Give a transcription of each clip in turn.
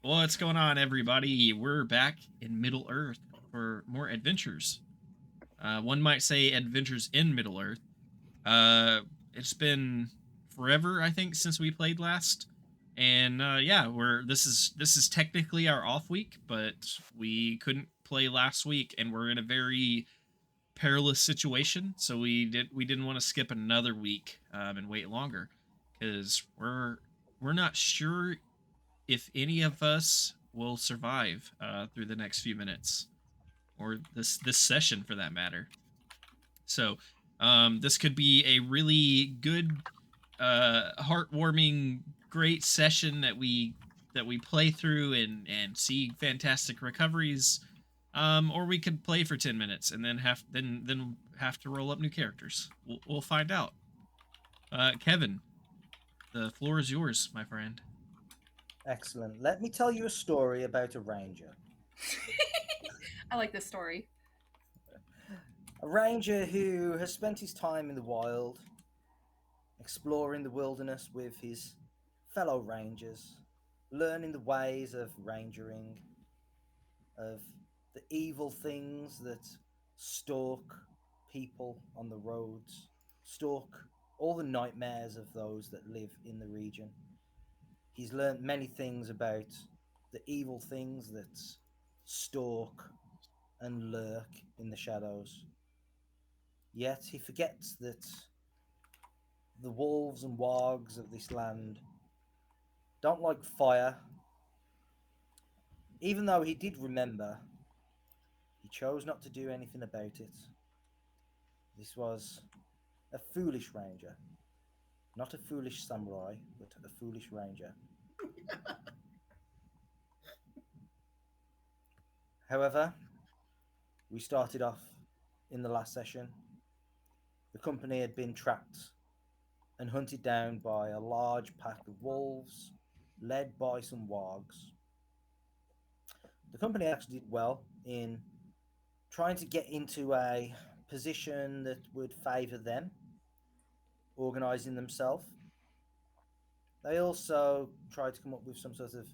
What's going on, everybody? We're back in Middle Earth for more adventures. One might say adventures in Middle Earth. It's been forever, I think, since we played last, and yeah, we're this is technically our off week, but we couldn't play last week, and we're in a very perilous situation, so we didn't want to skip another week and wait longer because we're not sure if any of us will survive through the next few minutes or this session for that matter. So this could be a really good, heartwarming, great session that we play through and see fantastic recoveries. Or we could play for 10 minutes and then have to roll up new characters. We'll find out. Kevin, the floor is yours, my friend. Excellent. Let me tell you a story about a ranger. I like this story. A ranger who has spent his time in the wild, exploring the wilderness with his fellow rangers, learning the ways of rangering, of the evil things that stalk people on the roads, stalk all the nightmares of those that live in the region. He's learned many things about the evil things that stalk and lurk in the shadows. Yet he forgets that the wolves and wargs of this land don't like fire. Even though he did remember, he chose not to do anything about it. This was a foolish ranger, not a foolish samurai, but a foolish ranger. However, we started off in the last session. The company had been tracked and hunted down by a large pack of wolves led by some wargs. The company actually did well in trying to get into a position that would favour them, organising themselves. They also tried to come up with some sort of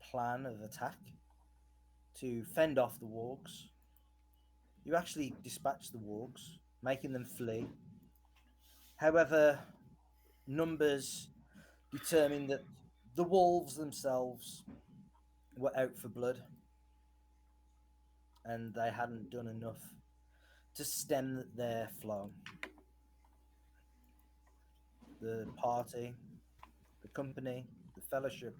plan of attack to fend off the wargs. You actually dispatched the wargs, making them flee. However, numbers determined that the wolves themselves were out for blood and they hadn't done enough to stem their flow. The party, the company, the fellowship,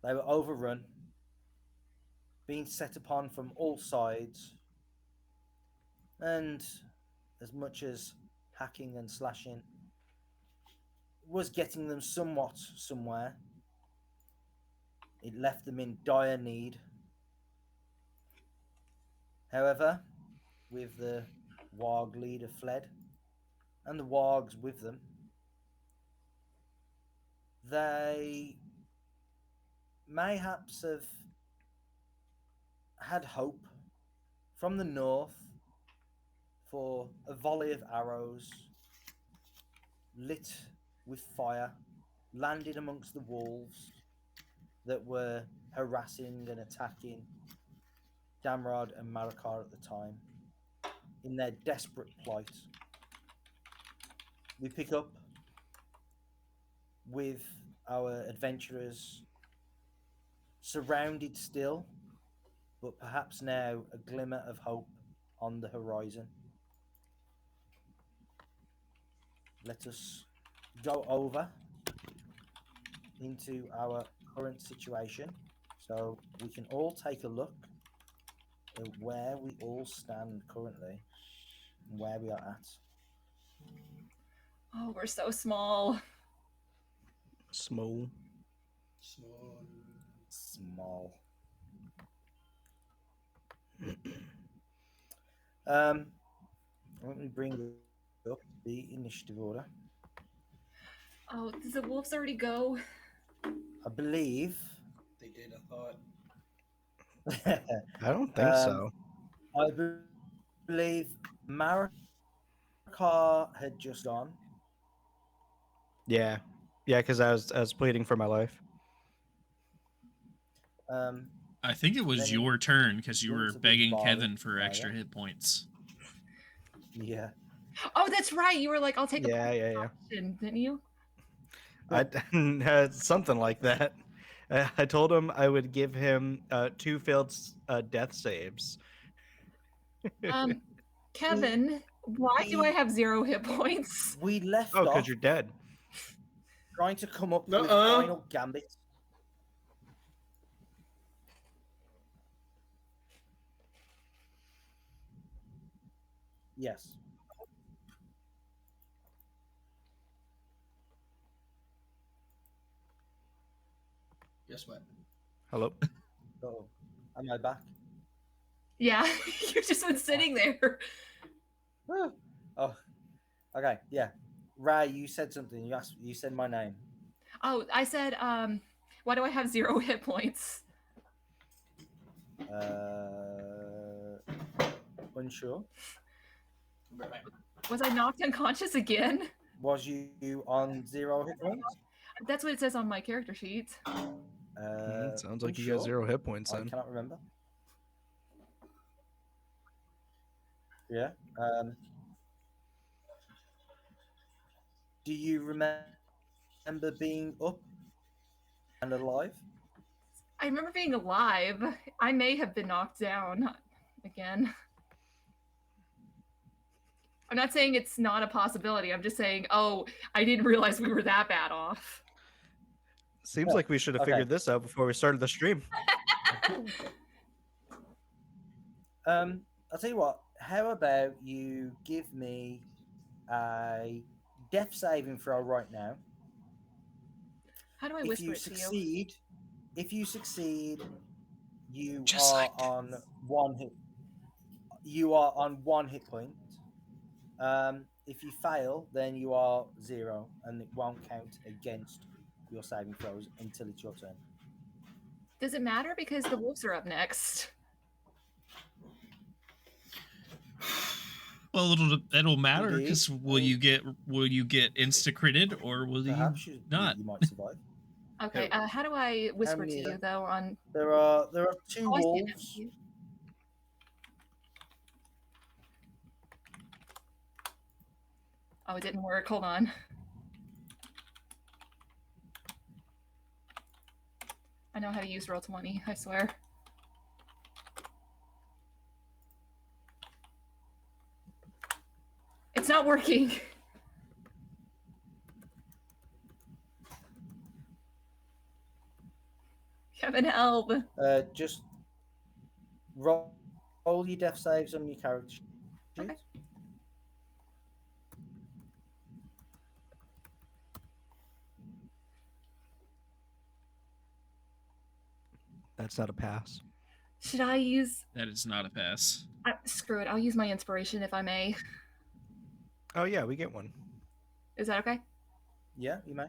they were overrun, being set upon from all sides, and as much as hacking and slashing was getting them somewhat somewhere, it left them in dire need. However, with the warg leader fled and the wargs with them, they mayhaps have had hope from the north for a volley of arrows lit with fire landed amongst the wolves that were harassing and attacking Damrod and Marakar at the time in their desperate plight. We pick up with our adventurers surrounded still, but perhaps now a glimmer of hope on the horizon. Let us go over into our current situation so we can all take a look at where we all stand currently and where we are at. Oh, we're so small. Small. Small. Small. Um, Let me bring up the initiative order. Oh, did the wolves already go? I believe. They did, I thought. I don't think so. I believe Marakar had just gone. Yeah, yeah, because I was pleading for my life. I think it was Then your turn because you looks were a bit begging bothered Kevin for by extra that. hit points. Yeah. Oh, that's right. You were like, I'll take a Yeah. option, didn't you? I something like that. I told him I would give him 2 failed death saves. Kevin, why do I have 0 hit points? We left Oh, off because you're dead. trying to come up with Nuh-uh. final gambit. Yes. Guess what? Hello. Oh, am I back? Yeah, you've just been sitting there. Oh, okay. Yeah. Ray, you said something. You said my name. Oh, I said, why do I have 0 hit points? Unsure. Was I knocked unconscious again? Was you on 0 hit points? That's what it says on my character sheet. Sounds like you got unsure? 0 hit points I then. cannot remember. Yeah. Do you remember being up and alive? I remember being alive. I may have been knocked down again. I'm not saying it's not a possibility. I'm just saying, oh, I didn't realize we were that bad off. Seems Yeah, like we should have okay. figured this out before we started the stream. I'll tell you what. How about you give me a death saving throw right now? How do I If whisper you it to you? succeed, you Just are like that. on 1 hit. You are on 1 hit point. If you fail, then you are 0, and it won't count against your saving throws until it's your turn. Does it matter because the wolves are up next? Well, it'll matter Indeed. because will you get insta critted or will Perhaps you not? you might survive. Okay, how do I whisper to many- you though? On There are 2 Oh, I see it now. wolves. Oh, it didn't work. Hold on. I know how to use Roll20, I swear. It's not working. Kevin, help. Just roll your death saves on your character sheet. Okay. That's not a pass. Should I use... That is not a pass. screw it. I'll use my inspiration if I may. Oh yeah, we get one. Is that okay? Yeah, you may.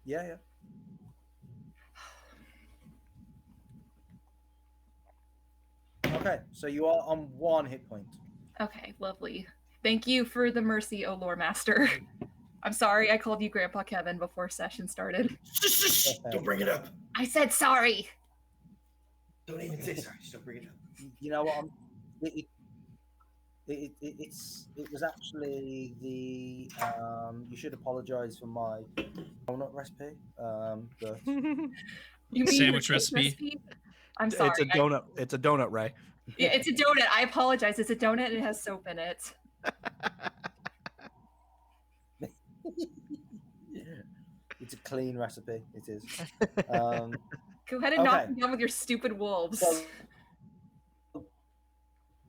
Yeah. Okay, so you are on 1 hit point. Okay, lovely. Thank you for the mercy, O Lore Master. I'm sorry I called you Grandpa Kevin before session started. Don't bring it up. I said sorry. Don't even say sorry. Just don't bring it up. You know what? It was actually the you should apologize for my donut recipe. But You mean the Sandwich cake recipe? I'm sorry. It's a donut. It's a donut, Ray. Yeah, it's a donut. I apologize. It's a donut and it has soap in it. it's a clean recipe. It is. Go ahead and knock Okay. me down with your stupid wolves. So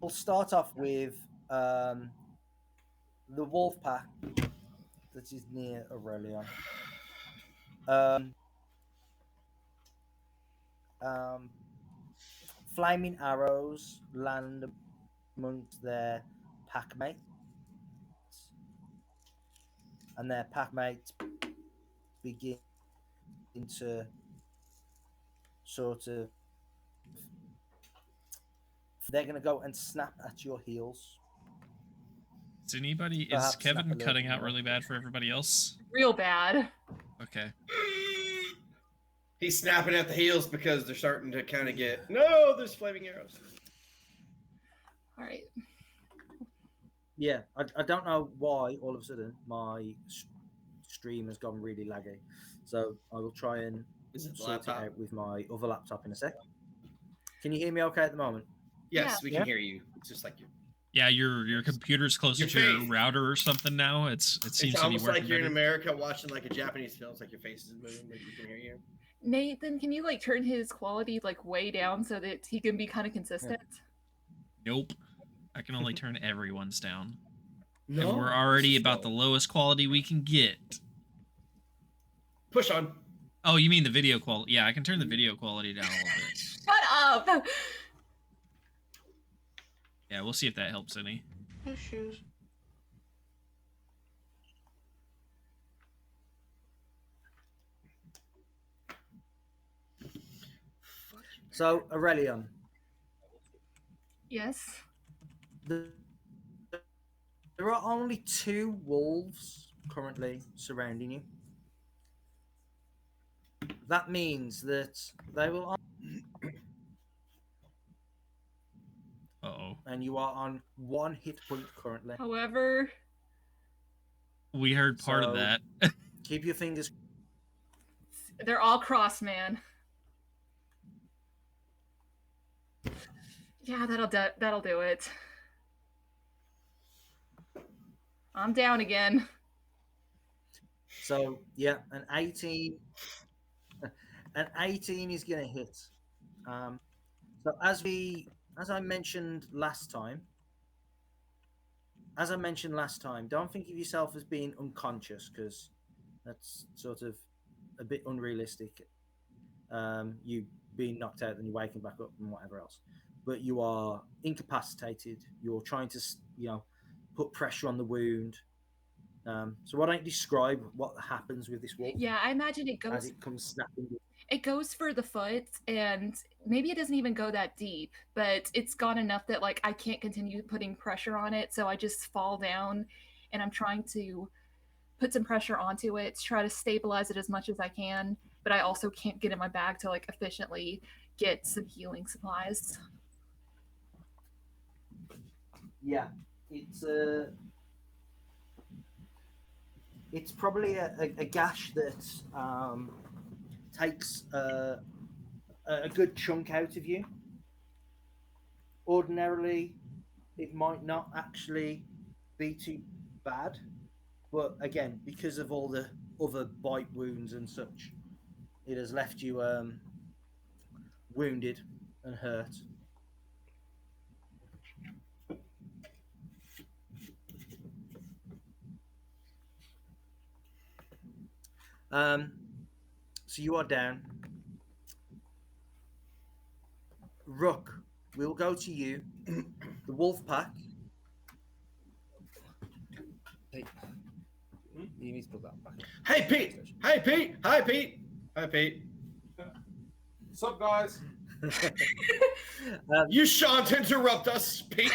we'll start off with the wolf pack that is near Aurelion. Flaming arrows land amongst their pack mates, and their pack mates begin to sort of. They're going to go and snap at your heels. Is anybody? Is Perhaps snap a Kevin little cutting out more. really bad for everybody else? Real bad. Okay. He's snapping at the heels because they're starting to kind of get, no, there's flaming arrows. All right. Yeah, I don't know why all of a sudden my stream has gone really laggy. So I will try and Is it the sort it laptop? out with my other laptop in a sec. Can you hear me okay at the moment? Yes, we Yeah. can hear you. It's just like you. Yeah, your computer's closer Your to your face. router or something now. It seems It's to be almost working like you're in better. America watching like a Japanese film. It's like your face is moving, but you can hear you. Nathan, can you like turn his quality like way down so that he can be kind of consistent? Nope. I can only turn everyone's down. No, And we're already this is about the slow. lowest quality we can get. Push on. Oh, you mean the video quality? Yeah, I can turn the video quality down a little bit. Shut up! Yeah, we'll see if that helps any. No shoes. So Aurelion, Yes. there are only 2 wolves currently surrounding you. That means that they will, Uh-oh. and you are on 1 hit point currently. However, We heard part of So- that. Keep your fingers. they're all cross, man. Yeah, that'll do it. I'm down again. So yeah, an 18 is going to hit. So as I mentioned last time, don't think of yourself as being unconscious, because that's sort of a bit unrealistic. You being knocked out and you waking back up and whatever else, but you are incapacitated. You're trying to put pressure on the wound. So why don't you describe what happens with this wolf Yeah, I imagine it as goes it comes snapping? it goes for the foot, and maybe it doesn't even go that deep, but it's gone enough that like I can't continue putting pressure on it, so I just fall down, and I'm trying to put some pressure onto it to try to stabilize it as much as I can, but I also can't get in my bag to like efficiently get some healing supplies. Yeah, it's probably a gash that takes a good chunk out of you. Ordinarily, it might not actually be too bad, but again, because of all the other bite wounds and such, it has left you wounded and hurt. So you are down. Rook, we'll go to you. The wolf pack. Hey, you need to put that back. Hey, Pete. Hey, Pete. Hi, Pete. Hi, Pete. What's up, guys? You shan't interrupt us, Pete.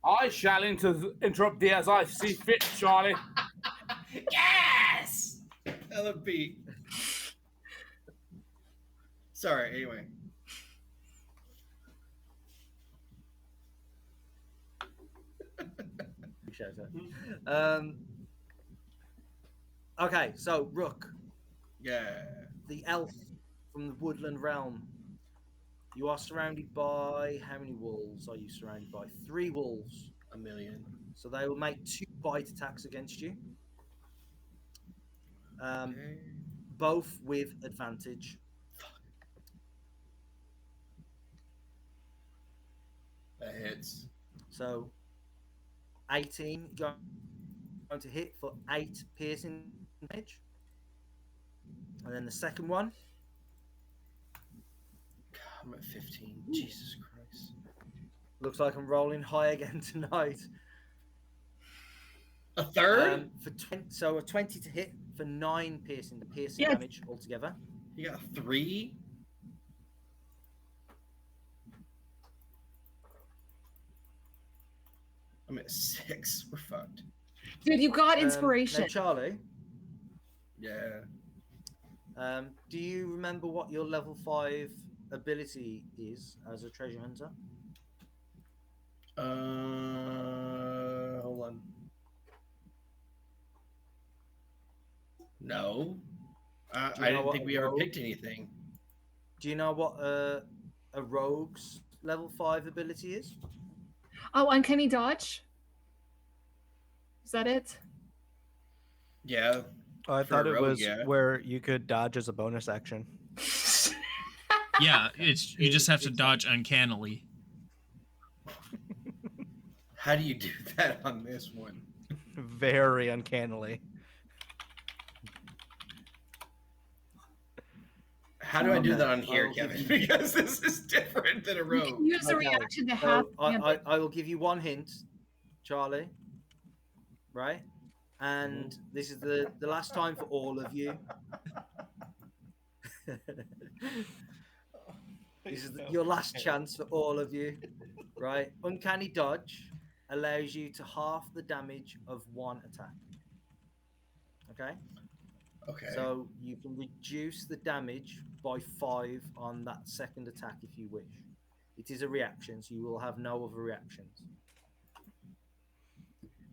I shall interrupt thee as I see fit, Charlie. Yes. I love Pete. Sorry. Anyway. Okay, so Rook, Yeah. the elf from the woodland realm. You are surrounded by how many wolves are you surrounded by? 3 wolves. 1,000,000. So they will make 2 bite attacks against you. Okay. Both with advantage. That hits. So 18 going to hit for 8 piercing damage. And then the second one, I'm at 15. Jesus Christ. looks like I'm rolling high again tonight. A third? For 20, so a 20 to hit for 9 piercing Yes. damage altogether. You got 3? I'm at 6. We're fucked. Dude, you got Now inspiration. Charlie, Yeah. Do you remember what your level 5 ability is as a treasure hunter? Hold on. No, Do you I know didn't what think a we ever rogue- picked anything. Do you know what a rogue's level 5 ability is? Oh, uncanny dodge. Is that it? Yeah. Oh, I For thought a it rogue, was yeah. where you could dodge as a bonus action. Yeah, you just have to It's- dodge uncannily. How do you do that on this one? Very uncannily. How do I do Okay, that on here, I'll give Kevin? you- Because this is different than a You rogue. can use a Okay, reaction to So half. I will give you one hint, Charlie. Right? And this is the last time for all of you. This is your last chance for all of you. Right? Uncanny dodge allows you to half the damage of one attack. Okay? Okay. So you can reduce the damage by 5 on that second attack if you wish. It is a reaction, so you will have no other reactions.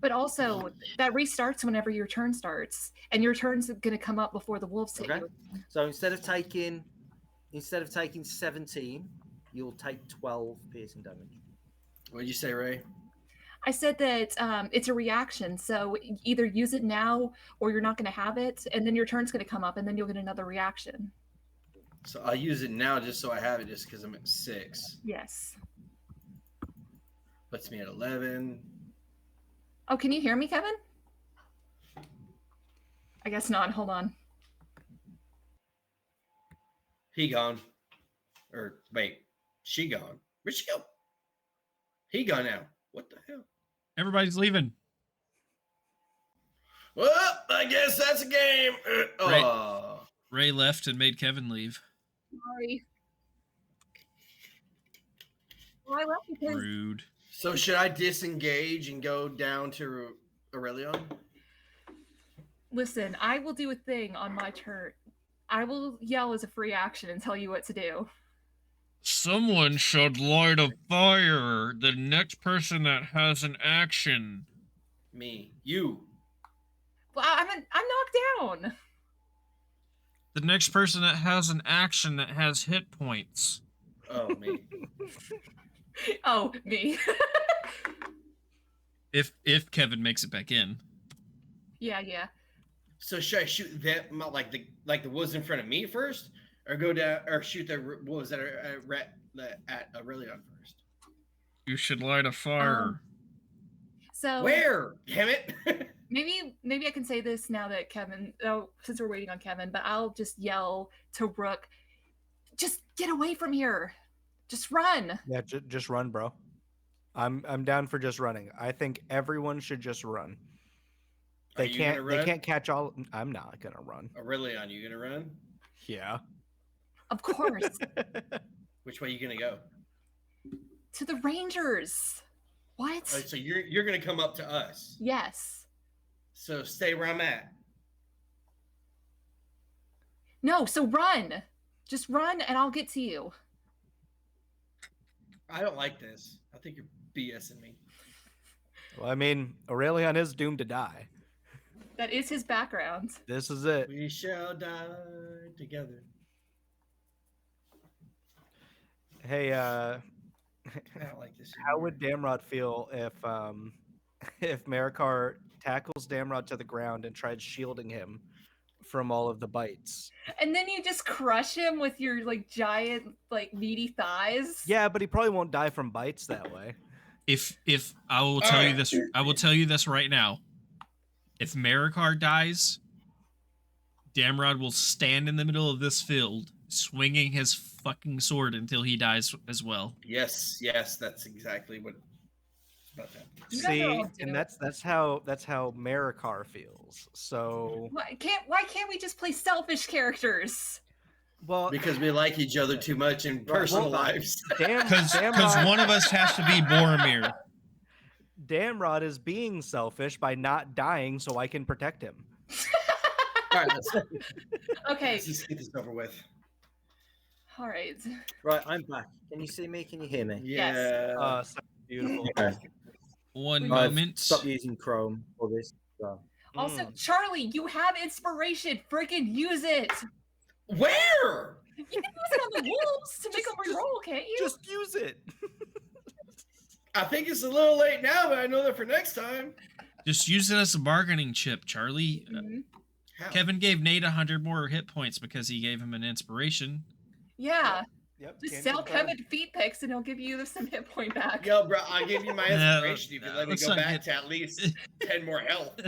But also, that restarts whenever your turn starts, and your turn's going to come up before the wolves hit Okay. you. So instead of taking 17, you'll take 12 piercing damage. What did you say, Ray? I said that it's a reaction, so either use it now or you're not going to have it, and then your turn's going to come up, and then you'll get another reaction. So I'll use it now just so I have it, just because I'm at 6. Yes. Puts me at 11. Oh, can you hear me, Kevin? I guess not. Hold on. He gone. Or wait, she gone. Where'd she go? He gone now. What the hell? Everybody's leaving. Well, I guess that's a game. Right. Oh. Ray left and made Kevin leave. Sorry. Well, I left because Rude. So should I disengage and go down to Aurelion? listen, I will do a thing on my turn. I will yell as a free action and tell you what to do. Someone should light a fire. The next person that has an action. Me. You. Well, I'm knocked down. The next person that has an action that has hit points. Oh, me. Oh, me. If Kevin makes it back in. Yeah. So should I shoot them like the woods in front of me first, or go down or shoot the wolves that are at Aurelion first? You should light a fire. So Where? Damn it! maybe I can say this now that Kevin. Oh, since we're waiting on Kevin, but I'll just yell to Rook, just get away from here. Just run. Yeah, just run, bro. I'm down for just running. I think everyone should just run. Are They you gonna can't. They run? can't catch all. I'm not gonna run. Aurelion, you gonna run? Yeah. Of course. Which way you gonna go? To the Rangers. What? Oh, so you're gonna come up to us. Yes. So stay where I'm at. No, so run. Just run and I'll get to you. I don't like this. I think you're BSing me. Well, I mean, Aurelion is doomed to die. That is his background. This is it. We shall die together. Hey, I don't like this. how would Damrod feel if Marikar tackles Damrod to the ground and tried shielding him from all of the bites? And then you just crush him with your like giant, like meaty thighs. Yeah, but he probably won't die from bites that way. If I will tell you this, I will tell you this right now. If Marikar dies, Damrod will stand in the middle of this field, swinging his fucking sword until he dies as well. Yes, that's exactly what. About that. You guys are all See, and doomed. that's how Marikar feels. So, Why can't we just play selfish characters? well, Because we like each other too much in personal well, lives. Because Damrod, one of us has to be Boromir. Damrod is being selfish by not dying so I can protect him. right, Okay. let's just get this over with. All right. Right, I'm back. Can you see me? Can you hear me? Yeah. So beautiful. Okay. One I've moment. Stop using Chrome for this. So. Also, Mm. Charlie, you have inspiration. Freaking use it. Where? You can use it on the wolves to make them reroll, can't you? Just use it. I think it's a little late now, but I know that for next time. Just use it as a bargaining chip, Charlie. Mhm. How? Kevin gave Nate 100 more hit points because he gave him an inspiration. Yeah. Yep. Just can sell confirm. Kevin feet pics and he'll give you some hit point back. Yo, bro, I'll give you my No, inspiration if you let me let's go not back get- to at least 10 more health.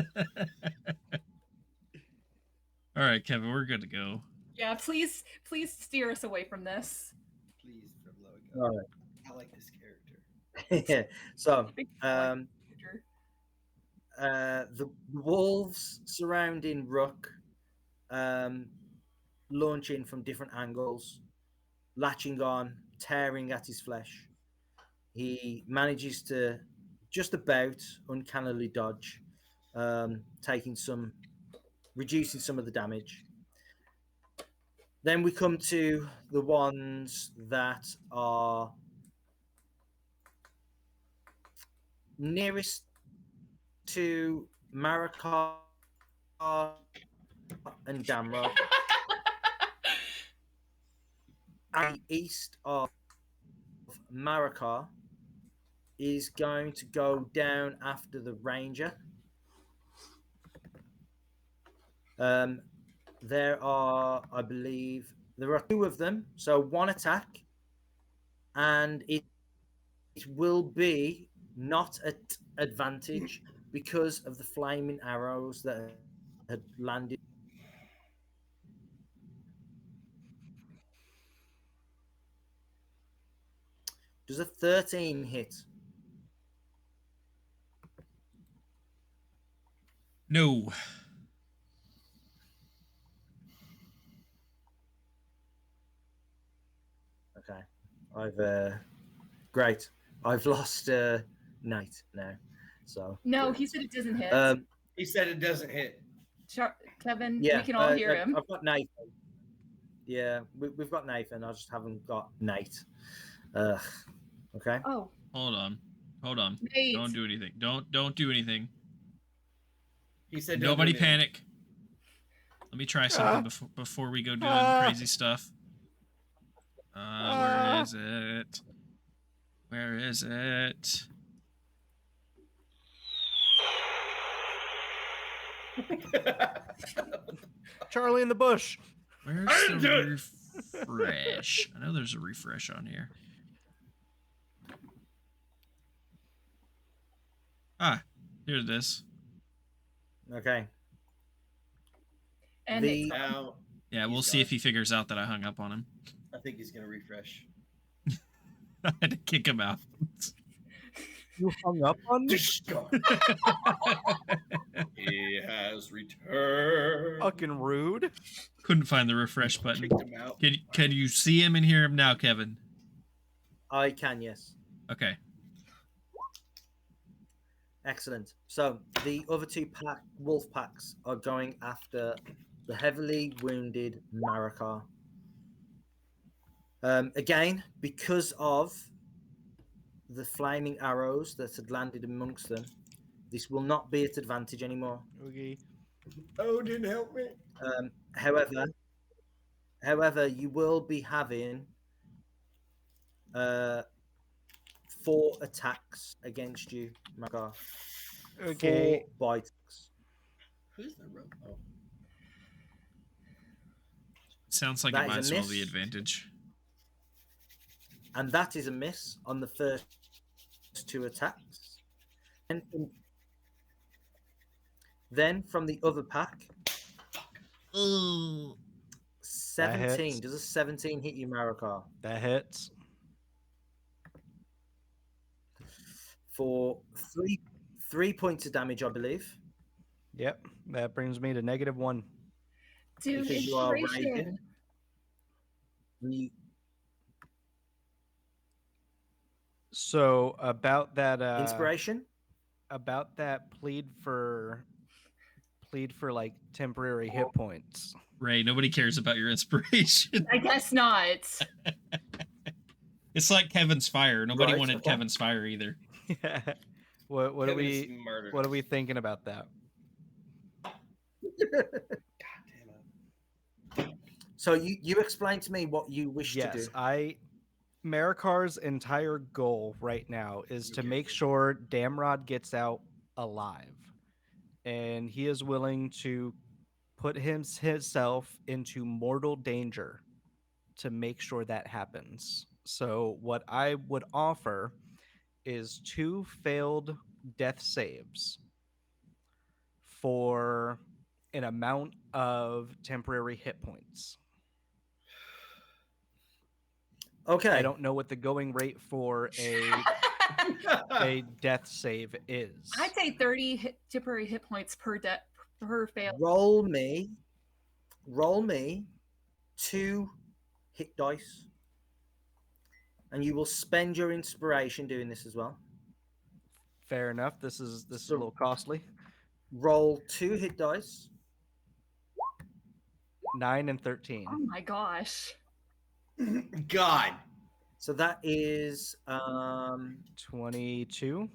All right, Kevin, we're good to go. Yeah, please steer us away from this. Please, for the love of All God. right. I like this character. So, Big the wolves surrounding Rook, launching from different angles, latching on, tearing at his flesh. He manages to just about uncannily dodge, reducing some of the damage. Then we come to the ones that are nearest to Marakar and Damrock, and east of Marakar is going to go down after the Ranger. There are, I believe, there are two of them. So one attack, and it will be not at advantage because of the flaming arrows that had landed. Does a 13 hit? No. Okay. Great. I've lost Knight now. So No, he said it doesn't hit. He said it doesn't hit. Kevin, yeah, we can all hear him. I've got Nathan. Yeah, we've got Nathan. I just haven't got Nate. Okay. Oh, Hold on. Nate. Don't do anything. Don't do anything. He said don't Nobody do anything. panic. Let me try something before we go doing crazy stuff. Where is it? Where is it? Charlie in the bush. Where's I didn't do the it. refresh? I know there's a refresh on here. Ah, here it is. Okay. And The- Nate's gone. Now, Yeah, we'll He's see if gone. he figures out that I hung up on him. I think he's going to refresh. I had to kick him out. You hung up on me? He has returned. Fucking rude. Couldn't find the refresh button. Kicked him out. Can you see him and hear him now, Kevin? I can, yes. Okay. Excellent. So the other two wolf packs are going after the heavily wounded Marakar. Again, because of the flaming arrows that had landed amongst them, this will not be at advantage anymore. Okay. Oh, didn't help me. However, you will be having 4 attacks against you, Marakar. Okay. 4 bites. Who's the rope? Oh. Sounds like That it is might a as well miss. be advantage. And that is a miss on the first 2 attacks. Then from the other pack, Ooh. 17. hits. Does a 17 hit you, Marakar? That hits. For 3 points of damage, I believe. Yep. That brings me to -1. Dude, Because you are inspiration. raging. So about that Inspiration? about that plead for plead for like temporary hit points. Ray, nobody cares about your inspiration. I guess not. It's like Kevin's fire. Nobody Right, wanted okay. Kevin's fire either. What are Kevin's we murdered. what are we thinking about that? God damn it. So you explain to me what you wish to do. Yes, Marikar's entire goal right now is to Okay. make sure Damrod gets out alive. And he is willing to put himself into mortal danger to make sure that happens. So what I would offer is 2 failed death saves for an amount of temporary hit points. Okay. I don't know what the going rate for a death save is. I'd say 30 temporary hit points per fail. Roll me 2 hit dice, and you will spend your inspiration doing this as well. Fair enough. This is a So- little costly. Roll 2 hit dice. 9 and 13. Oh my gosh. God. So that is 22.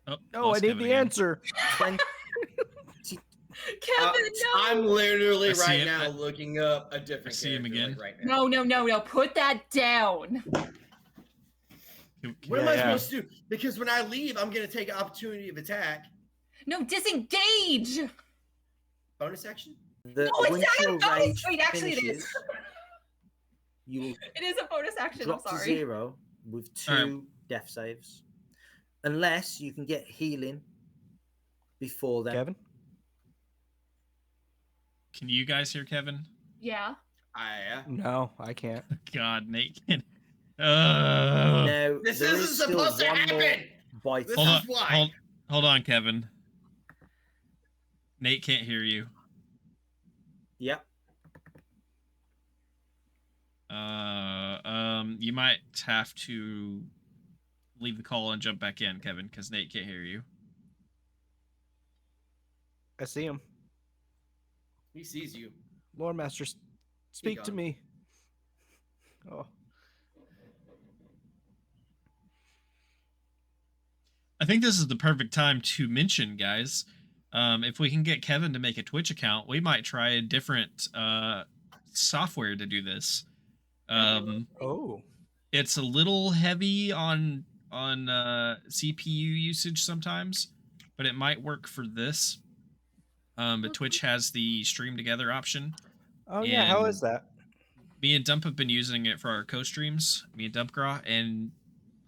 Oh, Oh, I lost need Kevin the again. answer. 20. Kevin, no. I'm literally I see right him. now looking up a different I see him character, again. like, right now. No. Put that down. What am I Yeah. supposed to do? Because when I leave, I'm going to take opportunity of attack. No, disengage. Bonus action? The No, it's once not a your bonus. rage Wait, actually it is. finishes, you will It is a bonus action. drop I'm to sorry. 0 with 2 Alright. death saves, unless you can get healing before then. Kevin? Can you guys hear Kevin? Yeah. No, I can't. God, Nate. Can... Now, This there isn't is still supposed to one more happen! bite. This hold is on, why. hold on, Kevin. Nate can't hear you. Yep. You might have to leave the call and jump back in, Kevin, because Nate can't hear you. I see him. He sees you. Lord Master, speak to gone. me. Oh. I think this is the perfect time to mention, guys. If we can get Kevin to make a Twitch account, we might try a different software to do this. Oh. It's a little heavy on CPU usage sometimes, but it might work for this. But Twitch has the stream together option. Oh yeah, how And- is that? Me and Dump have been using it for our co-streams, me and Dumpgraw, and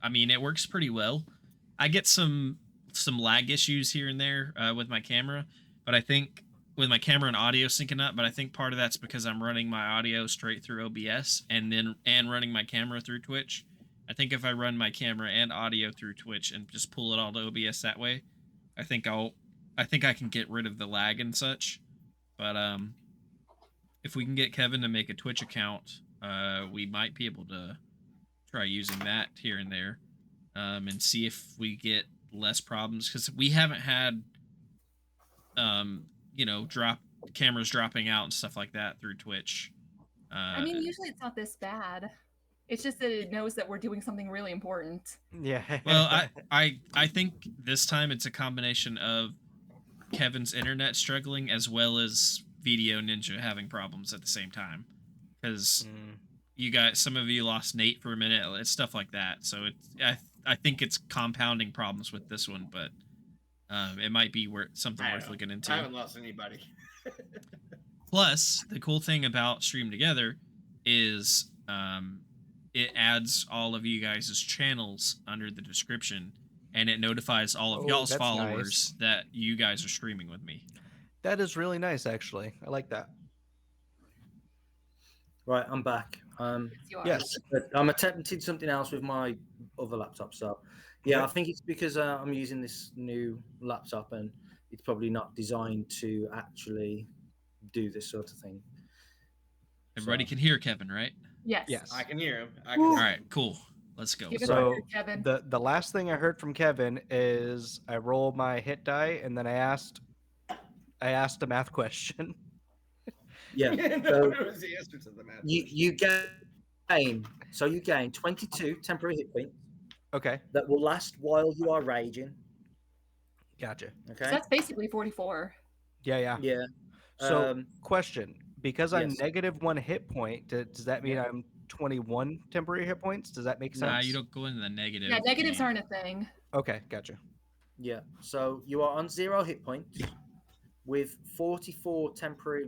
I mean it works pretty well. I get some lag issues here and there with my camera, but I think with my camera and audio syncing up, but I think part of that's because I'm running my audio straight through OBS and running my camera through Twitch. I think if I run my camera and audio through Twitch and just pull it all to OBS that way, I think I can get rid of the lag and such. But if we can get Kevin to make a Twitch account, we might be able to try using that here and there, and see if we get less problems, because we haven't had cameras dropping out and stuff like that through Twitch. I mean, usually it's not this bad. It's just that it knows that we're doing something really important. Yeah. Well, I think this time it's a combination of Kevin's internet struggling as well as Video Ninja having problems at the same time, because some of you lost Nate for a minute. It's stuff like that. So I think it's compounding problems with this one, but it might be something I don't worth know. looking I into. haven't lost anybody. Plus, the cool thing about Stream Together is it adds all of you guys' channels under the description, and it notifies all of Oh, y'all's that's followers that you guys are streaming with me. That is really nice, actually. I like that. Right, I'm back. Yes, you are. Yes. But I'm attempting something else with my other laptop. So, yeah, Okay. I think it's because I'm using this new laptop and it's probably not designed to actually do this sort of thing. Everybody So- can hear Kevin, right? Yes. Yes. I can hear him. All right, cool. Let's go. Give it So to Kevin. the last thing I heard from Kevin is I roll my hit die and then I asked a math question. Yeah. no, So it was the answer to the math. you gain 22 temporary hit points Okay, that will last while you are raging. gotcha. So Okay. that's basically 44. Yeah. Yeah. So question, because I'm yes. -1 hit point, does that mean I'm 21 temporary hit points? Does that make sense? Nah, you don't go into the negative. Yeah, negatives game. aren't a thing. Okay, gotcha. Yeah. So you are on 0 hit points with 44 temporary,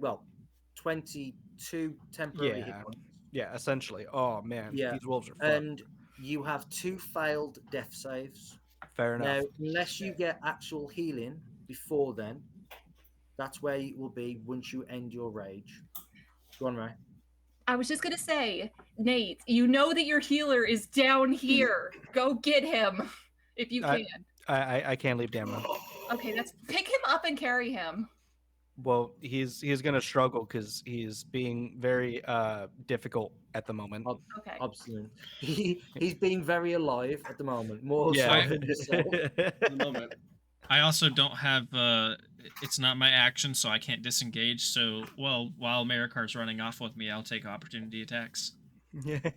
22 temporary hit points. Yeah, essentially. Oh man, Yeah. these wolves are fucked. And you have 2 failed death saves. Fair enough. Now, unless you get actual healing before then, that's where it will be once you end your rage. Go on, Ray. I was just gonna say, Nate, you know that your healer is down here. Go get him if you can. I can't leave Damon. Okay, let's pick him up and carry him. Well, he's gonna struggle because he's being very difficult at the moment. Okay. Obstinate. He's being very alive at the moment, more so Yeah. than yourself. At the moment. I also don't have. It's not my action, so I can't disengage. So, while Marikar's running off with me, I'll take opportunity attacks. He can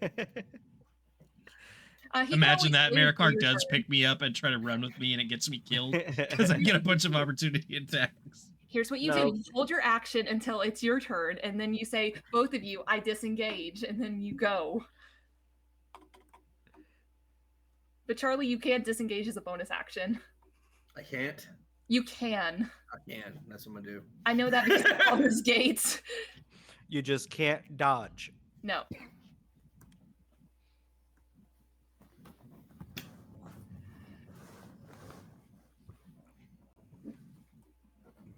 Imagine that always leave for Marikar your does turn. pick me up and try to run with me, and it gets me killed because I get a bunch of opportunity attacks. Here's what you No. do. You hold your action until it's your turn, and then you say, both of you, I disengage, and then you go. But Charlie, you can't disengage as a bonus action. I can't. You can. I can. That's what I'm gonna do. I know that because of Baldur's Gate. You just can't dodge. No.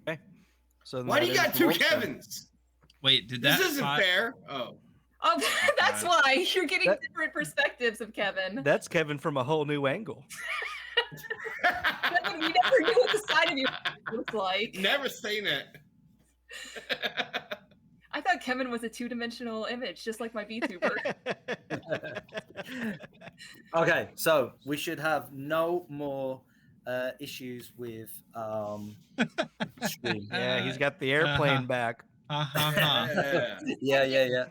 Okay. So Why do you got two wolves then. Kevins? Wait, did that? This isn't fi- fair. Oh. Oh, that's God. why you're getting That- different perspectives of Kevin. That's Kevin from a whole new angle. Kevin, we never knew what the side of you looked like. Never seen it. I thought Kevin was a two-dimensional image, just like my VTuber. Okay, so we should have no more issues with stream. Yeah, he's got the airplane Uh-huh. back. Ha ha ha. Yeah.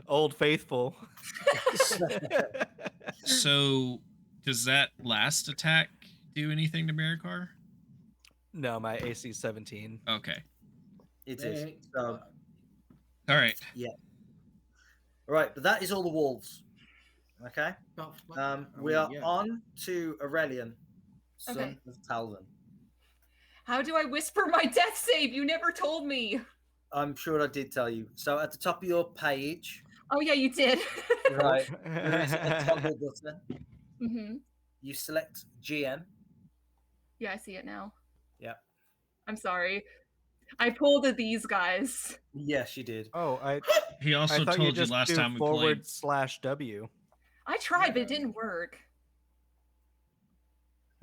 Old faithful. So, does that last attack do anything to Marikar? No, my AC 17. Okay. It is. So, All right. right, but that is all the wolves. Okay. Oh, fuck. We are on to Aurelian, son Okay. of Talvin. How do I whisper my death save? You never told me. I'm sure I did tell you. So at the top of your page, Oh yeah, you did. right, there is a toggle button. hmm You select GM. Yeah, I see it now. Yeah. I'm sorry. I pulled these guys. Yes, you did. Oh, He I also thought told you just last do time we played. /W. I tried, but it didn't work.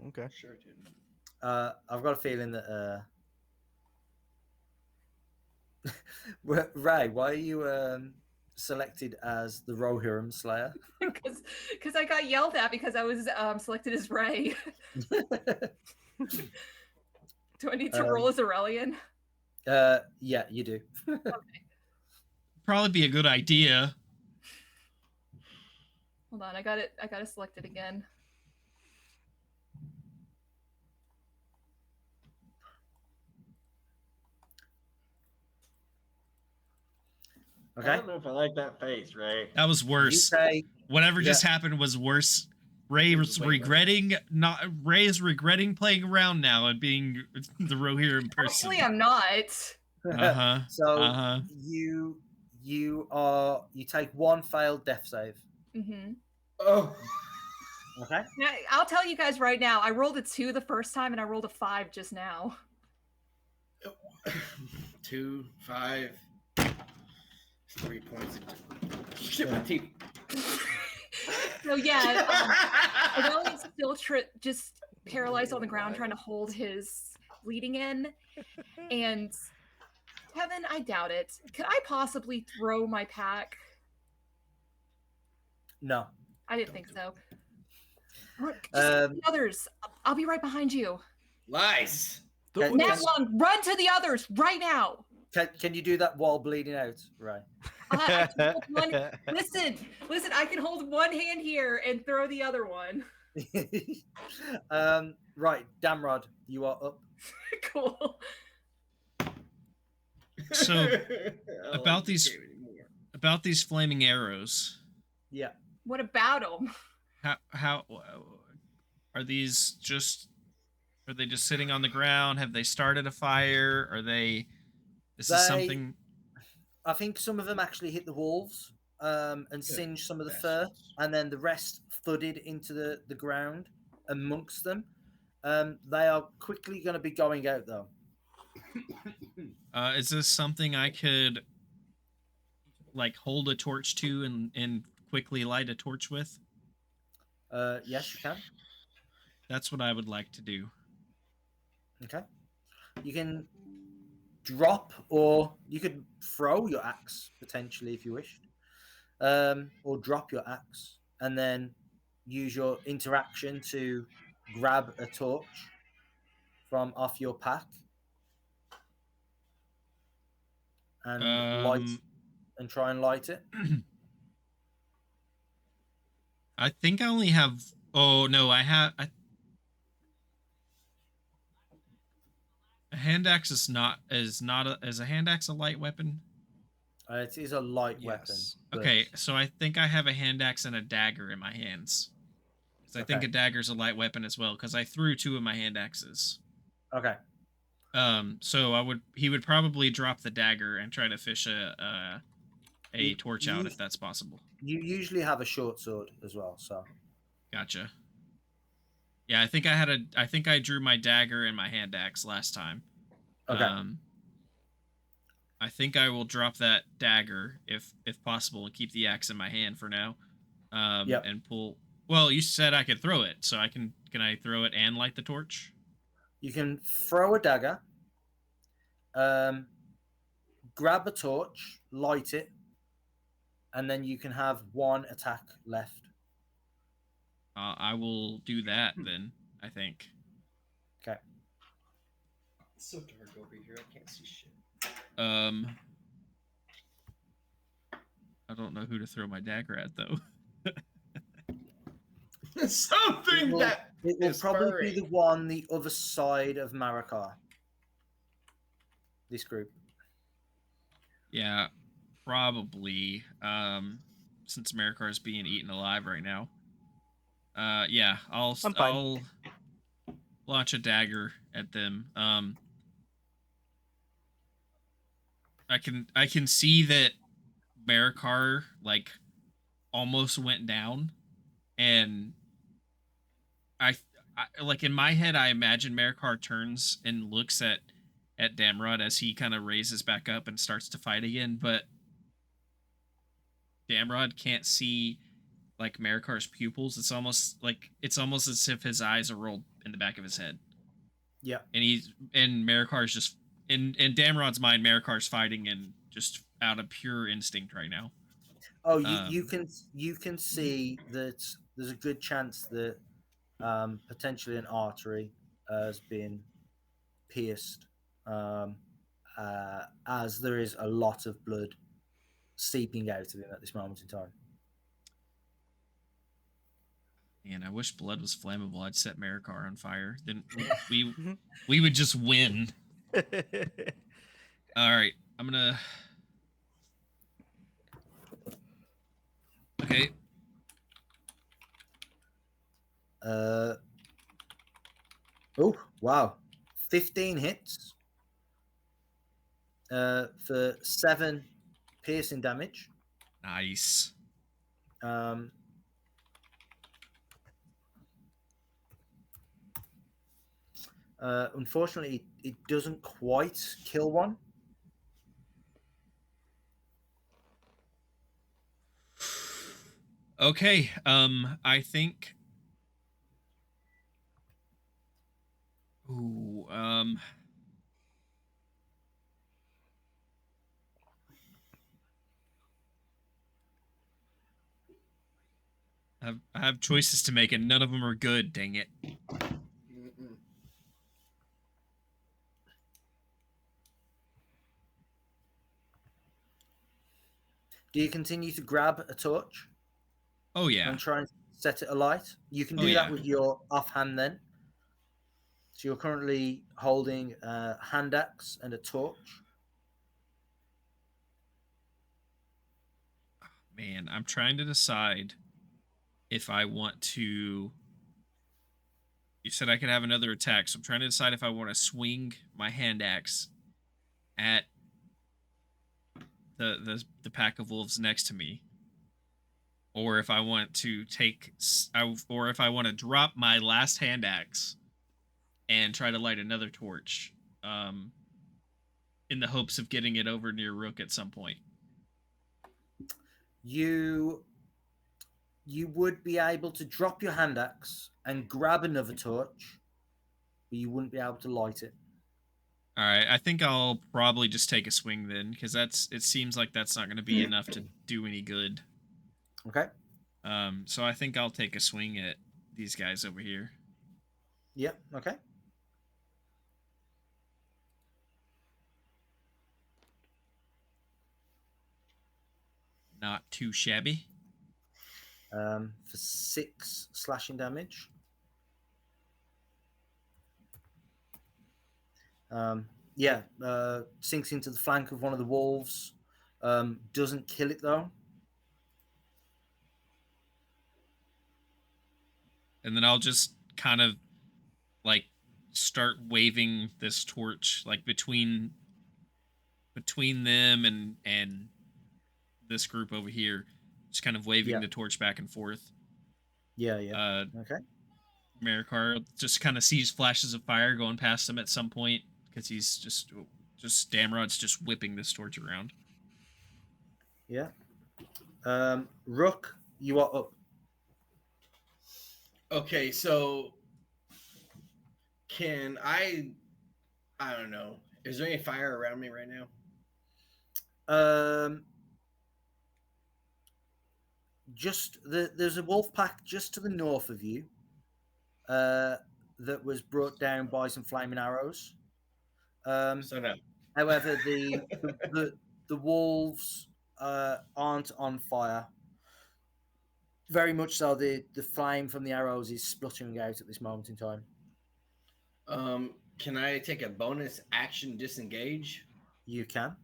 Okay. Sure, dude. I've got a feeling that Ray, why are you selected as the Rohirrim Slayer? Because I got yelled at because I was selected as Ray. Do I need to roll as Aurelian? Yeah, you do. Probably be a good idea. Hold on, I got it selected again. I Okay. don't know if I like that face, Ray. That was You worse. say Whatever just Yeah. happened was worse. Ray This is is way better. Ray is regretting playing around now and being the Rohirrim person. Actually, I'm not. Uh-huh. so. Uh-huh. You take one failed death save. hmm Oh. Okay. Yeah, I'll tell you guys right now. I rolled a 2 the first time, and I rolled a 5 just now. 2, 5, 3 points. Shit, my teeth. So yeah, Aurelian's still just paralyzed on the ground, trying to hold his bleeding in. And Kevin, I doubt it. Could I possibly throw my pack? No. I didn't think so. Just the others. I'll be right behind you. Lies. Nat 1, run to the others right now. Can you do that while bleeding out? Right. I can hold one. Listen. I can hold one hand here and throw the other one. Right, Damrod, you are up. Cool. So about these flaming arrows. Yeah. What about them? How are these just? Are they just sitting on the ground? Have they started a fire? Are they? Is something? I think some of them actually hit the wolves and singed some of the fur, and then the rest thudded into the ground amongst them. They are quickly going to be going out, though. Is this something I could like hold a torch to and quickly light a torch with? Yes, you can. That's what I would like to do. Okay. You can drop, or you could throw your axe potentially if you wished, or drop your axe and then use your interaction to grab a torch from off your pack and try and light it. I think I only have. Oh no, I have. A hand axe is not a hand axe a light weapon? It is a light weapon. Okay, so I think I have a hand axe and a dagger in my hands. Because I think a dagger's a light weapon as well. Because I threw 2 of my hand axes. Okay. So he would probably drop the dagger and try to fish a torch out if that's possible. You usually have a short sword as well, so. Gotcha. Yeah, I think I drew my dagger and my hand axe last time. Okay. I think I will drop that dagger if possible and keep the axe in my hand for now. And pull. Well, you said I could throw it, so can I throw it and light the torch? You can throw a dagger, grab a torch, light it, and then you can have 1 attack left. I will do that then, I think. Okay. It's so dark over here, I can't see shit. I don't know who to throw my dagger at, though. Something that it will probably be the one the other side of Marikar. This group. Yeah, probably. Since Marikar is being eaten alive right now. Yeah, I'll launch a dagger at them. I can see that Marikar like almost went down, and I like in my head I imagine Marikar turns and looks at Damrod as he kind of raises back up and starts to fight again, but Damrod can't see like Marikar's pupils. It's almost as if his eyes are rolled in the back of his head. Yeah. And Marikar's just in Damrod's mind, Marikar's fighting and just out of pure instinct right now. Oh, you can see that there's a good chance that potentially an artery has been pierced, as there is a lot of blood seeping out of him at this moment in time. Man, I wish blood was flammable. I'd set Marikar on fire. Then we would just win. All right, I'm gonna. Okay. Oh wow, 15 hits. For 7 piercing damage. Nice. Unfortunately, it doesn't quite kill one. Okay. I think. Ooh. I have choices to make, and none of them are good. Dang it! Mm-mm. Do you continue to grab a torch Oh yeah. and try and set it alight? You can Oh, do yeah. that with your offhand then. So you're currently holding a hand axe and a torch. Man, I'm trying to decide if I want to. You said I could have another attack, so I'm trying to decide if I want to swing my hand axe at the pack of wolves next to me, or if I want to or if I want to drop my last hand axe and try to light another torch, in the hopes of getting it over near Rook at some point. You would be able to drop your hand axe and grab another torch, but you wouldn't be able to light it. All right, I think I'll probably just take a swing then, because it seems like that's not going to be enough to do any good. Okay. So I think I'll take a swing at these guys over here. Yep. Okay. Not too shabby. For 6 slashing damage. Sinks into the flank of one of the wolves. Doesn't kill it though. And then I'll just kind of like start waving this torch like between them and this group over here, just kind of waving the torch back and forth. Yeah. Okay. Marikar just kind of sees flashes of fire going past him at some point because he's just Damrod's just whipping this torch around. Yeah. Rook, you are up. Okay, so can I don't know. Is there any fire around me right now? There's a wolf pack just to the north of you that was brought down by some flaming arrows. So no. However, the wolves aren't on fire. Very much so. The flame from the arrows is spluttering out at this moment in time. Can I take a bonus action disengage? You can.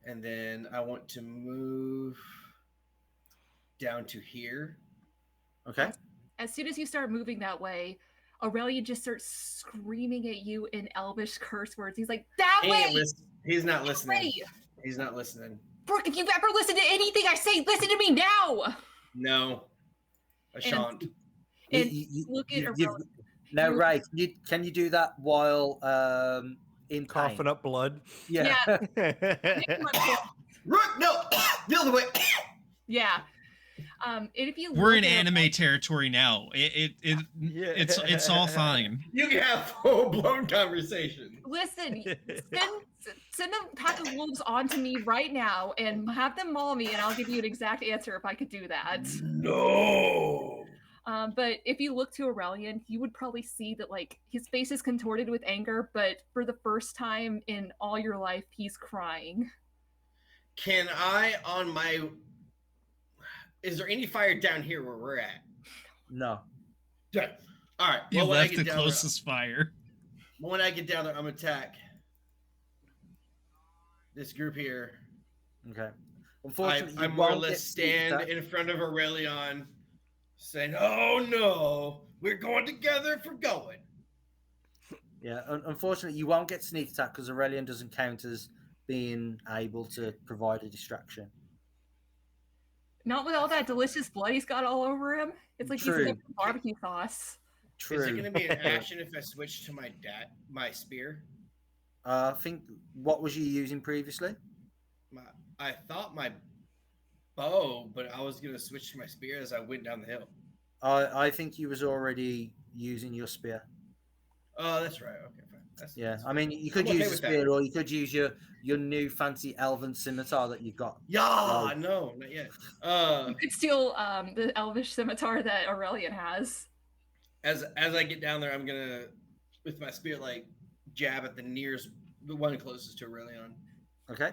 And then I want to move down to here. Okay. As soon as you start moving that way, Aurelia just starts screaming at you in Elvish curse words. He's like, "That way!" He's not listening. Way! He's not listening. Brooke, if you've ever listened to anything I say, listen to me now. No, I shan't. And look at Aurelia. No, right. Can you do that while in Coughing up blood? Yeah. Rook, no, the other way. Yeah. And if you We're in anime territory now. It's all fine. You can have full-blown conversation. Listen, send a pack of wolves onto me right now and have them maul me, and I'll give you an exact answer if I could do that. No. But if you look to Aurelian, you would probably see that like his face is contorted with anger, but for the first time in all your life, he's crying. Can I on my... Is there any fire down here where we're at? No. Good. All right. You Well, left the closest fire. When I get down there, I'm going to attack this group here. Okay. Unfortunately, I more or less stand in front of Aurelian saying, "Oh no, we're going together if we're going." Yeah, unfortunately, you won't get sneak attack because Aurelian doesn't count as being able to provide a distraction. Not with all that delicious blood he's got all over him. It's like he's covered in barbecue sauce. True. Is it going to be an action if I switch to my spear? I think, what was you using previously? I thought my bow, but I was going to switch to my spear as I went down the hill. I think you was already using your spear. Oh, that's right. Okay, Yeah, that's I mean, you could I'm okay use a with that. spear, or you could use your new fancy elven scimitar that you've got. Yeah, no, not yet. You could steal the elvish scimitar that Aurelian has. As I get down there, I'm gonna with my spear like jab at the one closest to Aurelion. Okay.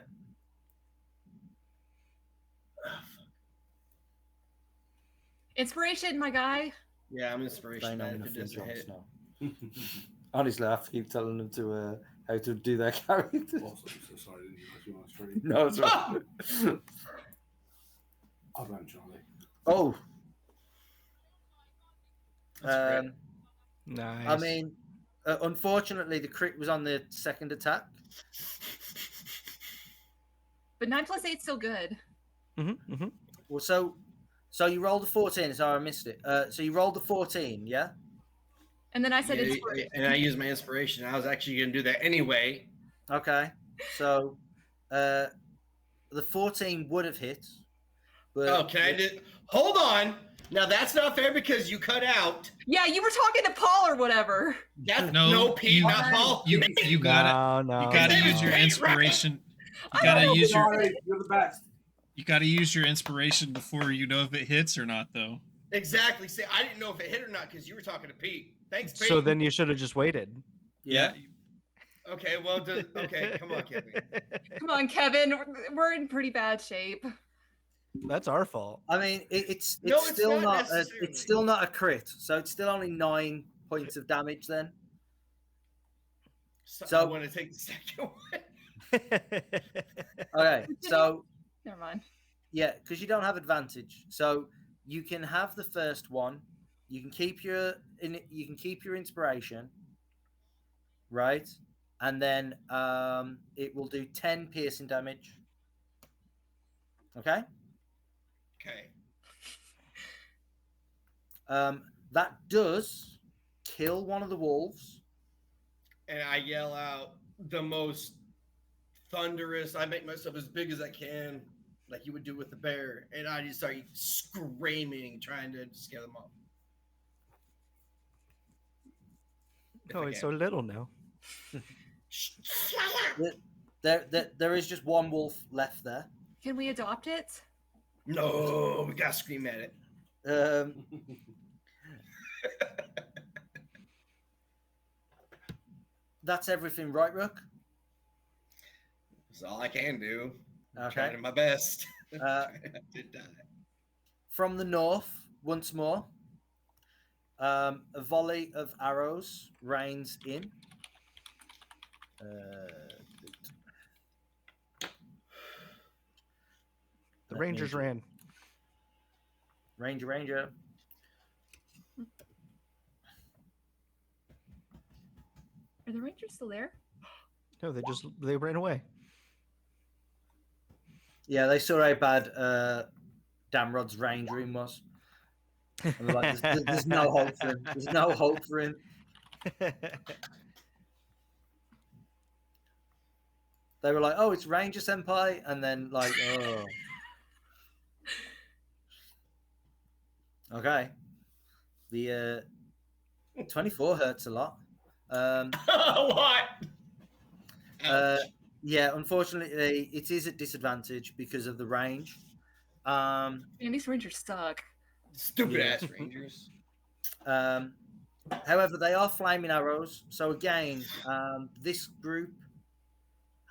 Inspiration, my guy. Yeah, I'm inspiration man if it doesn't hit. Honestly, I have to keep telling them to how to do their characters. Also, I'm so sorry, didn't realize you were on stream. No, it's right. I ran Charlie. Oh. That's great. Nice. I mean, unfortunately, the crit was on the second attack. But 9 + 8 is still good. Well, so you rolled a 14, so I missed it. So you rolled a 14, yeah? And then I said Yeah, inspiration. and I used my inspiration. I was actually gonna do that anyway. Okay. So the 14 would have hit. But Oh, can I do? Hold on. Now that's not fair because you cut out. Yeah, you were talking to Paul or whatever. That's No, no Pete, you- not Paul. You gotta no, you gotta no. use your Right. inspiration. You I gotta don't use your Charlie, you're the best. you gotta use your inspiration before you know if it hits or not, though. Exactly. See, I didn't know if it hit or not because you were talking to Pete. Thanks, Pete. So then you should have just waited. yeah. Okay, well, okay, come on, Kevin. Come on, Kevin. We're in pretty bad shape. That's our fault. I mean, it's No, it's still not not necessarily. it's still not a crit, so it's still only 9 points of damage then. So I want to take the second one. Okay, so Never mind. yeah, because you don't have advantage, so you can have the first one. You can keep your inspiration, right? And then it will do 10 piercing damage. Okay. Okay. That does kill one of the wolves. And I yell out the most thunderous. I make myself as big as I can, like you would do with the bear, and I just start screaming, trying to scare them off. If I Oh, it's can. so little now. Shut up! There is just one wolf left there. Can we adopt it? No, we gotta scream at it. That's everything, right, Rook? That's all I can do. I'm Okay. trying my best. Uh, Trying not to die. From the north, once more, a volley of arrows rains in. The Rangers ran. Ranger. Are the Rangers still there? No, they ran away. Yeah, they saw how bad Damrod's range room was. And they're like, there's no hope for him. There's no hope for him. They were like, oh, it's Ranger Senpai. And then, like, oh. Okay. The 24 hurts a lot. What? Ouch. Yeah, unfortunately, it is at disadvantage because of the range. Man, these Rangers suck. Stupid ass Rangers. However, they are flaming arrows. So again, this group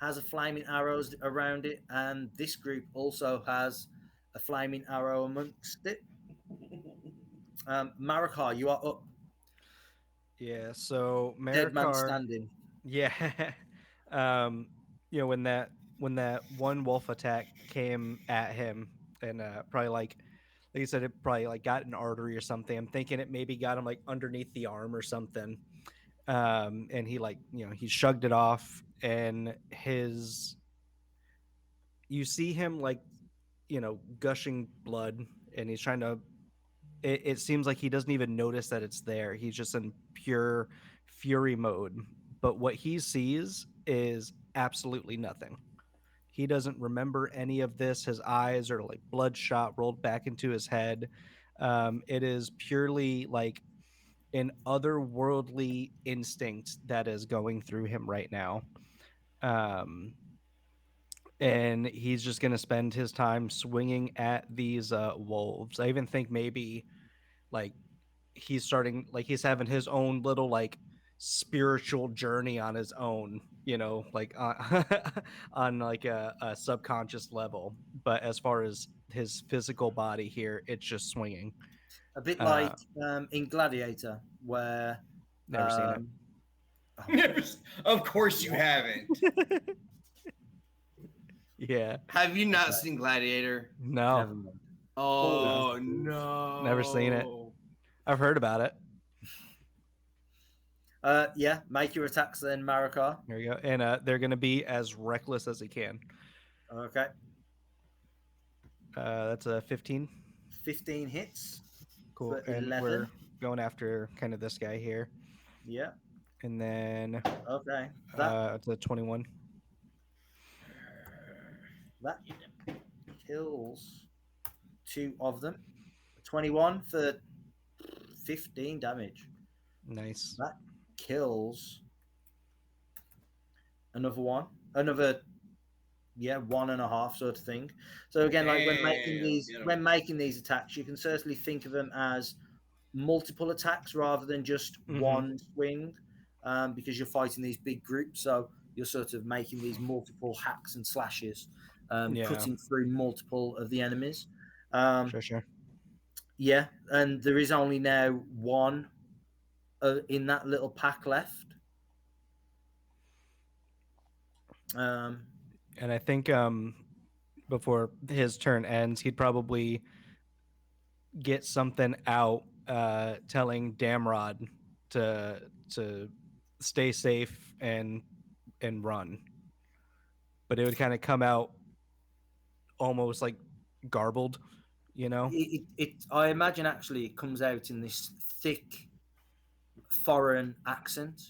has a flaming arrows around it, and this group also has a flaming arrow amongst it. Marikar, you are up. Yeah, so Dead man Marikar, standing. yeah. When that one wolf attack came at him, and probably like you said, it probably like got an artery or something. I'm thinking it maybe got him like underneath the arm or something. And he he shrugged it off, and you see him like, gushing blood, and he's trying to. It seems like he doesn't even notice that it's there. He's just in pure fury mode. But what he sees is absolutely nothing. He doesn't remember any of this. His eyes are like bloodshot, rolled back into his head. It is purely like an otherworldly instinct that is going through him right now. And he's just going to spend his time swinging at these wolves. I even think maybe like he's starting, like he's having his own little like spiritual journey on his own, you know, like on like a subconscious level. But as far as his physical body here, it's just swinging. A bit like in Gladiator, where Never seen it. Never of course you haven't. Yeah. Have you not seen Gladiator? No. never mind. Oh no. Never seen it. I've heard about it. Yeah, make your attacks then, Marikar. There you go. And they're going to be as reckless as they can. Okay, That's a 15. 15 hits. Cool. For And 11. we're going after kind of this guy here. Yeah. And then Okay. That it's a 21. that kills 2 of them. 21 for 15 damage. Nice. That kills another one. Another 1.5 sort of thing. So again, like when making these attacks, you can certainly think of them as multiple attacks rather than just one swing, because you're fighting these big groups. So you're sort of making these multiple hacks and slashes, cutting through multiple of the enemies. Sure. Yeah, and there is only now one in that little pack left. And I think before his turn ends, he'd probably get something out telling Damrod to stay safe and run. But it would kind of come out almost like garbled, you know? I imagine actually it comes out in this thick foreign accent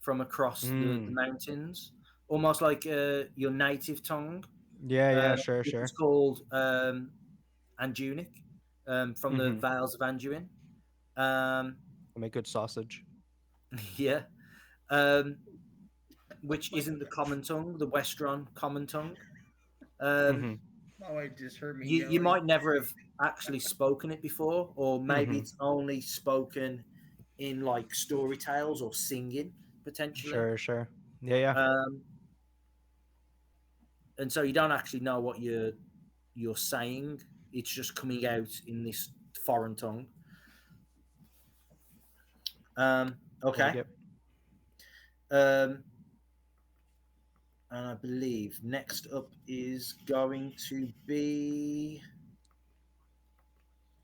from across the mountains, almost like your native tongue. Yeah, sure. It's called Anjunic, from the Vales of Anduin. Make good sausage. Yeah. Which isn't the common tongue, the Westron common tongue. My wife just heard me. You might never have actually spoken it before, or maybe it's only spoken in like story tales or singing potentially. Sure. Yeah. And so you don't actually know what you're saying. It's just coming out in this foreign tongue. Okay. And I believe next up is going to be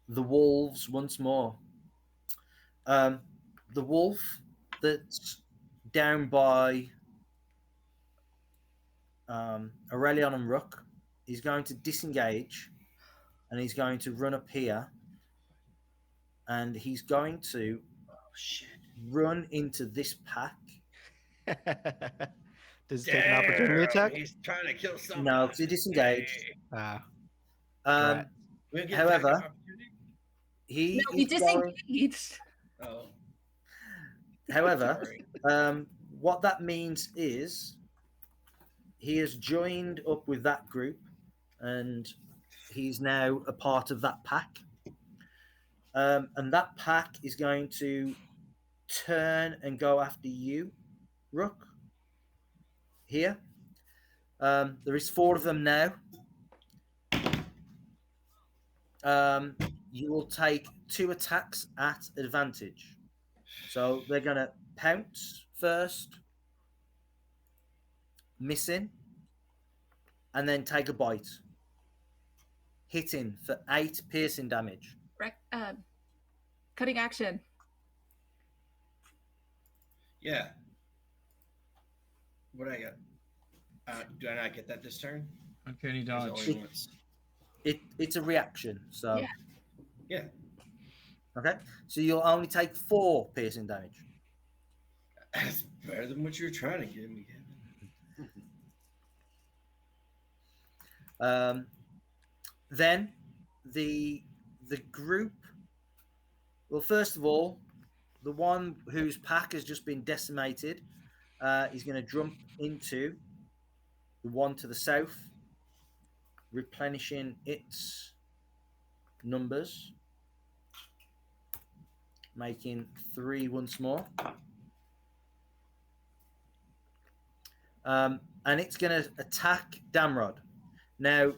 the wolves once more. The wolf that's down by Aurelion and Rook is going to disengage, and he's going to run up here, and he's going to run into this pack. Does he take an opportunity attack? He's trying to kill someone. No, because he disengaged. However, he disengaged. Oh. However, what that means is he has joined up with that group, and he's now a part of that pack. And that pack is going to turn and go after you, Rook. Here. There is 4 of them now. You will take 2 attacks at advantage. So they're going to pounce first, missing, and then take a bite. Hitting for 8 piercing damage. Cutting action. Yeah. What I got? Do I not get that this turn? Uncanny dodge. It's a reaction, so yeah. Okay, so you'll only take 4 piercing damage. That's better than what you're trying to give me, Kevin. Then the group. Well, first of all, the one whose pack has just been decimated is going to jump into the one to the south, replenishing its numbers, making 3 once more. And it's going to attack Damrod. Now,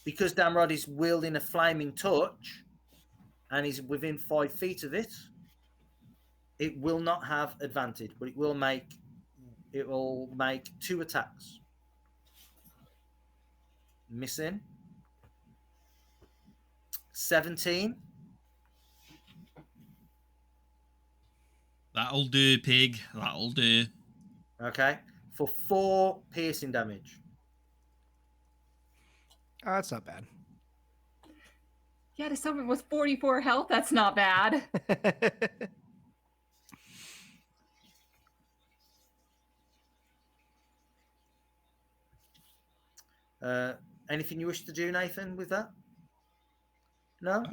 because Damrod is wielding a flaming torch and is within 5 feet of it, it will not have advantage, but it will make 2 attacks. Missing. 17. That'll do, pig. That'll do. Okay. For 4 piercing damage. Oh, that's not bad. Yeah, to someone with 44 health, that's not bad. Anything you wish to do, Nathan, with that? No?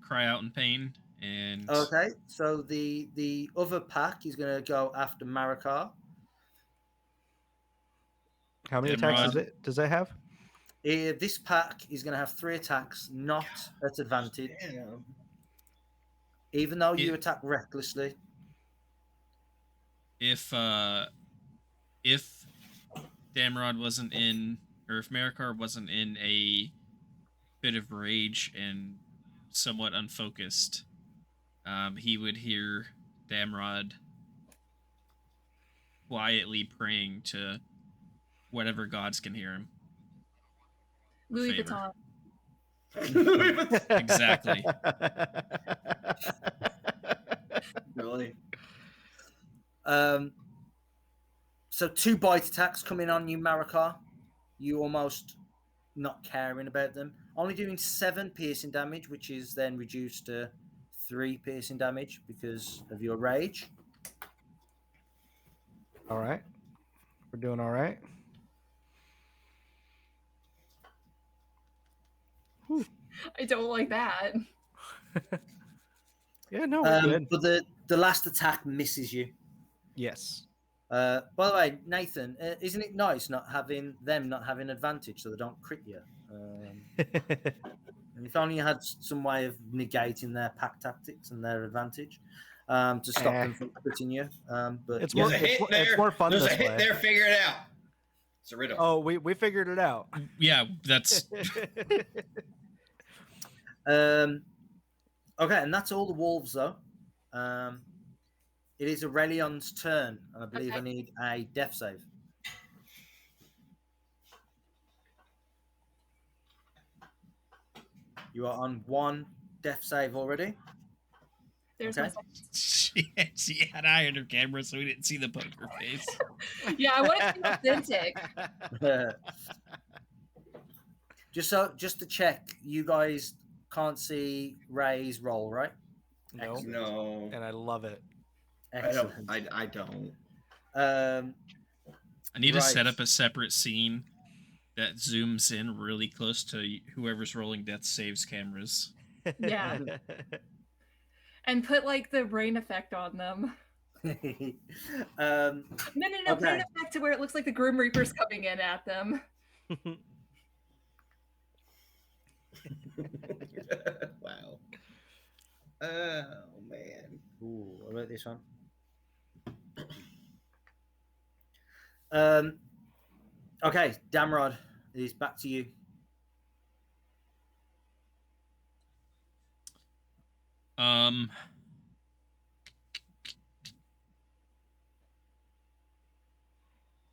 Cry out in pain and Okay, so the other pack is going to go after Marikar. How many Damn attacks right. does it have? This pack is going to have 3 attacks, not at advantage, Damn. even though you attack recklessly. if Damrod wasn't in, or if Marikar wasn't in a bit of rage and somewhat unfocused, he would hear Damrod quietly praying to whatever gods can hear him. Louis Favor. Vuitton. Exactly. Really? So 2 bite attacks coming on you, Marikar. You almost not caring about them. Only doing 7 piercing damage, which is then reduced to 3 piercing damage because of your rage. All right. We're doing all right. I don't like that. Yeah, no, we're good. But the last attack misses you. Yes. By the way, Nathan, isn't it nice not having advantage so they don't crit you? And if only you had some way of negating their pack tactics and their advantage to stop them from critting you. But It's There's more a hit it's there. more fun There's this a hit way. there. Figure it out. It's a riddle. Oh, we figured it out. Yeah, that's okay, and that's all the wolves though. It is Aurelion's turn, and I believe I need a death save. You are on 1 death save already. There's Okay. she had eye on her camera, so we didn't see the poker face. Yeah, I want to be authentic. Just to check, you guys can't see Ray's roll, right? No. Excellent. No. And I love it. Excellent. I don't. I need to set Right. up a separate scene that zooms in really close to whoever's rolling death saves cameras. Yeah. And put like the rain effect on them. No, put Okay. it back to where it looks like the Grim Reaper's coming in at them. Wow. Oh man. Ooh, what about this one? Okay, Damrod, it is back to you.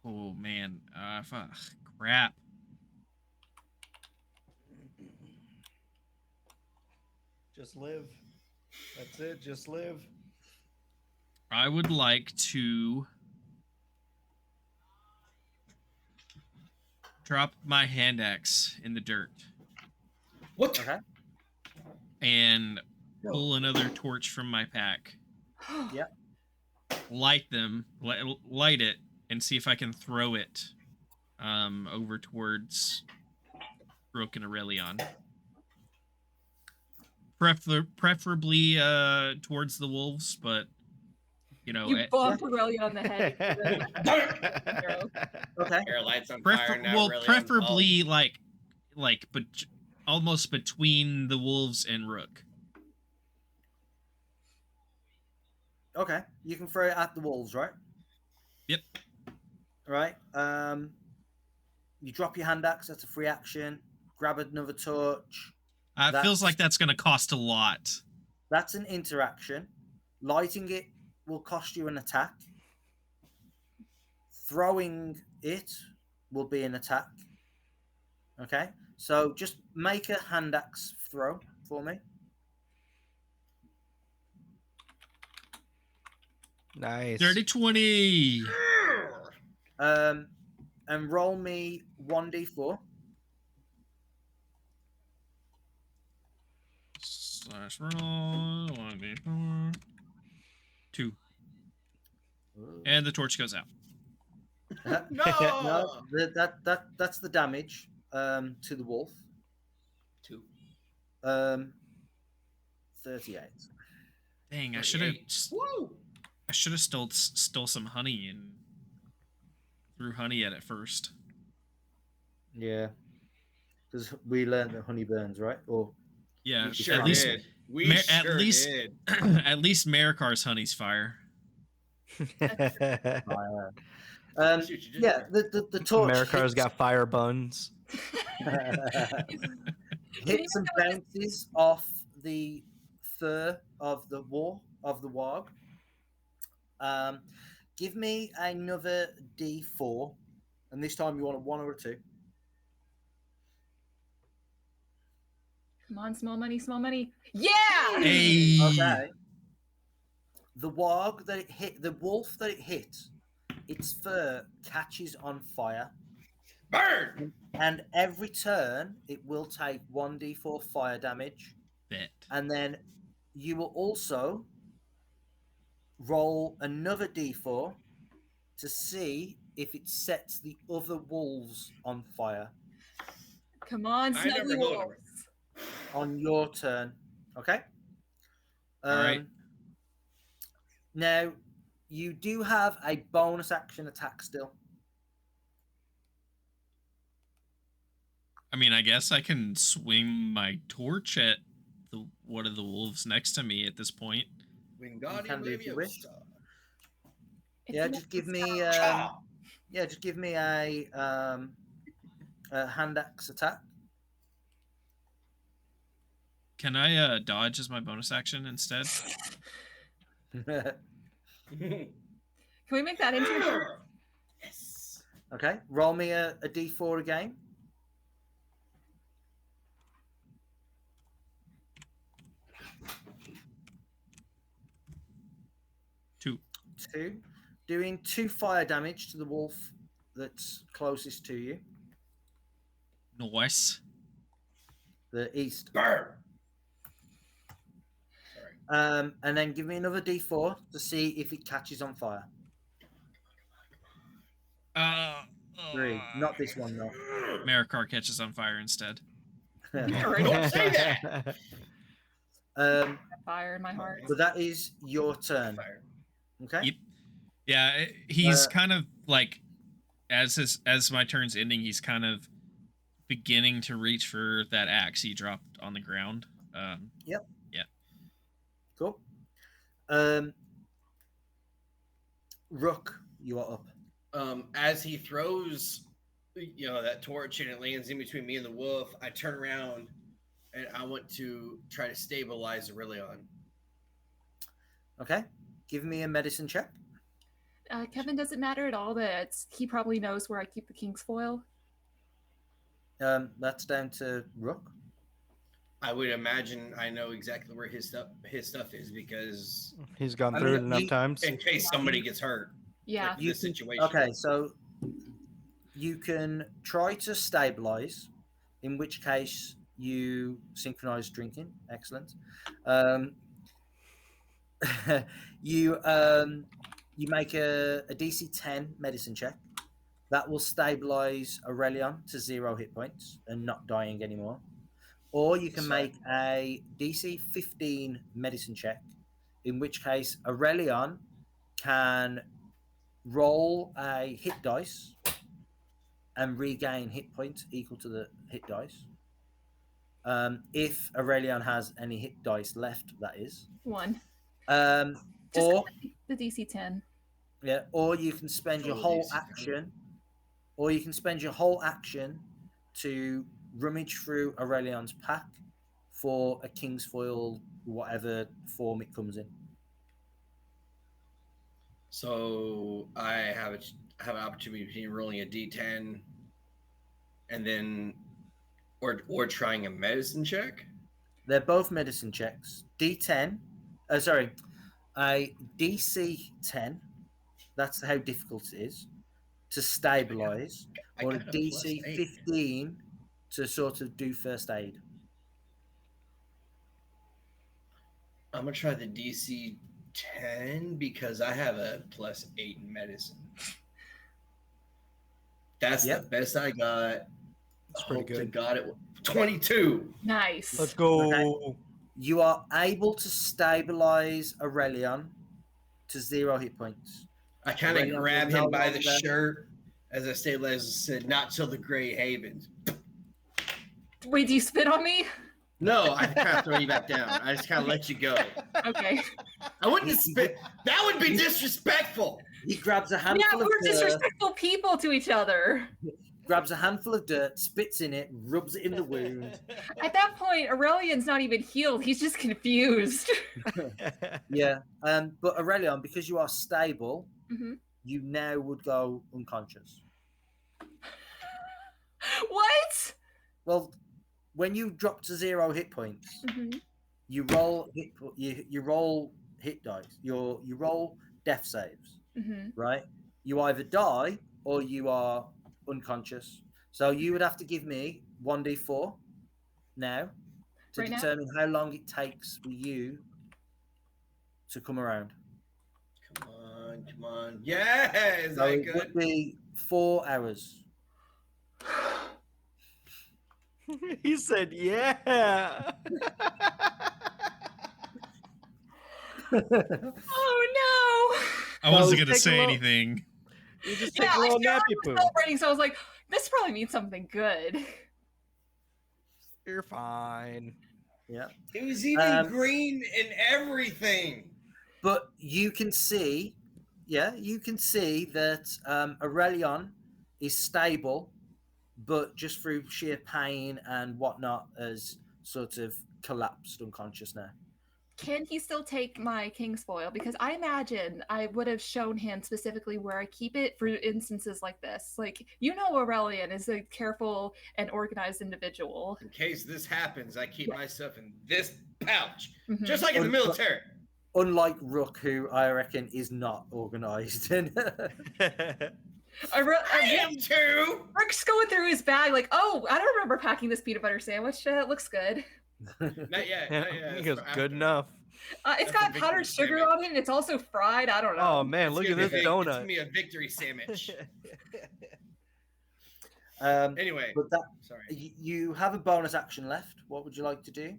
Oh man, fuck, crap. Just live. That's it. Just live. I would like to drop my hand axe in the dirt What? Okay. and pull another torch from my pack. Yeah. Light it, and see if I can throw it over towards Broken Aurelion. Preferably towards the wolves, but You know, You bump Aurelian on the head. Okay. Air lights on fire now. well, really preferably but almost between the wolves and Rook. Okay. You can throw it at the wolves, right? Yep. Right. You drop your hand axe. That's a free action. Grab another torch. It feels like that's going to cost a lot. That's an interaction. Lighting it will cost you an attack. Throwing it will be an attack. Okay. So just make a hand axe throw for me. Nice. Dirty 20. And roll me 1d4. / roll 1d4. 2. And the torch goes out. No! That's the damage to the wolf. 2. 38. Dang, I 38. should have stole some honey and threw honey at it first. Yeah. Because we learned that honey burns, right? Or Yeah, We sure at least did. We Mar- sure at least did. at least Marikar's honey's fire. fire. See what you did Yeah, there. the torch Marikar's got fire buns. hits and bounces off the fur of the warg. Give me another D4, and this time you want a 1 or a 2. Come on, small money, small money. Yeah! Hey. Okay. The warg that it hit, the wolf that it hit, its fur catches on fire. Burn! And every turn, it will take 1d4 fire damage. Bet. And then you will also roll another d4 to see if it sets the other wolves on fire Come on, I never snuggly know wolves. on your turn. Okay? All right. Now, you do have a bonus action attack still. I mean, I guess I can swing my torch at one of the wolves next to me at this point. can do if you wish. It's Yeah, an just give extra me spell. just give me a hand axe attack. Can I dodge as my bonus action instead? Can we make that into Yes. Okay, roll me a d4 again. Two. 2. Doing 2 fire damage to the wolf that's closest to you, Nice. the east. Burn! Sorry. And then give me another d4 to see if it catches on fire. 3. Not this one, though. Marikar catches on fire instead. Don't say that! fire in my heart? But that is your turn. Fire. Okay. Yep. Yeah, he's kind of like, as my turn's ending, he's kind of beginning to reach for that axe he dropped on the ground. Yep. Yeah. Cool. Rook, you are up. As he throws, that torch and it lands in between me and the wolf, I turn around and I want to try to stabilize Aurelion. Okay. Give me a medicine check. Kevin, does it matter at all that he probably knows where I keep the king's foil? That's down to Rook. I would imagine I know exactly where his stuff is because He's gone I through mean, it enough he- times. in case somebody gets hurt. Yeah. Like this situation. Okay, so you can try to stabilize, in which case you synchronize drinking. Excellent. You make a DC 10 medicine check. That will stabilize Aurelion to 0 hit points and not dying anymore. Or you can make a DC 15 medicine check, in which case Aurelion can roll a hit dice and regain hit points equal to the hit dice. If Aurelion has any hit dice left, that is. 1. Just or the DC 10. yeah, or you can spend your whole action, to rummage through Aurelion's pack for a King's Foil, whatever form it comes in. So I have an opportunity between rolling a D10 and then or trying a medicine check. They're both medicine checks. D10, a DC 10. That's how difficult it is to stabilize, or a DC 15 to sort of do first aid. I'm gonna try the DC 10 because I have a +8 in medicine. That's the best I got. That's pretty good. To God, it 22. Nice. Let's go. Okay. You are able to stabilize Aurelion to 0 hit points. I kind of grab him by the shirt as I stabilize and said, "Not till the Grey Havens." Wait, do you spit on me? No, I kind of throw you back down. I just kind of let you go. Okay. I wouldn't spit. That would be disrespectful. He grabs a handful Yeah, of we're dirt. disrespectful people to each other. Grabs a handful of dirt, spits in it, rubs it in the wound. At that point, Aurelion's not even healed. He's just confused. Yeah. But Aurelion, because you are stable, Mhm. you now would go unconscious. What? Well, when you drop to 0 hit points, Mhm. you roll hit dice. You roll death saves, Mhm. right? You either die or you are unconscious. So you would have to give me 1d4 now to Right now? determine how long it takes for you to come around. Come on. Yeah, is So that it good? would be 4 hours. He said, "Yeah." Oh no! I wasn't just gonna take a say little- anything. You just Yeah, take a I little started nappy poo. celebrating, so I was like, this probably means something good. You're fine. Yeah. It was even green and everything. But you can see that Aurelion is stable, but just through sheer pain and whatnot has sort of collapsed unconscious now. Can he still take my King's Foil? Because I imagine I would have shown him specifically where I keep it for instances like this. Like, Aurelion is a careful and organized individual. In case this happens, I keep my stuff in this pouch, Mhm. just like in the military. Unlike Rook, who I reckon is not organized. I am too. Rick's going through his bag like, oh, I don't remember packing this peanut butter sandwich. It looks good. Not yet. Not yet. He goes, "Good enough." It's got powdered sugar on it, and it's also fried. I don't know. Oh man, look at this It's donut. gonna be a victory sandwich. Anyway, but that sorry. you have a bonus action left. What would you like to do?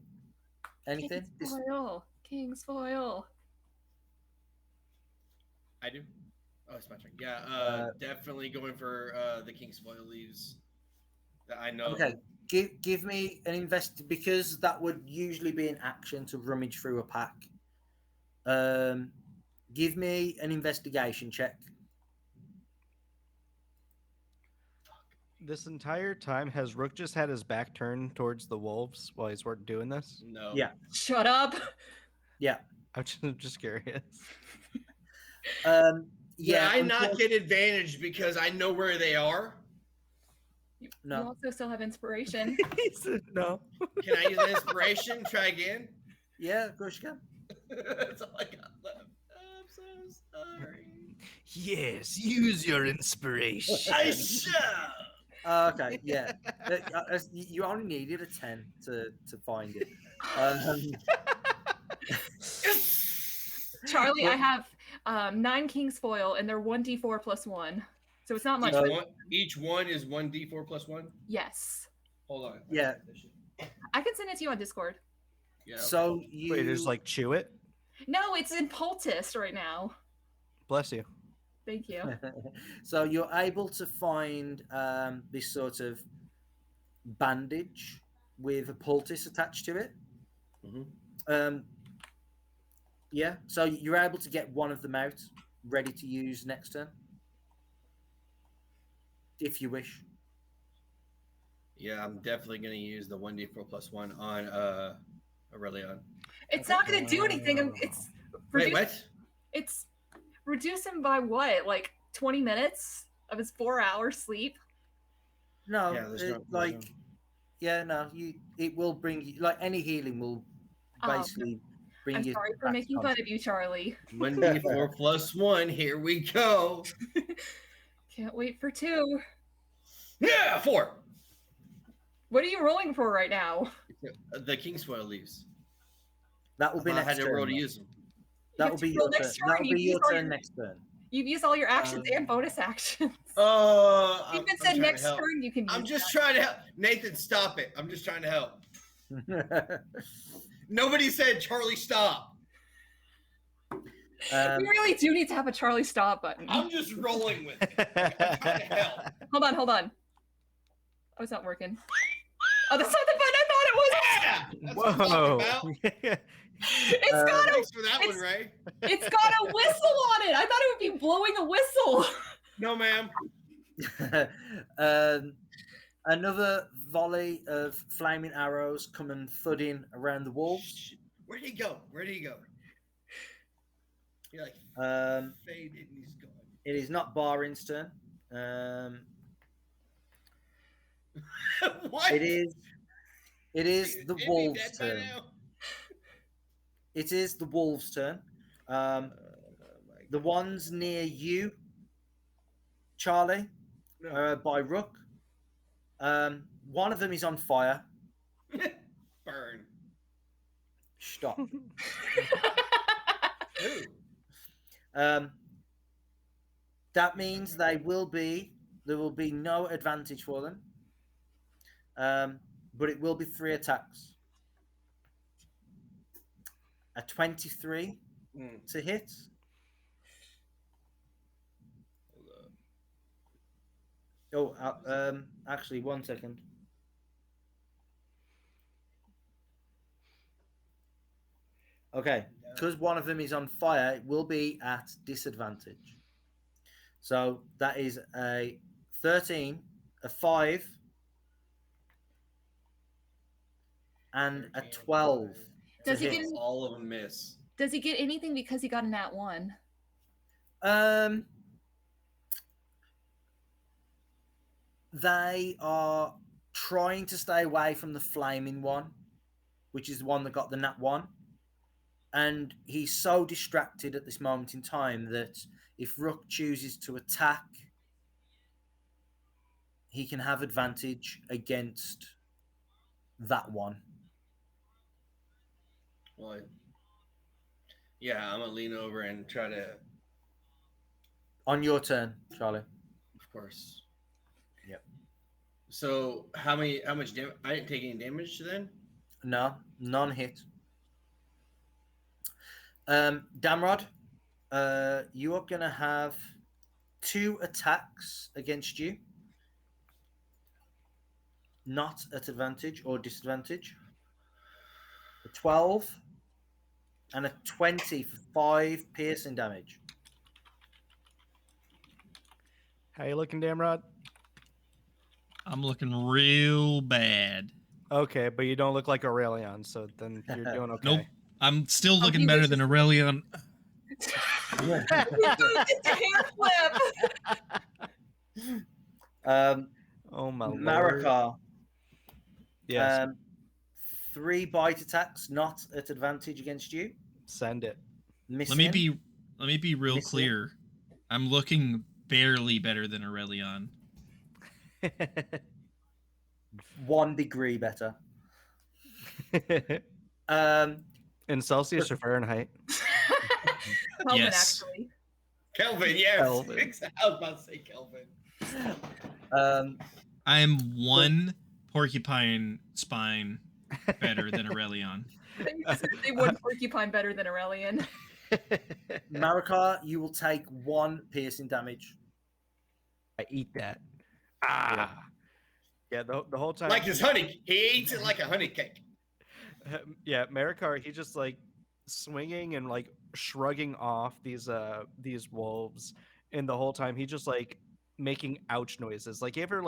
Anything? King's Foil. King's Foil. I do. Oh, it's my turn. Yeah, definitely going for the King's Foil leaves. That I know. Okay, give me an because that would usually be an action to rummage through a pack. Give me an investigation check. This entire time, has Rook just had his back turned towards the wolves while he's doing this? No. Yeah. Shut up. Yeah. I'm just curious. Yeah, I not get advantage because I know where they are. No. You also still have inspiration. He said no. Can I use an inspiration? Try again. Yeah, of course you can. That's all I got left. I'm so sorry. Yes, use your inspiration. I shall. Okay, yeah. You only needed a 10 to find it. Charlie, I have 9 King's Foil, and they're 1d4 plus 1. So it's not much. Each one is 1d4 plus 1? Yes. Hold on. Yeah. I can send it to you on Discord. Yeah. So you Wait, just like chew it? No, it's in Poultice right now. Bless you. Thank you. So you're able to find this sort of bandage with a poultice attached to it. Mhm. Yeah, so you're able to get one of them out, ready to use next turn, if you wish. Yeah, I'm definitely gonna use the 1d4 plus 1 on Aurelion. It's not going to do anything. It's Wait, reduce- what? It's reduce him by what? Like 20 minutes of his 4-hour sleep? No, Yeah, there's no- like, there's yeah, no, it will bring you, like, any healing will basically bring I'm you. sorry for back to making fun of you, Charlie. 1d4 plus 1. Here we go. Can't wait for 2. Yeah, 4. What are you rolling for right now? The Kingsfoil leaves. That will be I next had to turn. roll to though. use them. That You will have be to roll your turn. next turn. That will You've be your used all turn your- next turn. You've used all your actions and bonus actions. Oh, You I'm can say trying to next help. turn you can use I'm just that. trying to help. Nathan, stop it. I'm just trying to help. Nobody said Charlie stop. We really do need to have a Charlie stop button. I'm just rolling with it. I'm trying to help. Hold on. Oh, it's not working. Oh, that's not the button I thought it was. Yeah, that's what I'm talking about. It's got a Thanks for that one, it's- Ray. it's got a whistle on it. I thought it would be blowing a whistle. No, ma'am. Another volley of flaming arrows coming thudding around the wolves. Where'd he go? Where'd he go? He like faded and he's gone. It is not Barin's turn. What? It is the Isn't he wolves' dead by turn. now? It is the wolves' turn. The ones near you, Charlie, No. by Rook. One of them is on fire. Burn. Stop. Ooh. That means there will be no advantage for them. But it will be 3 attacks. A 23 to hit. Oh, actually, 1 second. Okay, because one of them is on fire, it will be at disadvantage. So that is a 13, a 5, and a 12. Does to he hit. get All of them miss. Does he get anything because he got a nat 1? They are trying to stay away from the flaming one, which is the one that got the nat 1. And he's so distracted at this moment in time that if Rook chooses to attack, he can have advantage against that one. Well, yeah, I'm gonna lean over and try to. On your turn, Charlie. Of course. Yep. So how much damage? I didn't take any damage then. No, non-hit. Damrod, you are going to have 2 attacks against you. Not at advantage or disadvantage. A 12 and a 20 for 5 piercing damage. How you looking, Damrod? I'm looking real bad. Okay, but you don't look like Aurelion, so then you're doing okay. Nope. I'm still Oh, looking he better wishes- than Aurelion. It's a hair flip. Oh my lord. Marika, Yes, 3 bite attacks, not at advantage against you. send it. Let me be real Miss him. clear. I'm looking barely better than Aurelion. 1 degree better. In Celsius or Fahrenheit? Kelvin, Yes. actually. Kelvin, yes. Kelvin. I was about to say Kelvin. I am 1 porcupine spine better than Aurelion. They would porcupine better than Aurelion. Marikar, you will take 1 piercing damage. I eat that. Ah. Yeah, the whole time. Like his honey. He eats it like a honey cake. Yeah, Marikar, he just like swinging and like shrugging off these wolves, and the whole time he just like making ouch noises. Like you ever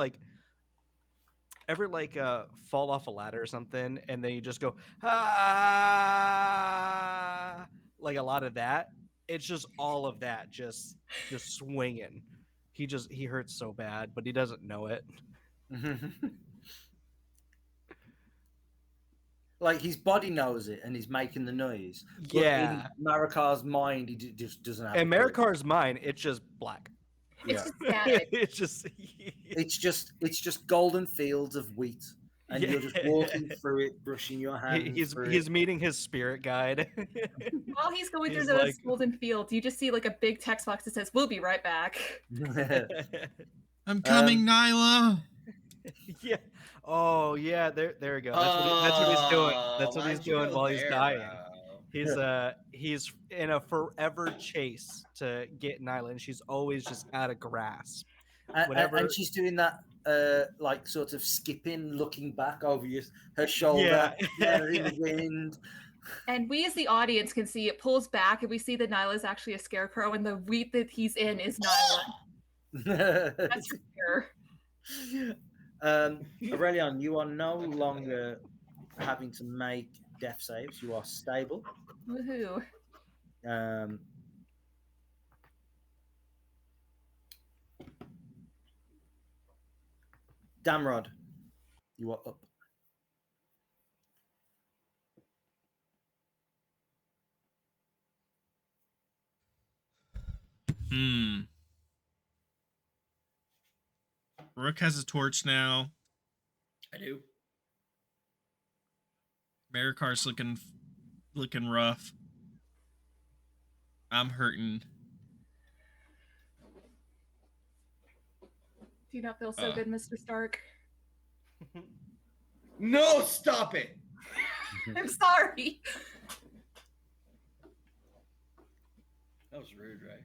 fall off a ladder or something, and then you just go ah, like a lot of that. It's just all of that, just swinging. He hurts so bad, but he doesn't know it. Like his body knows it and he's making the noise. But Yeah. in Marikar's mind, he just doesn't have. And a clue. Marikar's mind, it's just black. It's Yeah. just static. it's just It's just golden fields of wheat, and Yeah. you're just walking through it, brushing your hands. he's meeting his spirit guide. While he's going through He's those like- golden fields, you just see like a big text box that says, "We'll be right back." I'm coming, Nyla. Yeah. Oh yeah, there we go. That's what he's doing. That's what he's why'd you doing go while he's there, dying. bro? He's in a forever chase to get Nyla, and she's always just out of grasp. Whenever- and she's doing that, like sort of skipping, looking back over her shoulder, Yeah. in the wind. And we, as the audience, can see it pulls back, and we see that Nyla is actually a scarecrow, and the wheat that he's in is Nyla. That's for sure. Aurelion, you are no longer having to make death saves. You are stable. Woohoo! Damrod, you are up. Rook has a torch now. I do. Marikar's looking rough. I'm hurting. Do you not feel so good, Mr. Stark? No, stop it. I'm sorry. That was rude, right?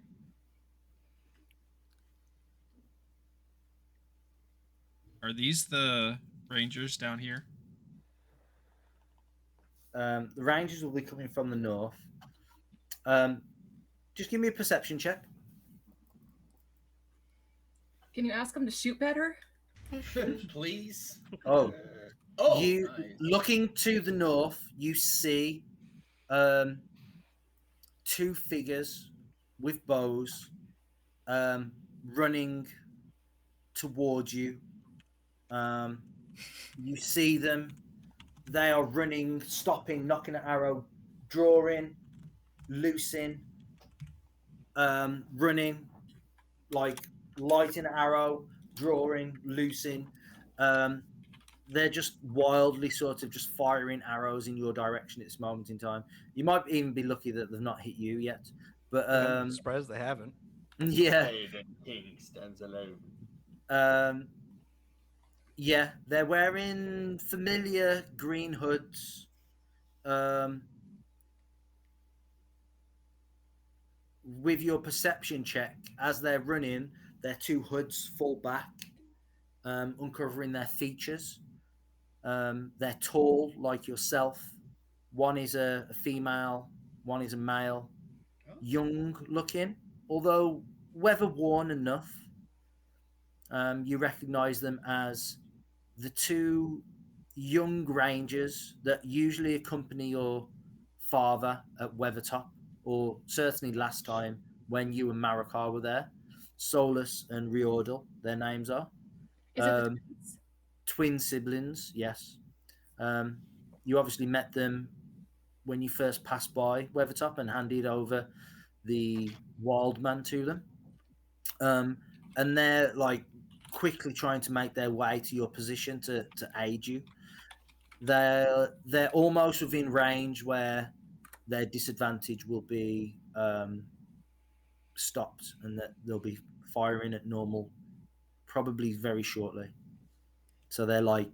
Are these the rangers down here? The Rangers will be coming from the north. Just give me a perception check. Can you ask him to shoot better? Please. Oh, you nice. looking to the north, you see 2 figures with bows running towards you. You see them. They are running, stopping, knocking an arrow, drawing, loosing, running, like lighting an arrow, drawing, loosing. They're just wildly sort of just firing arrows in your direction at this moment in time. You might even be lucky that they've not hit you yet. But I'm surprised they haven't. yeah. Haven King stands alone. Yeah, they're wearing familiar green hoods. With your perception check, as they're running, their 2 hoods fall back, uncovering their features. They're tall, like yourself. One is a female, one is a male. Young looking, although weather worn enough. You recognize them as the 2 young rangers that usually accompany your father at Weathertop, or certainly last time when you and Marikar were there. Solus and Riordal, their names are. Is it the twins? Twin siblings, yes. You obviously met them when you first passed by Weathertop and handed over the wild man to them. And they're like quickly trying to make their way to your position to aid you. They're almost within range where their disadvantage will be stopped, and that they'll be firing at normal probably very shortly. So they're like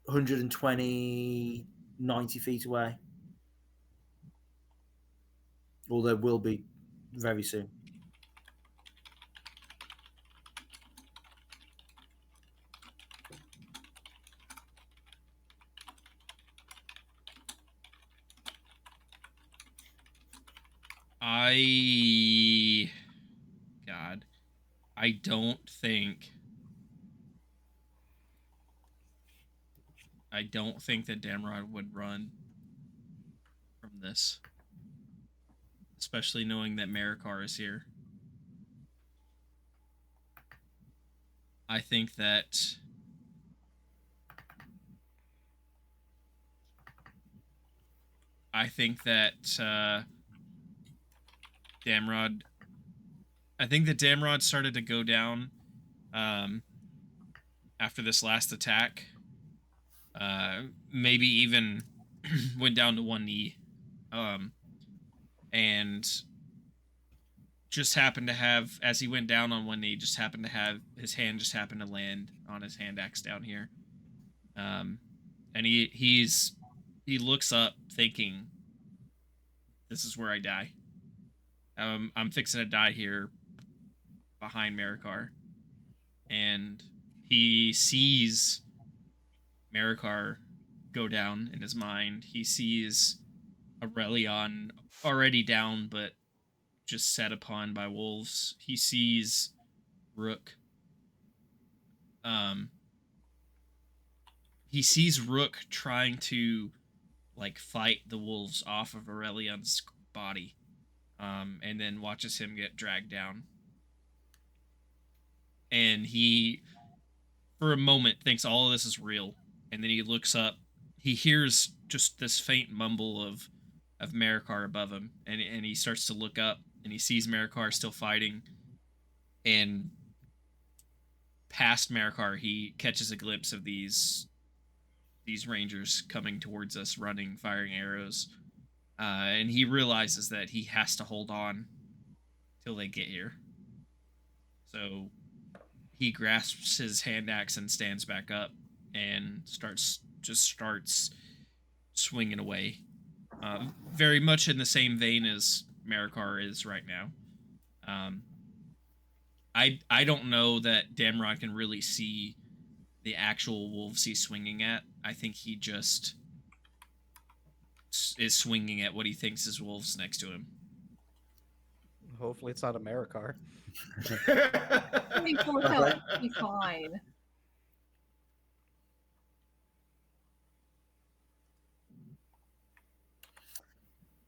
120, 90 feet away. Or there will be very soon. God, I don't think that Damrod would run from this, especially knowing that Marikar is here. I think that Damrod. I think that Damrod started to go down after this last attack. Maybe even went down to one knee. And just happened to have, as he went down on one knee, just happened to have his hand just happened to land on his hand axe down here. And he looks up thinking, this is where I die. I'm fixing to die here behind Marikar. And he sees Marikar go down in his mind. He sees Aurelion already down, but just set upon by wolves. He sees Rook. He sees Rook trying to fight the wolves off of Aurelion's body, and then watches him get dragged down. And he, for a moment, thinks all of this is real, and then he looks up. He hears just this faint mumble of Marikar above him, and he starts to look up, and he sees Marikar still fighting, and past Marikar, he catches a glimpse of these rangers coming towards us, running, firing arrows, and he realizes that he has to hold on till they get here. So he grasps his hand axe and stands back up and starts swinging away. Very much in the same vein as Marikar is right now. I don't know that Damrod can really see the actual wolves he's swinging at. I think he just is swinging at what he thinks is wolves next to him. Hopefully it's not a Marikar. 24 health, be fine.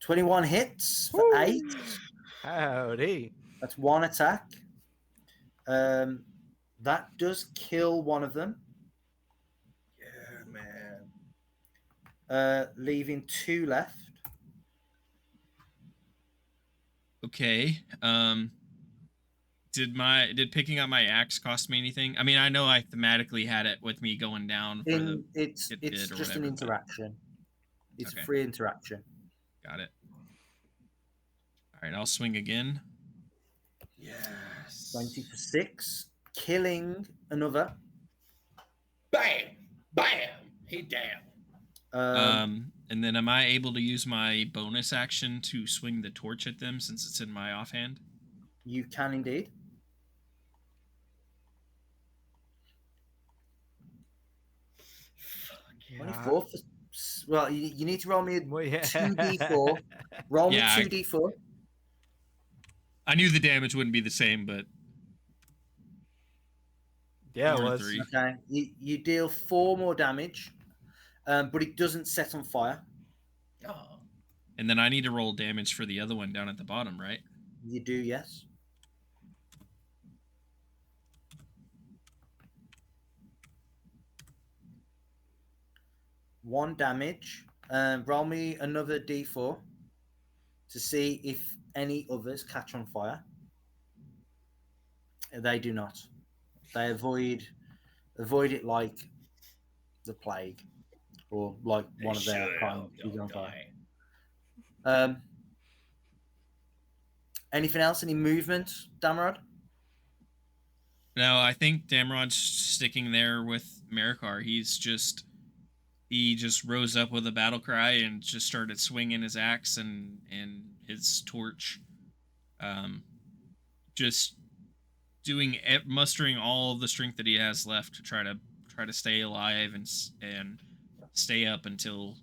"21 hits for 8. Howdy. That's one attack. That does kill one of them. Yeah, man. Leaving 2 left. Okay. Did picking up my axe cost me anything? I mean, I know I thematically had it with me going down for It's just an interaction. It's okay. a free interaction. Got it. All right, I'll swing again. Yes. 20 for 6, killing another. Bam! Bam! He down. And then am I able to use my bonus action to swing the torch at them since it's in my offhand? You can indeed. Yeah. 24 for, well, you need to roll me a Well, yeah. 2d4. Roll me Yeah, 2d4. I knew the damage wouldn't be the same, but Yeah, it 4 and was. 3. Okay, you deal 4 more damage, but it doesn't set on fire. Oh. And then I need to roll damage for the other one down at the bottom, right? You do, yes. One damage. Roll me another d4 to see if any others catch on fire. They do not. They avoid it like the plague, or like one of their kind is on fire. Anything else? Any movement, Damrod? No, I think Damrod's sticking there with Marikar. He just rose up with a battle cry and just started swinging his axe and his torch, just mustering all of the strength that he has left to try to stay alive and stay up until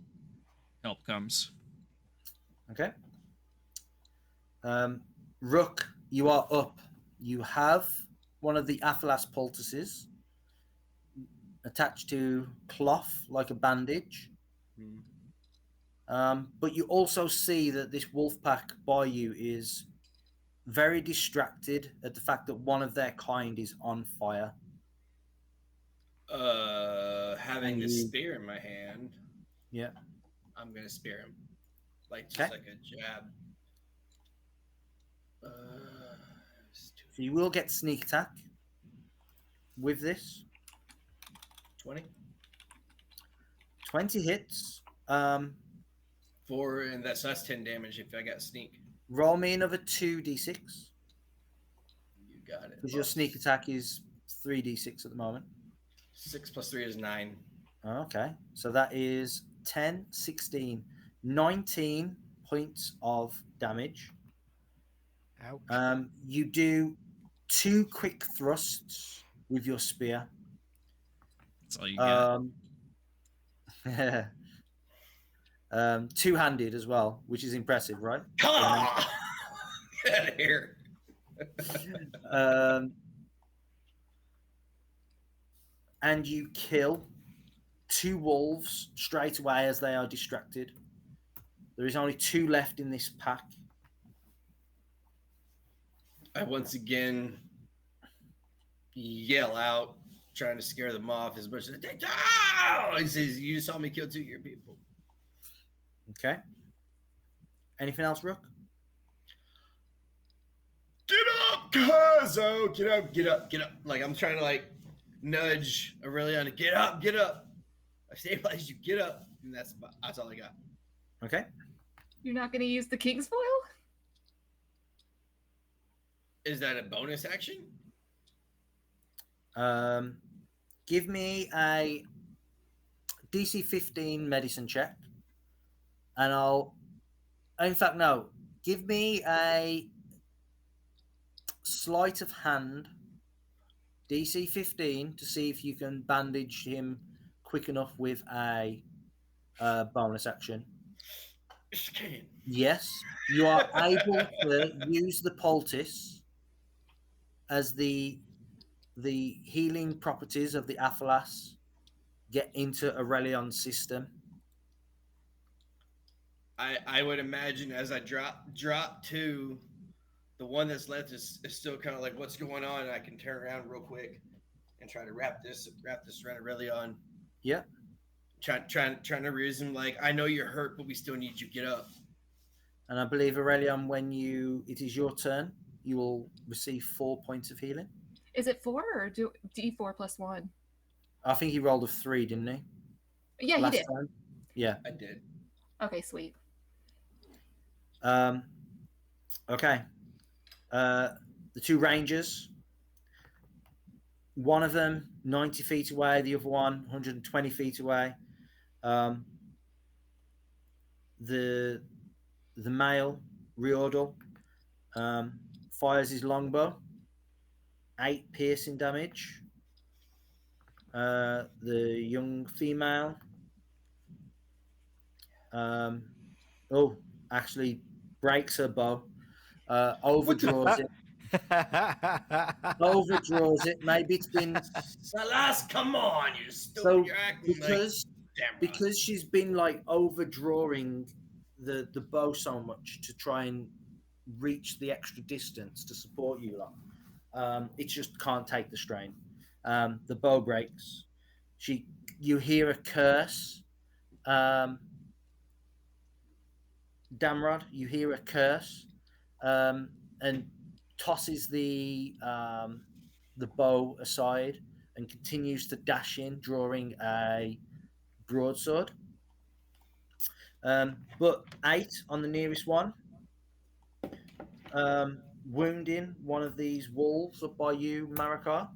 help comes. Okay. Rook, you are up. You have one of the Athalas poultices attached to cloth like a bandage. But you also see that this wolf pack by you is very distracted at the fact that one of their kind is on fire. Having And the you- spear in my hand, Yeah. I'm gonna spear him, like just Okay. like a jab. So you will get sneak attack with this. 20 20 hits. and that's 10 damage if I got sneak. Roll me another 2d6 You got it. because your sneak attack is 3d6 at the moment. 6 plus 3 is 9. Okay, so that is 10, 16, 19 points of damage. Ouch. You do 2 quick thrusts with your spear. That's all you got. Two-handed as well, which is impressive, right? Come on! Get out of here. And you kill 2 wolves straight away as they are distracted. There is only 2 left in this pack. I once again yell out, trying to scare them off as much as they He says, "You saw me kill 2 of your people." Okay. Anything else, Rook? Get up, Kazo! Get up, get up, get up. Like, I'm trying to, like, nudge Aurelion to get up, get up. I stabilized you, get up. And that's all I got. Okay. You're not going to use the King's Foil? Is that a bonus action? Give me a DC 15 medicine check. And in fact, no. Give me a sleight of hand, DC 15, to see if you can bandage him quick enough with a bonus action. Yes, you are able to use the poultice as the healing properties of the Athalas get into Aurelion's system. I would imagine as I drop to the one that's left is still kind of like, what's going on? And I can turn around real quick and try to wrap this around Aurelion. Yeah. Trying to reason, like, I know you're hurt, but we still need you. Get up. And I believe, Aurelion, when it is your turn, you will receive 4 points of healing. Is it 4 or D4 plus 1? I think he rolled a 3, didn't he? Yeah, Last he did. time? Yeah. I did. Okay, sweet. Okay. The 2 rangers. One of them 90 feet away, the other one 120 feet away. The male, Riordal, fires his longbow. 8 piercing damage. The young female. Actually breaks her bow. Overdraws it. Overdraws it. Maybe it's been. Salas, come on, you stupid. So You're acting because she's been like overdrawing the bow so much to try and reach the extra distance to support you lot. It just can't take the strain. The bow breaks. You hear a curse. Damrod, you hear a curse, and tosses the bow aside and continues to dash in, drawing a broadsword. But 8 on the nearest one, wounding one of these wolves up by you, Marikar.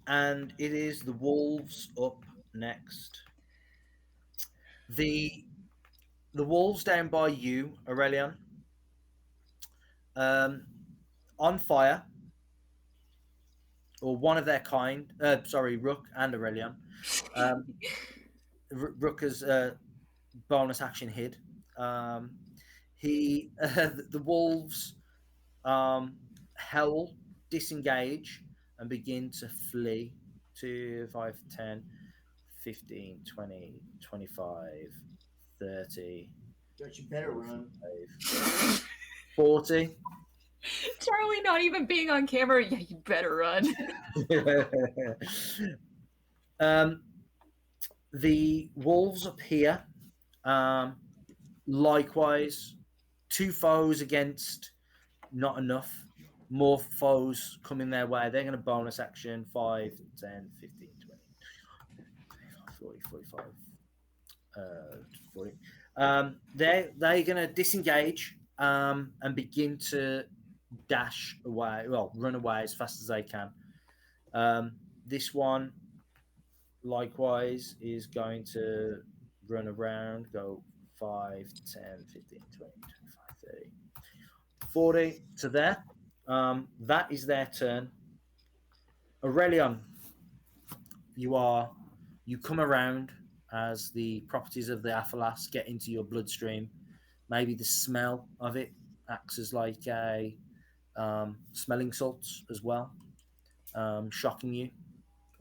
And it is the wolves up next. The wolves down by you, Aurelion, on fire, or one of their kind. Sorry, Rook and Aurelion. Rook has bonus action hid. The wolves howl, disengage, and begin to flee to 5, 10, 15, 20, 25, 30. Don't you better run. 40. Charlie not even being on camera. Yeah, you better run. The wolves appear. Likewise, 2 foes against not enough. More foes coming their way. They're going to bonus action 5, 10, 15, 20, 40, 45, 40. They're going to disengage and begin to dash away, run away as fast as they can. This one, likewise, is going to run around, go 5, 10, 15, 20, 25, 30, 40 to there. That is their turn. Aurelion, you come around as the properties of the Aphalas get into your bloodstream. Maybe the smell of it acts as like a smelling salts as well, shocking you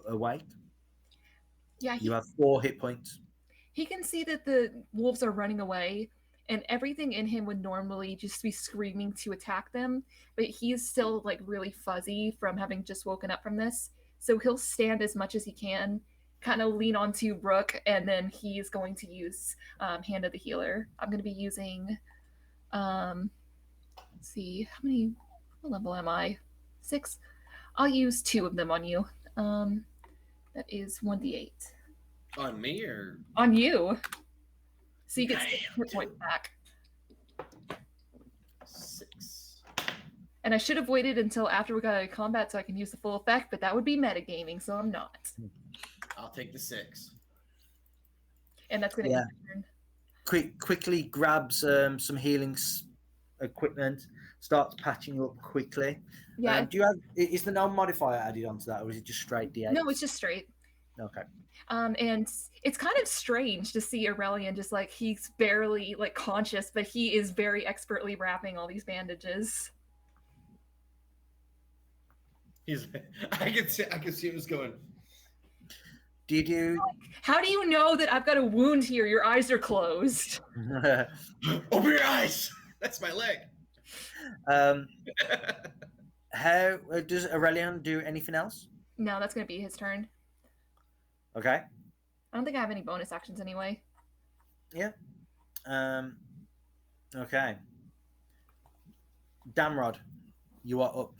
awake. Yeah, You have 4 hit points. he can see that the wolves are running away, and everything in him would normally just be screaming to attack them, but he's still like really fuzzy from having just woken up from this. So he'll stand as much as he can, kind of lean onto Rook, and then he's going to use Hand of the Healer. I'm going to be using, let's see, what level am I? 6. I'll use 2 of them on you. That is 1d8. On me or On you. So you get Damn, 6 hit points back. 6? And I should have waited until after we got out of combat so I can use the full effect, but that would be metagaming, so I'm not. I'll take the 6. And that's going to Yeah. end my turn. Quickly grabs some healing equipment, starts patching up quickly. Yeah. Do you have? Is the null modifier added onto that, or is it just straight D8? No, it's just straight. Okay. And it's kind of strange to see Aurelion just like he's barely like conscious, but he is very expertly wrapping all these bandages. He's. I can see him just going. Did you? How do you know that I've got a wound here? Your eyes are closed. Open your eyes. That's my leg. How does Aurelion do anything else? No, that's going to be his turn. Okay. I don't think I have any bonus actions anyway. Yeah. Okay. Damrod, you are up.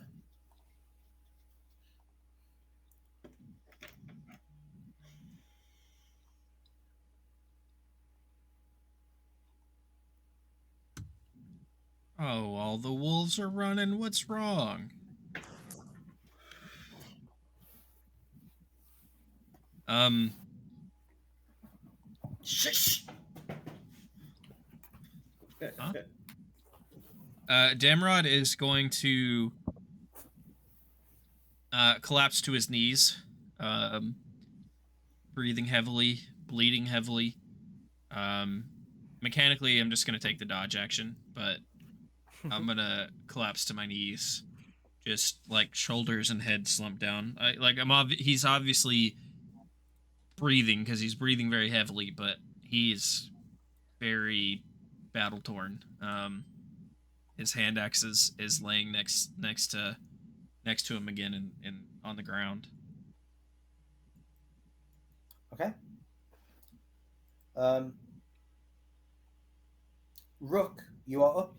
Oh, all the wolves are running. What's wrong? Shush. Huh? Damrod is going to collapse to his knees, breathing heavily, bleeding heavily. Mechanically, I'm just going to take the dodge action, but I'm going to collapse to my knees, just like shoulders and head slumped down. He's obviously breathing because he's breathing very heavily, but he's very battle torn. His hand axe is laying next to him again and on the ground. Okay. Rook, you are up.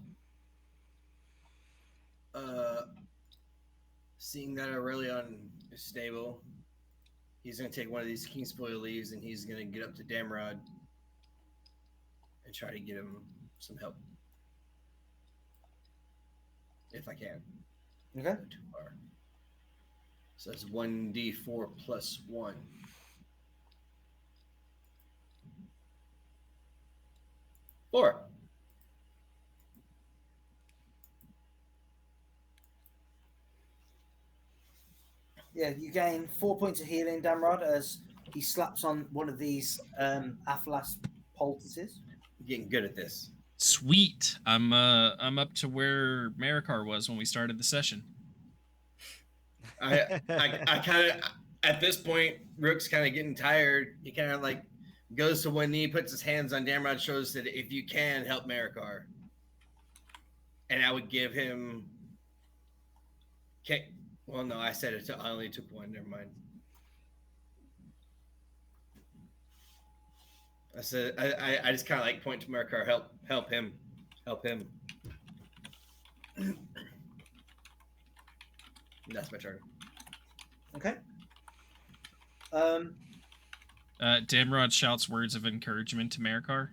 Seeing that Aurelion is stable, he's going to take one of these King Spoil leaves and he's going to get up to Damrod and try to get him some help. If I can. Okay. Not too far. So that's 1d4 plus 1. 4. Yeah, you gain 4 points of healing, Damrod, as he slaps on one of these Athalas poultices. Getting good at this. Sweet. I'm up to where Marikar was when we started the session. I kind of at this point, Rook's kind of getting tired. He kind of like goes to one knee, puts his hands on Damrod, shows that if you can help Marikar, and I would give him. Okay, well, no, I said it. I only took 1. Never mind. I said I just kind of like point to Marikar. Help him. That's my turn. Okay. Damrod shouts words of encouragement to Marikar.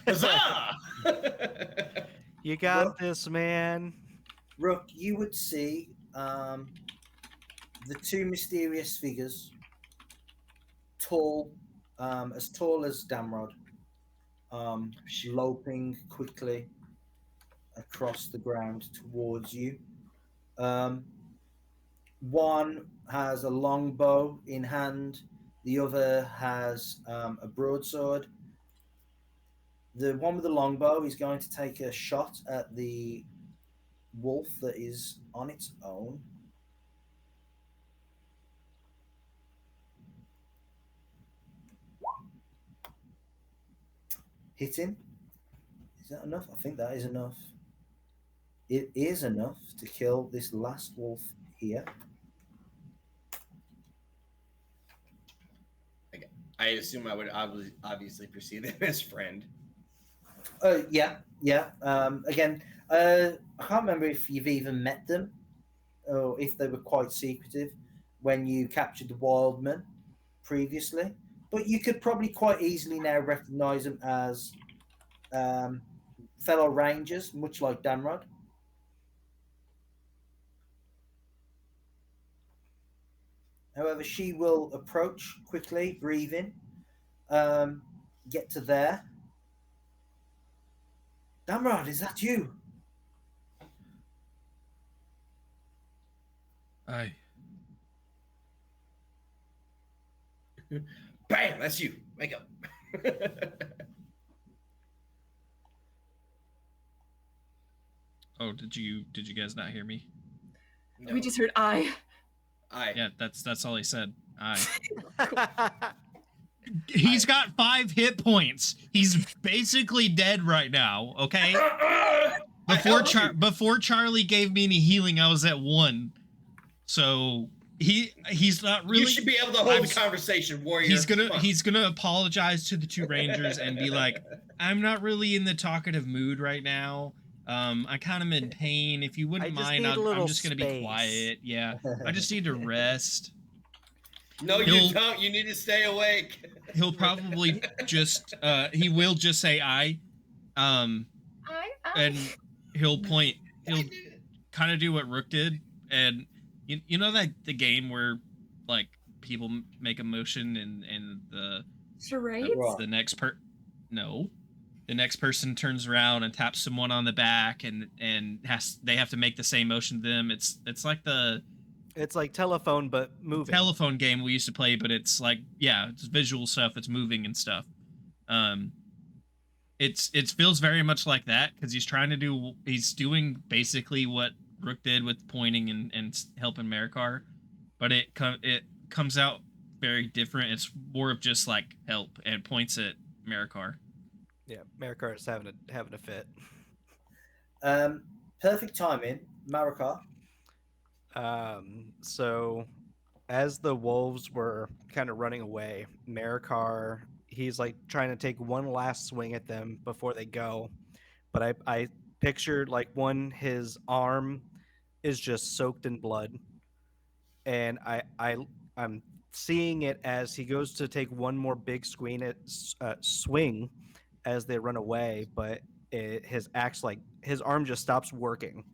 Huzzah! You got this, man. Rook, you would see the 2 mysterious figures, tall as Damrod, loping quickly across the ground towards you. One has a longbow in hand, the other has a broadsword. The one with the longbow is going to take a shot at the wolf that is on its own. Hit him. Is that enough? I think that is enough. It is enough to kill this last wolf here. I assume I would obviously perceive him as friend. Yeah. Again, I can't remember if you've even met them or if they were quite secretive when you captured the Wildman previously. But you could probably quite easily now recognize them as fellow rangers, much like Damrod. However, she will approach quickly, breathing, get to there. Damrod, is that you? Aye. Bam! That's you. Wake up. Oh, did you guys not hear me? No. We just heard I. Yeah, that's all he said. Aye. He's got 5 hit points. He's basically dead right now. Okay. Before Charlie gave me any healing, I was at 1. So he's not really. You should be able to hold the conversation, warrior. He's gonna apologize to the 2 rangers and be like, "I'm not really in the talkative mood right now. I kind of in pain. If you wouldn't mind, I'm just gonna be quiet. Yeah, I just need to rest." No, you don't. You need to stay awake. He'll probably just he will just say I. And he'll point. He'll kind of do what Rook did, and you know that the game where like people make a motion and the charades. The next the next person turns around and taps someone on the back and they have to make the same motion to them. It's like telephone but moving. Telephone game we used to play, but it's like it's visual stuff. It's moving and stuff. It feels very much like that because he's doing basically what Rook did with pointing and helping Marikar, but it comes out very different. It's more of just like help and points at Marikar. Yeah, Marikar is having a fit. Perfect timing, Marikar. So as the wolves were kind of running away, Marikar, he's like trying to take one last swing at them before they go. But I pictured like his arm is just soaked in blood. And I'm seeing it as he goes to take one more big swing as they run away, but his arm just stops working.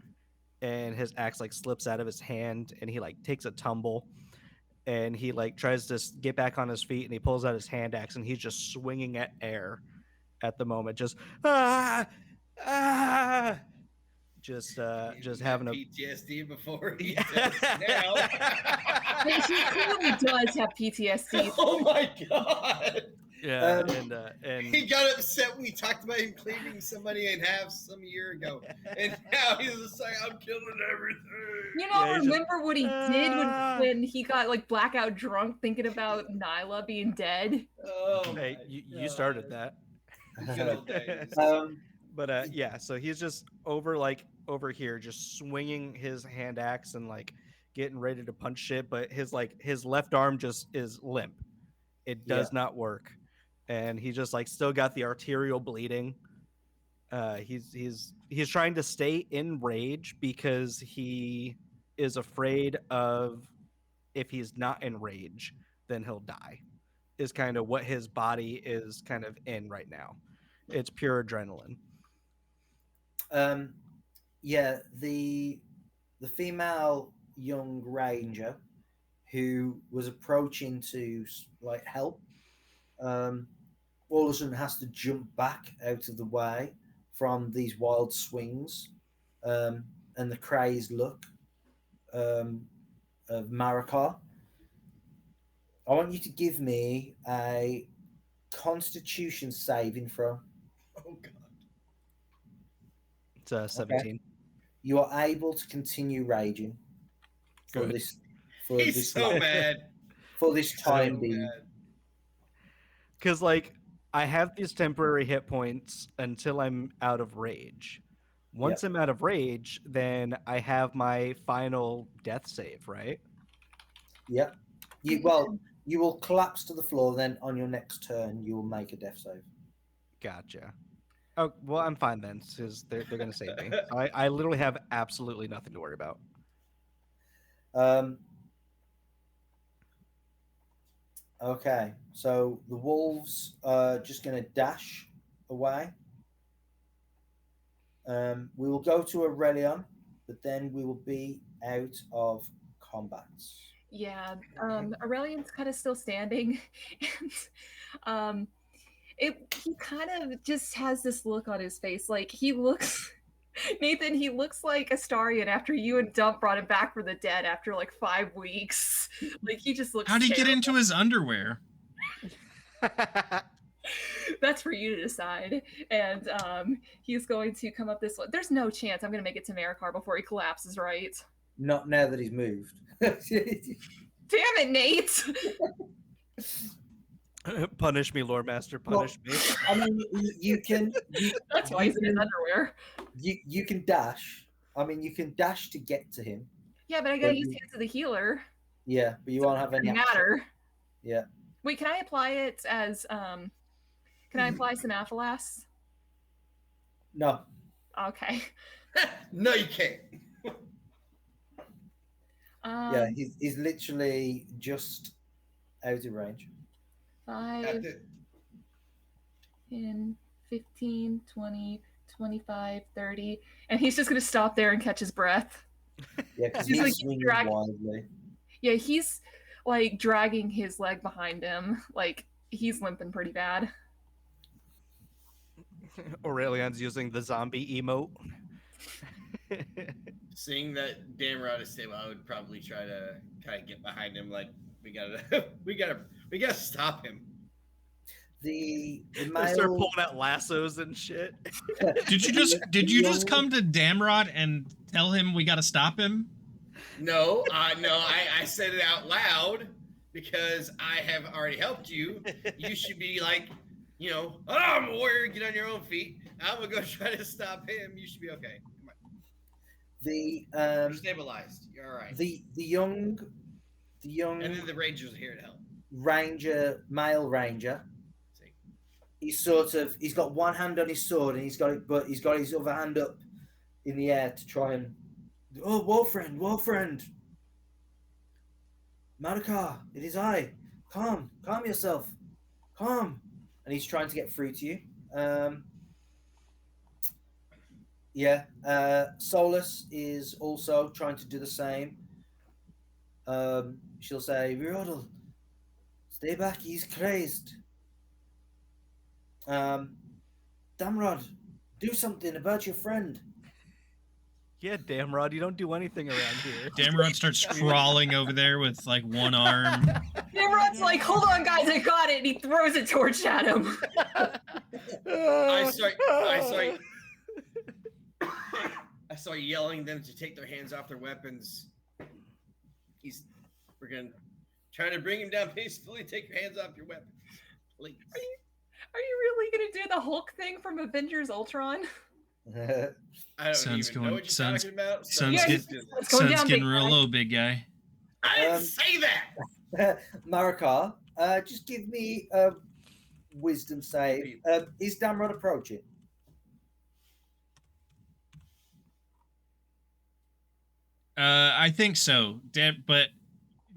And his axe like slips out of his hand and he like takes a tumble and he like tries to get back on his feet and he pulls out his hand axe and he's just swinging at air at the moment. Just just having a PTSD before he Yeah. does now. He clearly does have PTSD. Oh my god! yeah, He and got upset when we talked about him cleaving somebody in half some year ago, and now he's just like, "I'm killing everything." You know, Yeah, he's just, remember what he did when he got like blackout drunk thinking about Nyla being dead? Oh hey, my you started God. that. Good old days. But yeah, so he's just over here, just swinging his hand axe and like getting ready to punch shit, but his left arm just is limp. It does not work, and he just like still got the arterial bleeding. He's trying to stay in rage because he is afraid of if he's not in rage, then he'll die. Is kind of what his body is kind of in right now. It's pure adrenaline. Yeah, the female young ranger who was approaching to like help, all of a sudden has to jump back out of the way from these wild swings, and the crazed look of Marikar. I want you to give me a Constitution saving throw. Oh god. It's 17. You are able to continue raging for Good. this for He's this so mad. for this time So being. mad. Because like I have these temporary hit points until I'm out of rage. Once I'm out of rage, then I have my final death save, right? Yep. You will collapse to the floor. Then on your next turn, you will make a death save. Gotcha. Oh well, I'm fine then, because they're gonna save me. I literally have absolutely nothing to worry about. Okay, so the wolves are just going to dash away. We will go to Aurelion, but then we will be out of combat. Yeah, Aurelion's kind of still standing, and he kind of just has this look on his face, like he looks. Nathan, he looks like Astarion after you and Dump brought him back from the dead after like 5 weeks. Like he just looks. How'd he get terrible. into his underwear? That's for you to decide. And he's going to come up this way. There's no chance I'm going to make it to Marikar before he collapses, right? Not now that he's moved. Damn it, Nate! Punish me, Lord Master. Punish me. I mean, you can. That's why he's in his underwear. You can dash. I mean, you can dash to get to him. Yeah, but I gotta use Hands of the Healer. Yeah, but you won't have any matter. Yeah. Wait, can I apply it as can I apply some Aphalas? No. Okay. No, you can't. Yeah, he's literally just out of range. 5, 10, 15, 20, 25, 30. And he's just going to stop there and catch his breath. Yeah, because He's he's like, swinging wildly. Yeah, he's like dragging his leg behind him. Like he's limping pretty bad. Aurelion's using the zombie emote. Seeing that Damrod is stable, I would probably try to kind of get behind him. Like we gotta stop him. The They male... start pulling out lassos and shit. Did you just come to Damrod and tell him we got to stop him? No, I said it out loud because I have already helped you. You should be like, oh, I'm a warrior. Get on your own feet. I'm gonna go try to stop him. You should be okay. Come on. You're stabilized. You're all right. The young, and then the rangers are here to help. Male ranger. He's got one hand on his sword and he's got his other hand up in the air to try and. Oh, war friend. Marikar, it is I. Calm yourself. Calm. And he's trying to get through to you. Solus is also trying to do the same. She'll say, Virodal, stay back, he's crazed. Damrod, do something about your friend. Yeah, Damrod, you don't do anything around here. Damrod starts crawling over there with like one arm. Nimrod's like, hold on, guys, I got it. And he throws it towards Shadow. I start yelling them to take their hands off their weapons. We're gonna try to bring him down peacefully. Take your hands off your weapons, please. Are you really gonna do the Hulk thing from Avengers Ultron? I don't Sun's even going- know what you're sun's- talking about. sun's so get- let's do this. It's going Sun's down, getting big real guy. low, big guy. I didn't say that. Marakar, just give me a wisdom save. Is Damrod approaching? I think so. But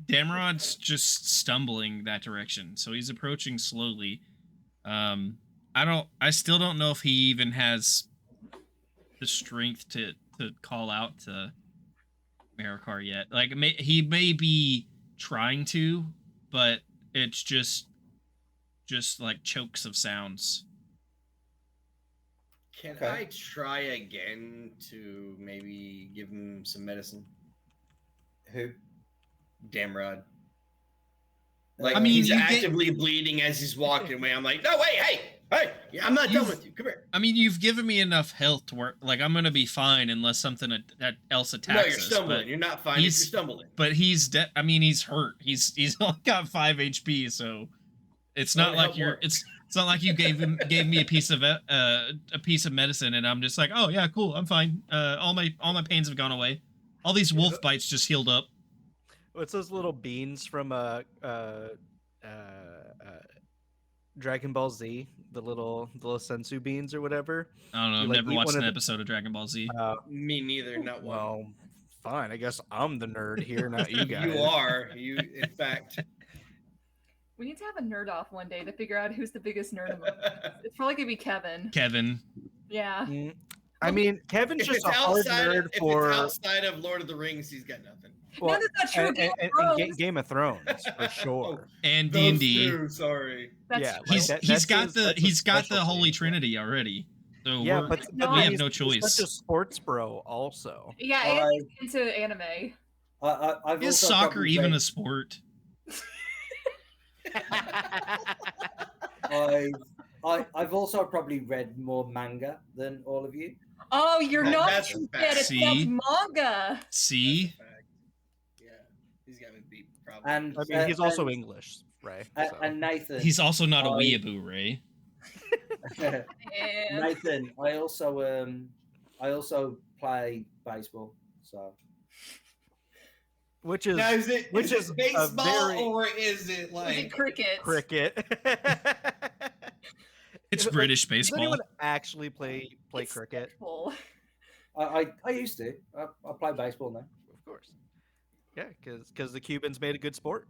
Damrod's just stumbling that direction, so he's approaching slowly. I still don't know if he even has the strength to call out to Marakar yet. Like he may be trying to, but it's just like chokes of sounds. Can Okay. I try again to maybe give him some medicine? Who? Damrod. Like, I mean, he's you get- actively bleeding as he's walking away. I'm like, no, wait, hey, yeah, I'm not done with you. Come here. I mean, you've given me enough health to where, like, I'm gonna be fine unless something else attacks No, you're us. stumbling. But, You're not fine if you're he's- stumbling. but he's I mean, he's hurt. He's only got 5 HP, so it's not Well, like help you're. more. It's not like you gave me a piece of medicine, and I'm just like, oh yeah, cool, I'm fine. All my pains have gone away. All these wolf bites just healed up. What's those little beans from Dragon Ball Z? The little sensu beans or whatever. I don't know. You, I've like, never eat watched one an of the- episode of Dragon Ball Z. Me neither, not one. Well, fine. I guess I'm the nerd here, not you guys. You are. You, in fact. We need to have a nerd off one day to figure out who's the biggest nerd among us. It's probably gonna be Kevin. Kevin. Yeah. Mm, I mean, Kevin's If just it's a hard nerd if for it's outside of Lord of the Rings, he's got nothing. well, no, that's not true. Game of Thrones. Game of Thrones for sure. And Those D&D. two, sorry. That's Yeah, true. like that- He's that's got his- the that's his Holy specialty. Trinity already. So Yeah, we're, but we have he's- no he's choice. such a sports bro, also. Yeah, and he's into anime. I've Is also soccer probably even read- a sport? I've also probably read more manga than all of you. Oh, you're That- not that's a true fact. yet. It's See? called manga. See? That's a fact. Yeah, he's got me beat. Probably. And I mean, he's also and, English, right? and Nathan. He's also not a I- weeaboo, Ray. And Nathan, I also play baseball. So Which is Now, is it which is is it a baseball very- or is it is like it cricket? cricket. It's Like, British Does baseball. anyone actually play It's cricket? full. I used to. I play baseball now. Of course. Yeah, because the Cubans made a good sport.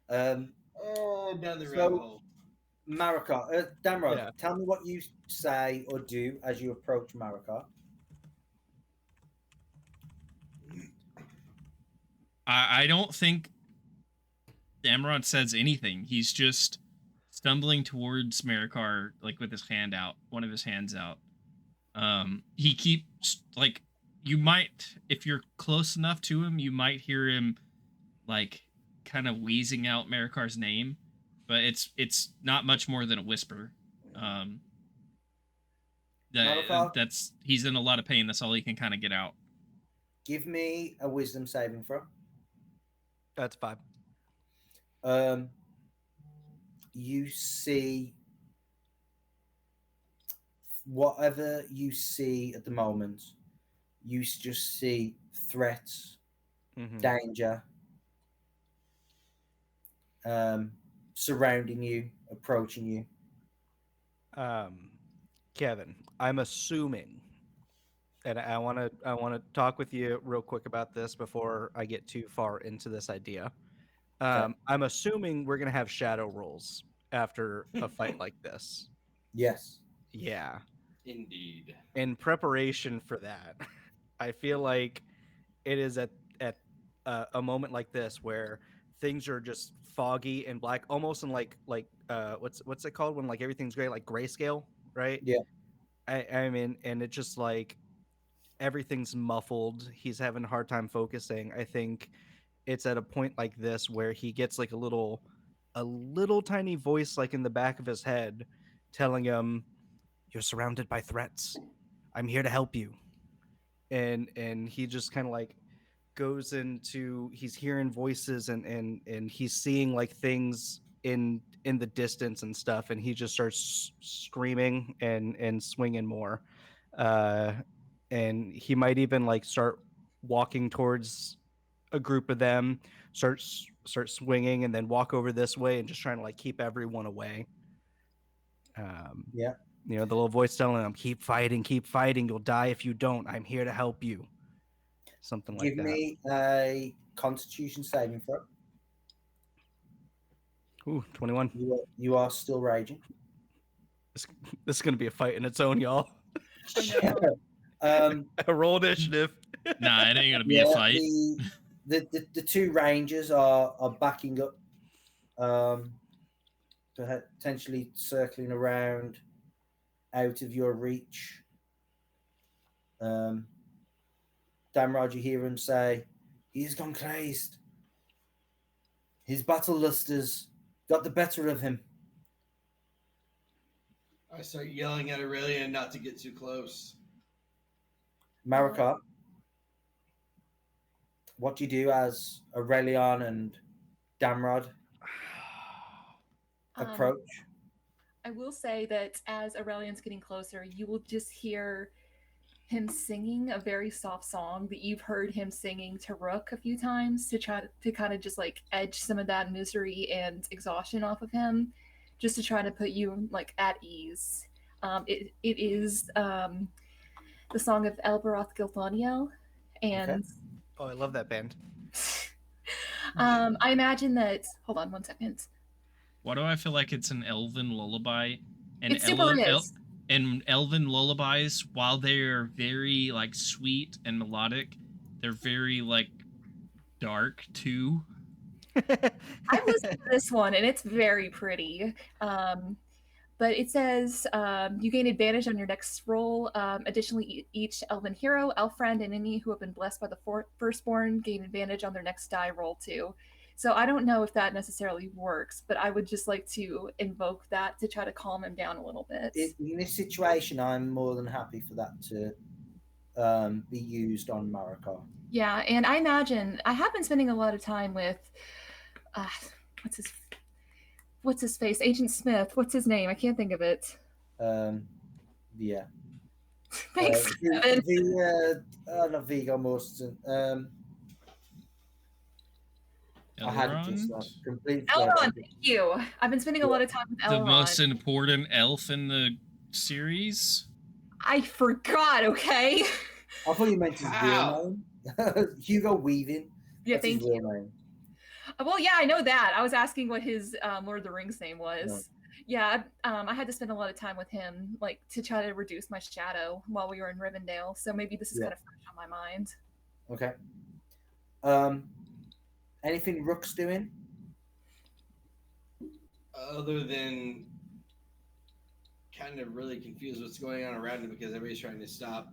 oh down the So- rabbit hole? Marakar, Damrod, Yeah. tell me what you say or do as you approach Marakar. I don't think Damrod says anything. He's just stumbling towards Marakar, like with his hand out, one of his hands out. He keeps, like, you might, if you're close enough to him, you might hear him, like, kind of wheezing out Marikar's name, but it's not much more than a whisper. Marakar? He's in a lot of pain. That's all he can kind of get out. Give me a wisdom saving throw. That's 5. You see whatever you see at the moment. You just see threats, Mhm. danger, surrounding you, approaching you. Kevin, I'm assuming, and I want to talk with you real quick about this before I get too far into this idea. I'm assuming we're gonna have shadow rolls after a fight like this. Yes. Yeah. Indeed. In preparation for that, I feel like it is at a moment like this where things are just foggy and black, almost in like what's it called when like everything's gray, like grayscale, right? Yeah. I mean, and it just like everything's muffled. He's having a hard time focusing. I think it's at a point like this where he gets like a little tiny voice like in the back of his head telling him, "You're surrounded by threats. I'm here to help you." And he just kind of like goes into, he's hearing voices and he's seeing like things in the distance and stuff, and he just starts screaming and swinging more. And he might even like start walking towards a group of them, start swinging, and then walk over this way and just trying to like keep everyone away. Yeah. You know, the little voice telling him, keep fighting, you'll die if you don't, I'm here to help you. Something like Give that. me a Constitution saving throw. Ooh, 21. You are still raging. This is going to be a fight in its own, y'all. I know. Roll initiative. Nah, it ain't gonna be a fight. The two rangers are backing up, potentially circling around out of your reach. Damrod, you hear him say, "He's gone crazed. His battle lusters got the better of him." I start yelling at Aurelian not to get too close. Marika, what do you do as Aurelian and Damrod approach? I will say that as Aurelian's getting closer, you will just hear him singing a very soft song that you've heard him singing to Rook a few times to try to kind of just like edge some of that misery and exhaustion off of him, just to try to put you like at ease. It is the song of Elbaroth Gilthoniel, and Okay. Oh, I love that band. I imagine that. Hold on one second. Why do I feel like it's an elven lullaby? And It super is. and elven lullabies, while they're very like sweet and melodic, they're very like dark too. I listened to this one and it's very pretty. But it says you gain advantage on your next roll. Additionally, each elven hero, elf friend, and any who have been blessed by the firstborn gain advantage on their next die roll too. So I don't know if that necessarily works, but I would just like to invoke that to try to calm him down a little bit. In this situation, I'm more than happy for that to be used on Marika. Yeah, and I imagine I have been spending a lot of time with what's his face? Agent Smith. What's his name? I can't think of it. Yeah. Thanks. Not Viggo Mortensen. I had it just completely. Elrond, thank you. I've been spending a lot of time with Elrond. The most important elf in the series. I forgot. Okay. I thought you meant his real name. Hugo Weaving. Yeah, That's thank his you. real name. Well, yeah, I know that. I was asking what his Lord of the Rings name was. Yeah, I had to spend a lot of time with him, like to try to reduce my shadow while we were in Rivendell. So maybe this is kind of fresh on my mind. Okay. Anything Rook's doing? Other than kind of really confused what's going on around him because everybody's trying to stop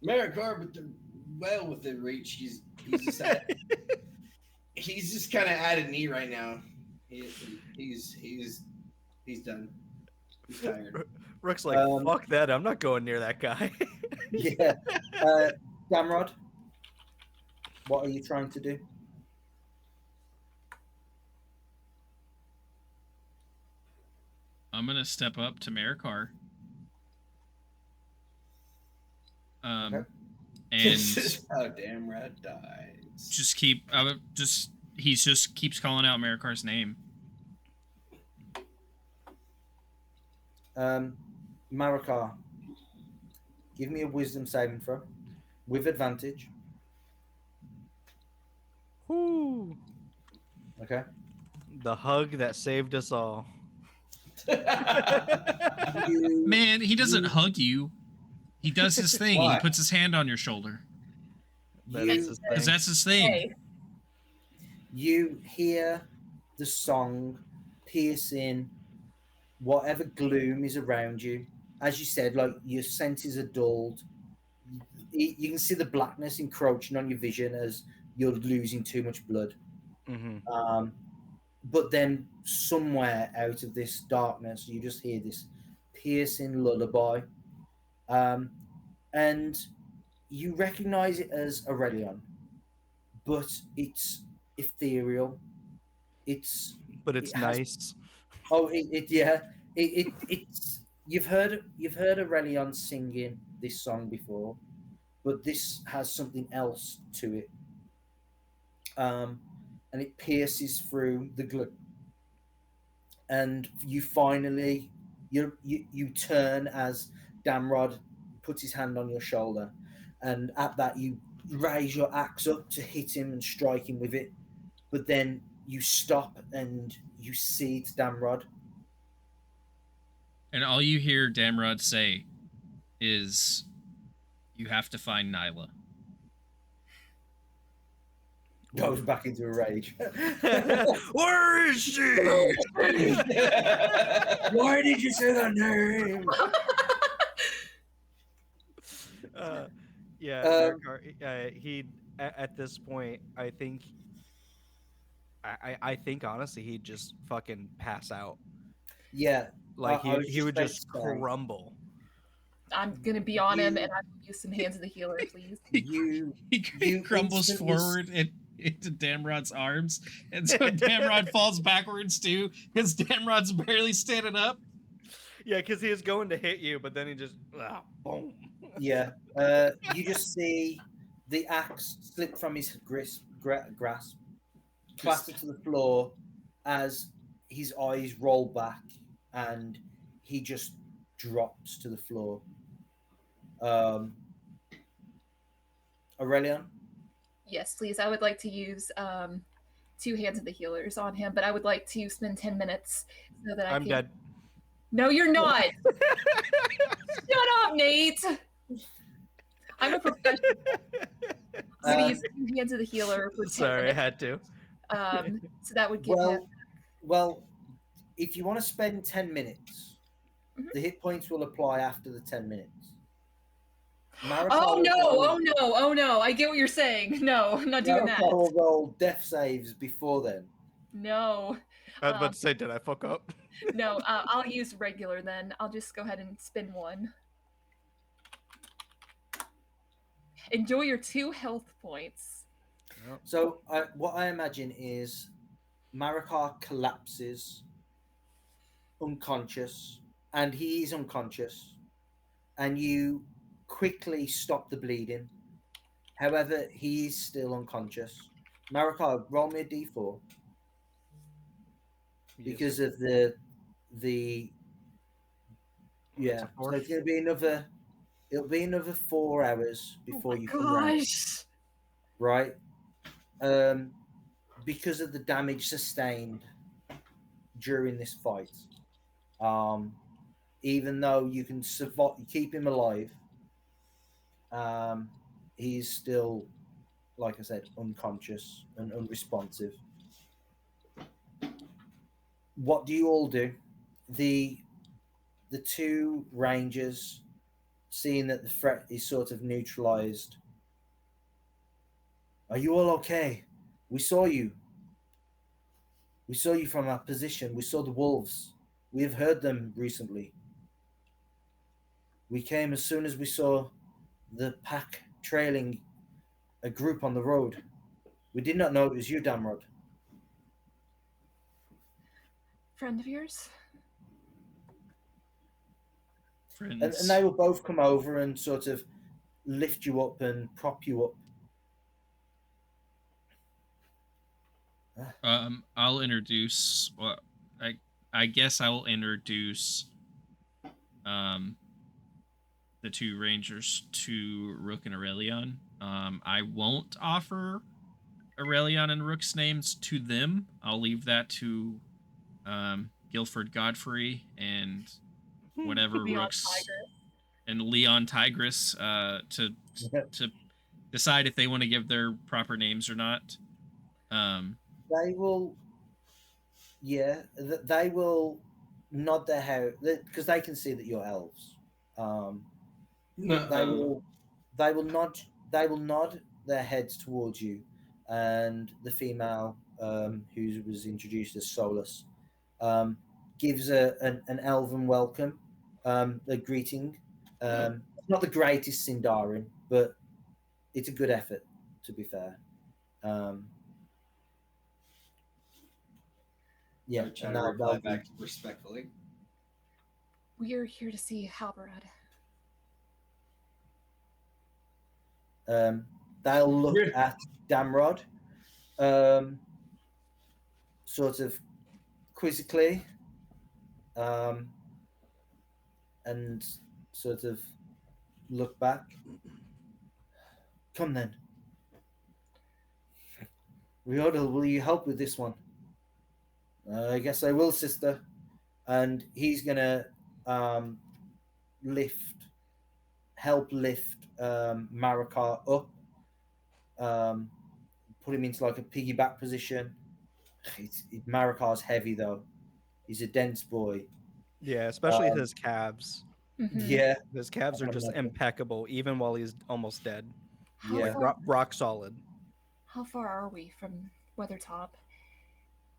Marikar, but they're well within reach. He's just he's just kind of at a knee right now. He's done. He's tired. Rook's like, fuck that. I'm not going near that guy. Yeah. Damrod, what are you trying to do? I'm gonna step up to Marikar. Okay. And This is how Damrod dies. just keep. He just keeps calling out Marikar's name. Marikar, give me a wisdom saving throw with advantage. Woo. Okay. The hug that saved us all. Man, he doesn't hug you. He does his thing. Why? He puts his hand on your shoulder. That is his thing. Because that's his thing. Hey. You hear the song piercing whatever gloom is around you. As you said, like your senses are dulled. You can see the blackness encroaching on your vision as you're losing too much blood. Mm-hmm. But then somewhere out of this darkness, you just hear this piercing lullaby, and you recognize it as Aurelion, but it's ethereal. It's But it it's has nice. yeah, it's you've heard Aurelion singing this song before, but this has something else to it, and it pierces through the glue, and you finally you turn as Damrod puts his hand on your shoulder, and at that you raise your axe up to hit him and strike him with it, but then you stop and you see it's Damrod. And all you hear Damrod say is, "You have to find Nyla." Goes back into a rage. Where is she? Why did you say that name? Yeah, Markar, he at this point, I think honestly he'd just fucking pass out. Yeah, Like I was he just would about just to say, crumble. I'm gonna be on him, You- and I will use some hands of the healer, please. you He you crumbles instantly forward into Damrod's arms, and so Damrod falls backwards too, because Damrod's barely standing up. Yeah, because he was going to hit you, but then he just boom. Yeah, you just see the axe slip from his grasp, clatter to the floor as his eyes roll back, and he just drops to the floor. Aurelion, Yes, please. I would like to use two hands of the healers on him, but I would like to spend 10 minutes so that I I'm can. dead. No, you're not. Shut up, Nate. I'm a professional. I'm gonna use two hands of the healer for 10 Sorry, I minutes. had to. So that would give him. well, if you want to spend 10 minutes, Mhm. the hit points will apply after the 10 minutes. Oh no! Oh no! Oh no! I get what you're saying. No, I'm not doing that. Marikal will roll death saves before then. No. I was about to say, did I fuck up? No, I'll use regular then. I'll just go ahead and spin one. Enjoy your 2 health points. So what I imagine is Marikar collapses unconscious, and he is unconscious, and you quickly stop the bleeding. However, he is still unconscious. Marikar, roll me a d4 because of the yeah. So it's going to be another. It'll be another 4 hours before you come round, Gosh. right? Because of the damage sustained during this fight. Even though you can survive, keep him alive, he's still, like I said, unconscious and unresponsive. What do you all do? The 2 rangers, seeing that the threat is sort of neutralized. Are you all okay? We saw you. We saw you from our position. We saw the wolves. We have heard them recently. We came as soon as we saw the pack trailing a group on the road. We did not know it was you, Damrod. Friend of yours? And they will both come over and sort of lift you up and prop you up. I'll introduce. Well, I guess I will introduce the 2 rangers to Rook and Aurelion. I won't offer Aurelion and Rook's names to them. I'll leave that to Guilford Godfrey and whatever Rook's and Leon Tigris to decide if they want to give their proper names or not. They will. Yeah, they will nod their head because they can see that you're elves. They will. They will nod. They will nod their heads towards you, and the female who was introduced as Solus gives an elven welcome, a greeting. Not the greatest Sindarin, but it's a good effort, to be fair. Yeah, I try and to reply they'll back respectfully. We're here to see Halbarad. they'll look at Damrod, sort of quizzically, and sort of look back. Come then. Riodel, will you help with this one? I guess I will, sister. And he's gonna help lift Marakar up, put him into like a piggyback position. Marikar's heavy though. He's a dense boy. Yeah, especially his calves. Mhm. Yeah, His calves are can just imagine. impeccable, even while he's almost dead. How Yeah. far, Rock solid. how far are we from Weathertop?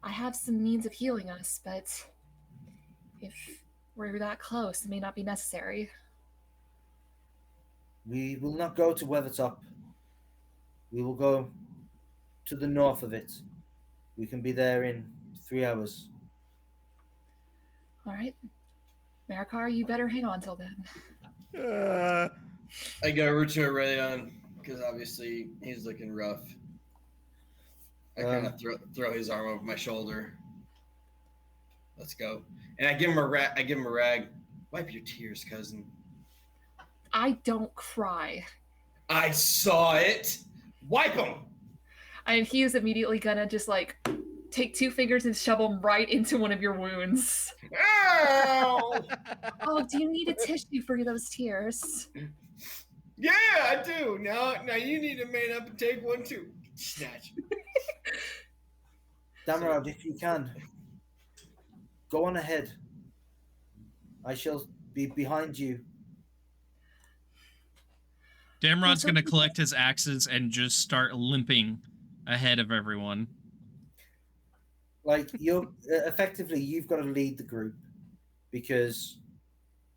I have some means of healing us, but if we're that close, it may not be necessary. We will not go to Weathertop. We will go to the north of it. We can be there in 3 hours. All right. Marakar, you better hang on till then. I go over to Aurelion because obviously he's looking rough. I kind of throw his arm over my shoulder. Let's go, and I give him a rag. Wipe your tears, cousin. I don't cry. I saw it. Wipe them. And he is immediately gonna just like take 2 fingers and shove them right into one of your wounds. Ow! Oh, do you need a tissue for those tears? Yeah, I do. Now you need to man up and take one too. Snatch. Damrod, if you can, go on ahead. I shall be behind you. Damrod's going to collect his axes and just start limping ahead of everyone. Like you're effectively, you've got to lead the group because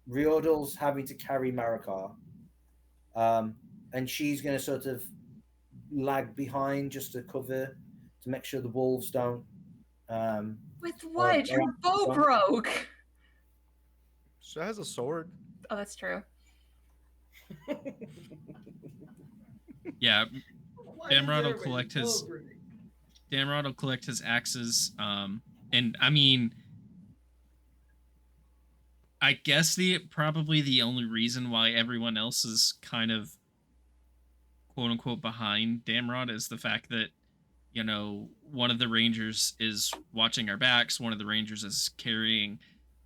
Riordel's having to carry Marakar, and she's going to sort of lag behind just to cover to make sure the wolves don't. With what? Your bow broke. She has a sword. Oh, that's true. Yeah, Damrod will collect his. Damrod will collect his axes, and I mean, I guess probably the only reason why everyone else is kind of quote unquote behind Damrod is the fact that, you know, one of the rangers is watching our backs, one of the rangers is carrying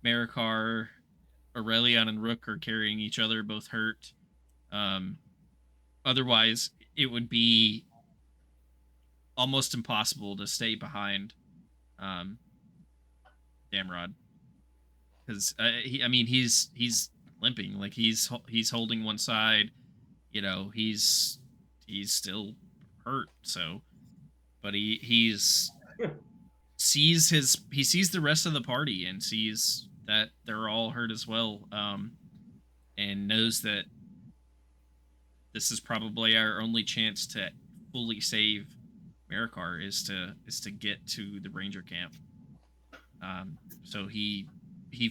Marakar, Aurelion and Rook are carrying each other, both hurt. Otherwise, it would be almost impossible to stay behind Damrod, because he's limping, like he's holding one side, you know, he's still hurt. So, but he sees the rest of the party and sees that they're all hurt as well, and knows that this is probably our only chance to fully save Marakar is to get to the ranger camp. So he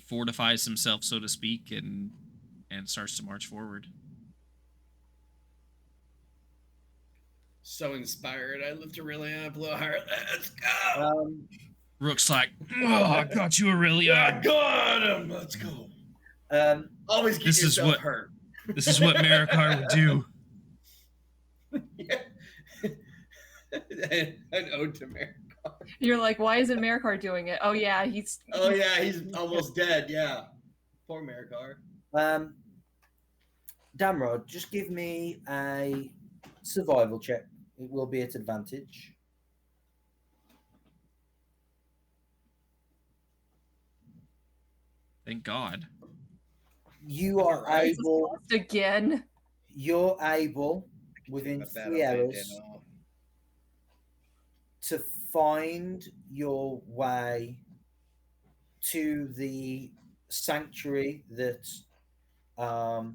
fortifies himself, so to speak, and starts to march forward. So inspired. I lift Aurelion up a little higher. Let's go. Rook's like, oh, I got you, Aurelion. I got him. Let's go. Always get yourself hurt. This is what Marakar would do. Yeah. An ode to Marakar. You're like, why isn't Marakar doing it? Oh yeah, he's almost dead. Yeah, poor Marakar. Damrod, just give me a survival check. It will be at advantage. Thank God. You are Right. able. Lost again. You're able within My 3 battle hours bandana off. to find your way to the sanctuary that where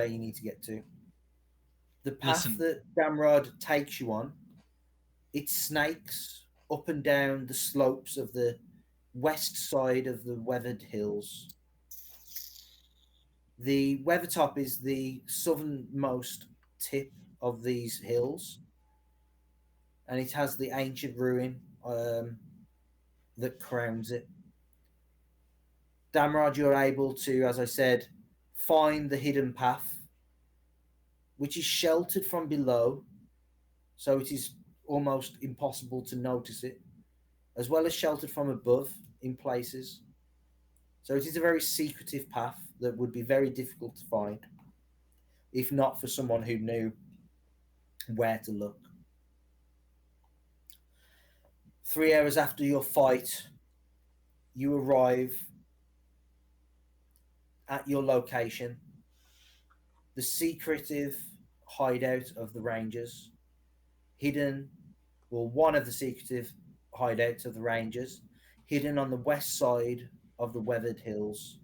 you need to get to. The path Listen. that Damrod takes you on, it snakes up and down the slopes of the west side of the Weathered Hills. The Weathertop is the southernmost tip of these hills, and it has the ancient ruin that crowns it. Damrod, you're able to, as I said, find the hidden path, which is sheltered from below, so it is almost impossible to notice it, as well as sheltered from above in places. So it is a very secretive path that would be very difficult to find, if not for someone who knew where to look. 3 hours after your fight, you arrive at your location, the secretive hideout of the Rangers, hidden, well, one of the secretive hideouts of the Rangers, hidden on the west side of the Weathered Hills,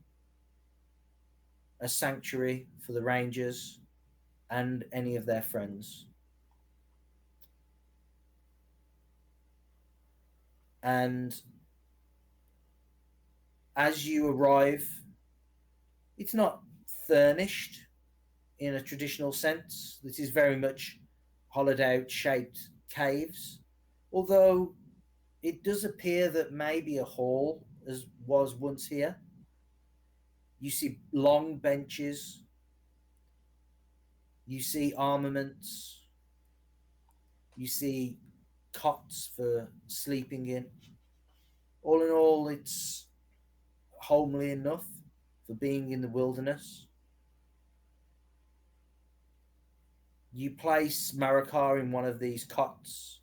a sanctuary for the Rangers and any of their friends. And as you arrive, it's not furnished in a traditional sense. This is very much hollowed out shaped caves, although it does appear that maybe a hall was once here. You see long benches, you see armaments, you see cots for sleeping in. All in all, it's homely enough for being in the wilderness. You place Marakar in one of these cots.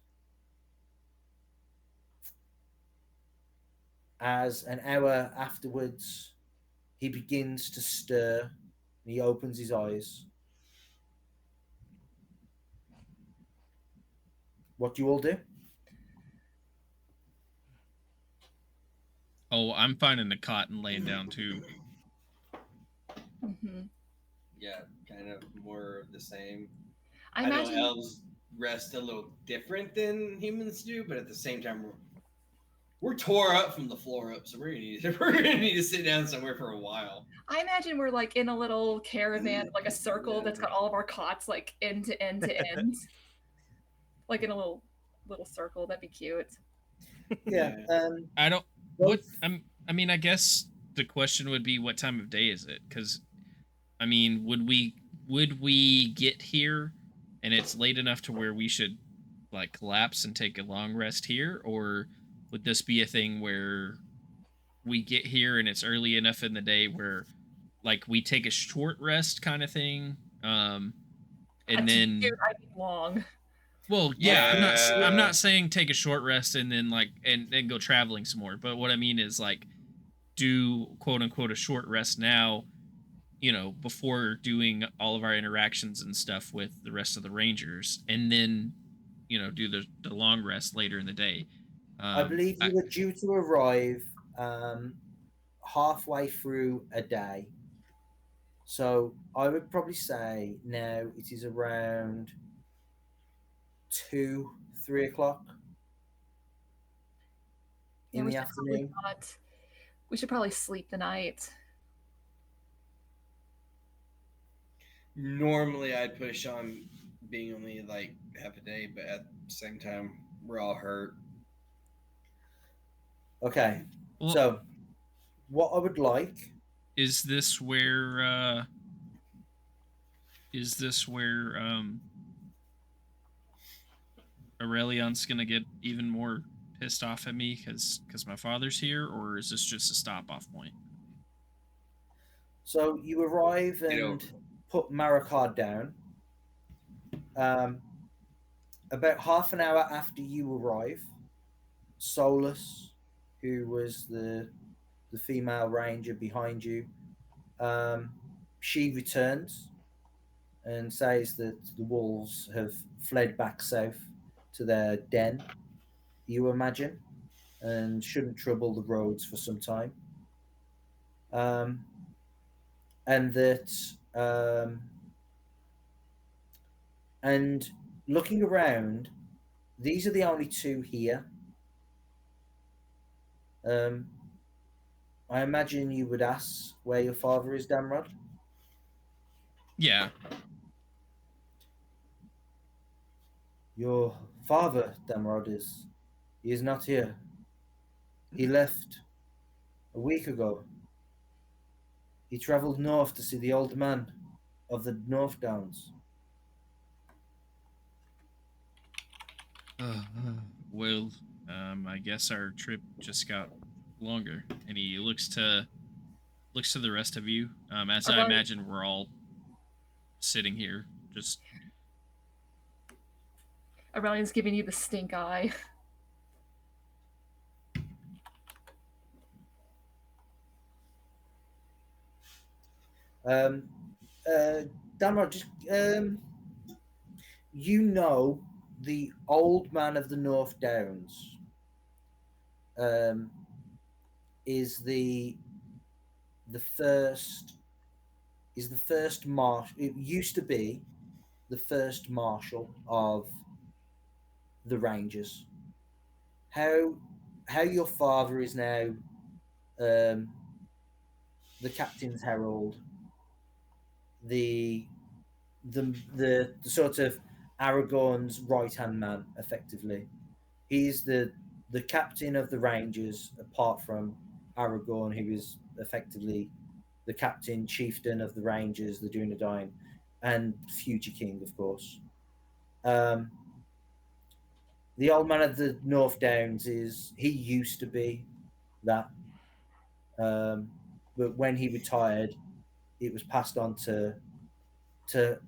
As an hour afterwards, he begins to stir and he opens his eyes. What do you all do? Oh, I'm finding a cot and laying down too. Mm-hmm. Yeah, kind of more of the same. I I know imagine. elves rest a little different than humans do, but at the same time, we're tore up from the floor up, so we're gonna need to sit down somewhere for a while. I imagine we're like in a little caravan, like a circle that's got all of our cots like end to end to end, like in a little circle. That'd be cute. Yeah. I don't. What I mean, I guess the question would be, what time of day is it? Because, I mean, would we get here, and it's late enough to where we should like collapse and take a long rest here, or would this be a thing where we get here and it's early enough in the day where like we take a short rest kind of thing, and then Dude, I mean long. well, yeah, I'm Yeah. not saying take a short rest and then like and go traveling some more, but what I mean is like do quote unquote a short rest now, you know, before doing all of our interactions and stuff with the rest of the Rangers, and then, you know, do the long rest later in the day. I believe you were due to arrive halfway through a day. So I would probably say now it is around 2, 3 o'clock in the afternoon. We should probably sleep the night. Normally, I'd push on being only like half a day, but at the same time, we're all hurt. Okay. Well, so what I would like is this where Aurelion's gonna get even more pissed off at me because my father's here, or is this just a stop off point? So you arrive and put Marakar down. About half an hour after you arrive, Solus, who was the the female ranger behind you. She returns and says that the wolves have fled back south to their den, you imagine, and shouldn't trouble the roads for some time. And that, and looking around, these are the only two here. I imagine you would ask where your father is, Damrod. Yeah. Your father, Damrod, he is not here. He left a week ago. He travelled north to see the old man of the North Downs. Well, I guess our trip just got longer, and he looks to the rest of you. As I imagine, we're all sitting here, just. Aurelian's giving you the stink eye. Damrod, just you know the old man of the North Downs is the first marshal. It used to be the first marshal of the Rangers. How your father is now the captain's herald, the sort of Aragorn's right hand man, effectively. He's the captain of the Rangers, apart from Aragorn, who is effectively the captain chieftain of the Rangers, the Dunedain, and future king, of course. The old man of the North Downs he used to be that, but when he retired, it was passed on to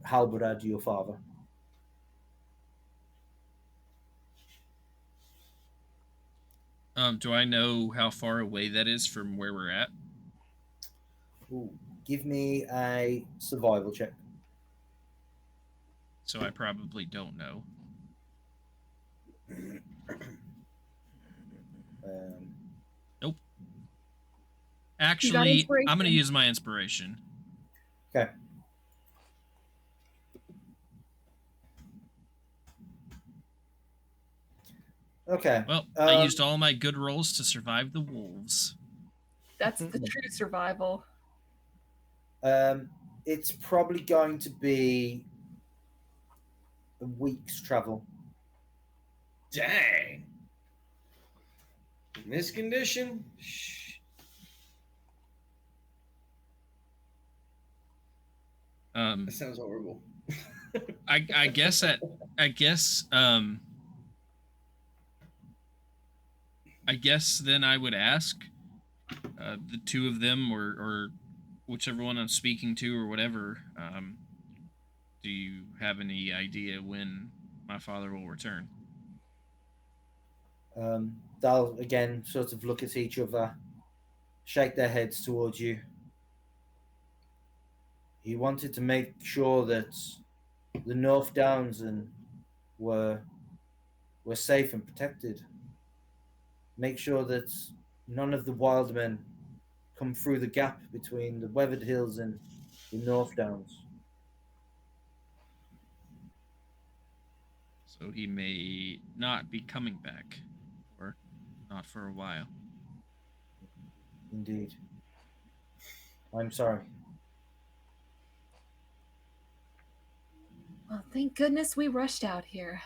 Halbarad, your father. Do I know how far away that is from where we're at? Ooh, give me a survival check. So I probably don't know. Nope. Actually, I'm going to use my inspiration. Okay. Okay. Well, I used all my good rolls to survive the wolves. That's the true survival. It's probably going to be a week's travel. Dang. In this condition? Shh. That sounds horrible. I guess then I would ask the two of them or whichever one I'm speaking to or whatever. Do you have any idea when my father will return? They'll again sort of look at each other, shake their heads towards you. He wanted to make sure that the North Downs were safe and protected. Make sure that none of the wild men come through the gap between the Weathered Hills and the North Downs. So he may not be coming back, or not for a while. Indeed. I'm sorry. Well, thank goodness we rushed out here.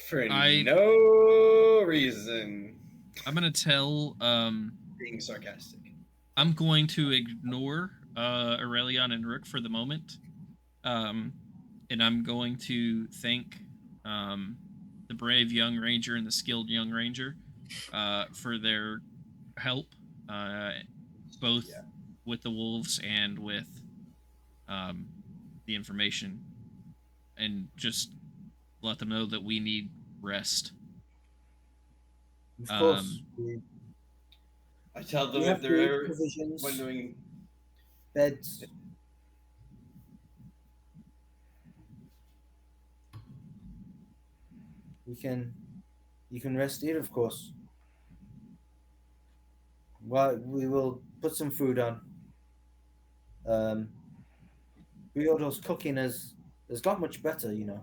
For no reason. I'm gonna tell being sarcastic. I'm going to ignore Aurelion and Rook for the moment. And I'm going to thank the brave young ranger and the skilled young ranger for their help, both with the wolves and with the information, and just let them know that we need rest. Of course, I tell them We if have they're food, ever provisions, wondering. beds. You can rest here, of course. Well, we will put some food on. Ryodor's cooking has got much better, you know.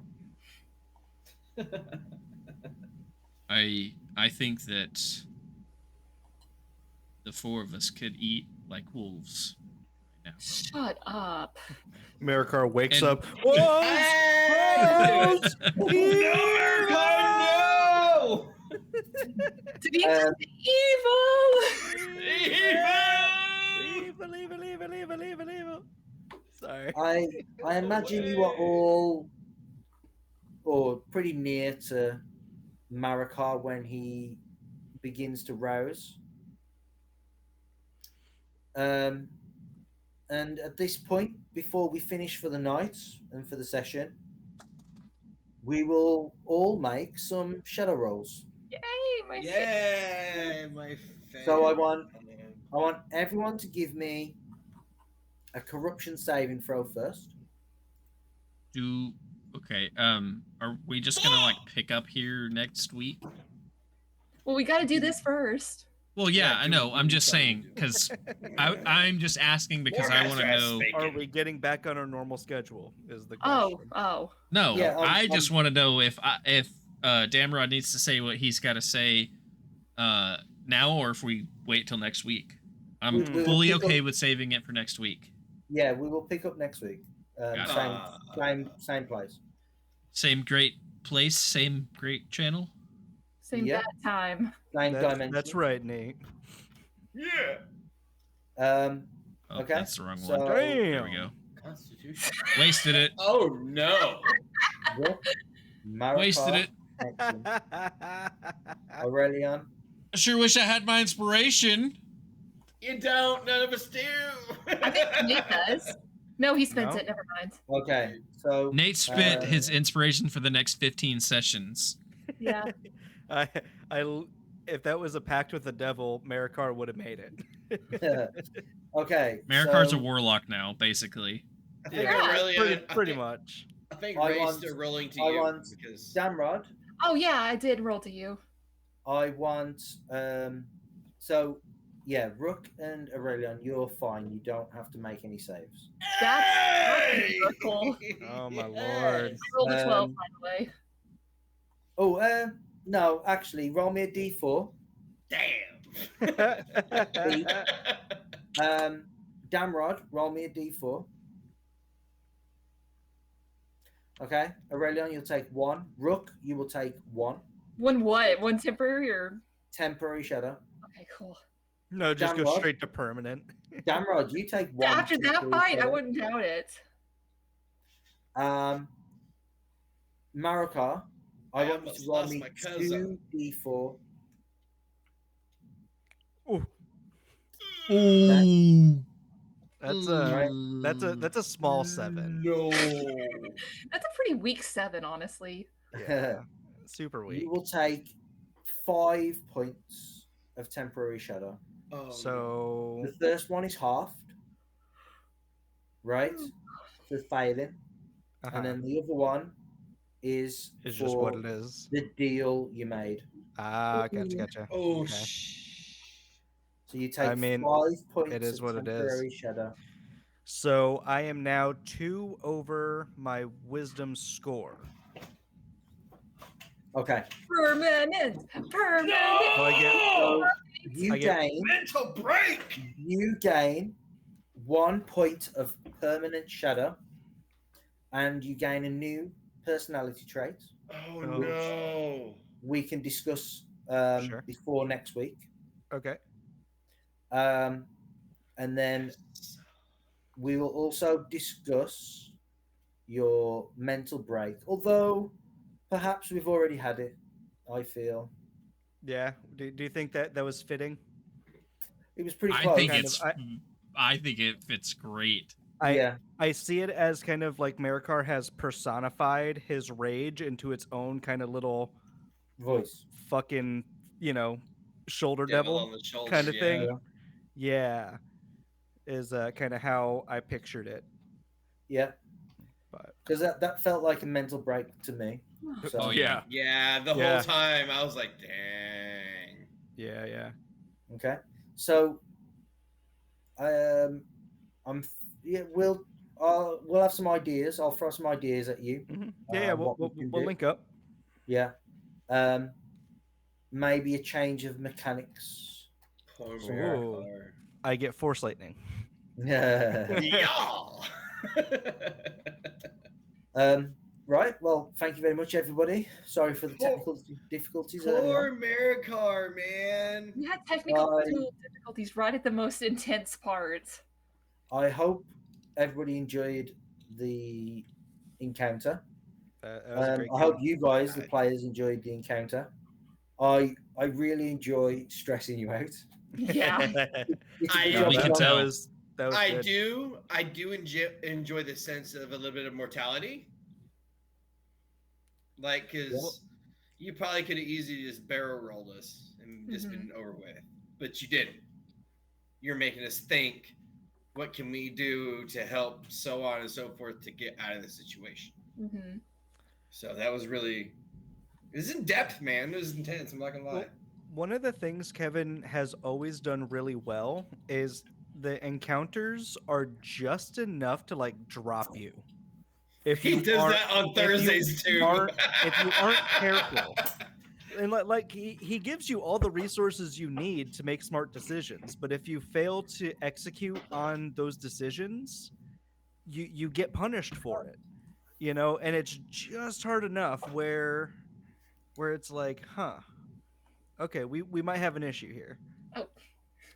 I think that the four of us could eat like wolves right now. Shut up. Marikar wakes And- up. Wolves! Hey! Wolves! No, America, no! Did he Um, evil? Evil! Evil. Sorry. I imagine you are all or pretty near to Marikar when he begins to rouse. And at this point, before we finish for the night and for the session, we will all make some shadow rolls. Yay, my Yeah, my favorite. So I want everyone to give me a corruption saving throw first. Okay. Are we just gonna like pick up here next week? Well, we got to do this first. Well, yeah, Yeah, I do know. what I'm we just tell you saying to do. because I'm just asking because I want to know. Are we getting back on our normal schedule? Is the Oh, question. oh. No, Yeah, I just want to know if Damrod needs to say what he's got to say now, or if we wait till next week. I'm We will fully pick okay up- with saving it for next week. Yeah, we will pick up next week. Got Same place. Same great place, same great channel. Same Yeah. bad time. Same That's, dimension. that's right, Nate. Yeah. Oh, Okay, that's the wrong so- one. There we go. Constitution. Wasted it. Oh no. Rook, Marikar, Wasted it. excellent. Aurelian. I sure wish I had my inspiration. You don't. None of us do. I think Nate does. No, he spent No? it. Never mind. Okay, so Nate spent Uh, his inspiration for the next 15 sessions. Yeah. If that was a pact with the devil, Marikar would have made it. okay. Marikar's so a warlock now, basically. I think Yeah, Aurelian. pretty much. I think I Ray's want- still rolling to I you want because Damrod, Oh, yeah, I did roll to you. I want so yeah, Rook and Aurelian, you're fine. You don't have to make any saves. That's cool. Oh, my lord. I rolled a 12, Um, by the way. Oh, no, actually, roll me a d4. damn. Damrod, roll me a d4. Okay, Aurelian, you'll take 1. Rook, you will take 1. One what? One temporary or? Temporary shadow. Okay, cool. No, just go Damrod? straight to permanent. Damrod, you take 1. After that temporary fight, I shadow. wouldn't doubt it. Marikar, I I want you almost to roll lost me my cousin. 2d4. Ooh, Ooh. that's a small 7. No. That's a pretty weak 7, honestly. Yeah, super weak. You will take 5 points of temporary shadow. Oh, So The first one is halved, right? For failing. And then the other one is it's for just what it is. the deal you made. Ah, gotcha. Oh, Okay. So you take I mean, 5 points it is of what it is. temporary shadow. So I am now 2 over my wisdom score. Okay. Permanent! Permanent! So I get No! You I get- gain Mental break. 1 point of permanent shadow, and you gain a new personality trait. Oh, Oh. no. We can discuss Sure. before next week. Okay. And then we will also discuss your mental break, although perhaps we've already had it, I feel. Yeah. Do you think that was fitting? It was pretty I close. think kind it's. of- I think it fits great. Yeah. I see it as kind of like Marikar has personified his rage into its own kind of little Voice. fucking, shoulder Devil devil on the shoulder, kind of yeah. thing. Yeah, is kind of how I pictured it. Yeah, But because that felt like a mental break to me. So, Oh, yeah. Yeah, the Yeah. whole time I was like, dang. yeah. Okay, so we'll have some ideas. I'll throw some ideas at you. Yeah, what we can we'll do. link up. Yeah, maybe a change of mechanics. Poor Ooh. Maricar. I get force lightning. Yeah. Yeah. Right. Well, thank you very much, everybody. Sorry for the technical difficulties early Poor on. Maricar, man. We had technical difficulties right at the most intense parts. I hope everybody enjoyed the encounter. That was a great I hope game. you guys, the players, enjoyed the encounter. I really enjoy stressing you out. Yeah. It's a I- good Yeah, job we done. can tell. That was I good. do enjoy the sense of a little bit of mortality. Like, because you probably could have easily just barrel rolled us and just been over with. But you didn't. You're making us think, what can we do to help, so on and so forth, to get out of the situation. Mm-hmm. So that was really, it was in depth, man. It was intense. I'm not going to lie. Well, one of the things Kevin has always done really well is the encounters are just enough to like drop you. If He you does aren't- that on if you Thursdays too. if you aren't careful. And like he gives you all the resources you need to make smart decisions, but if you fail to execute on those decisions, you get punished for it. You know, and it's just hard enough where it's like, huh, okay, we might have an issue here.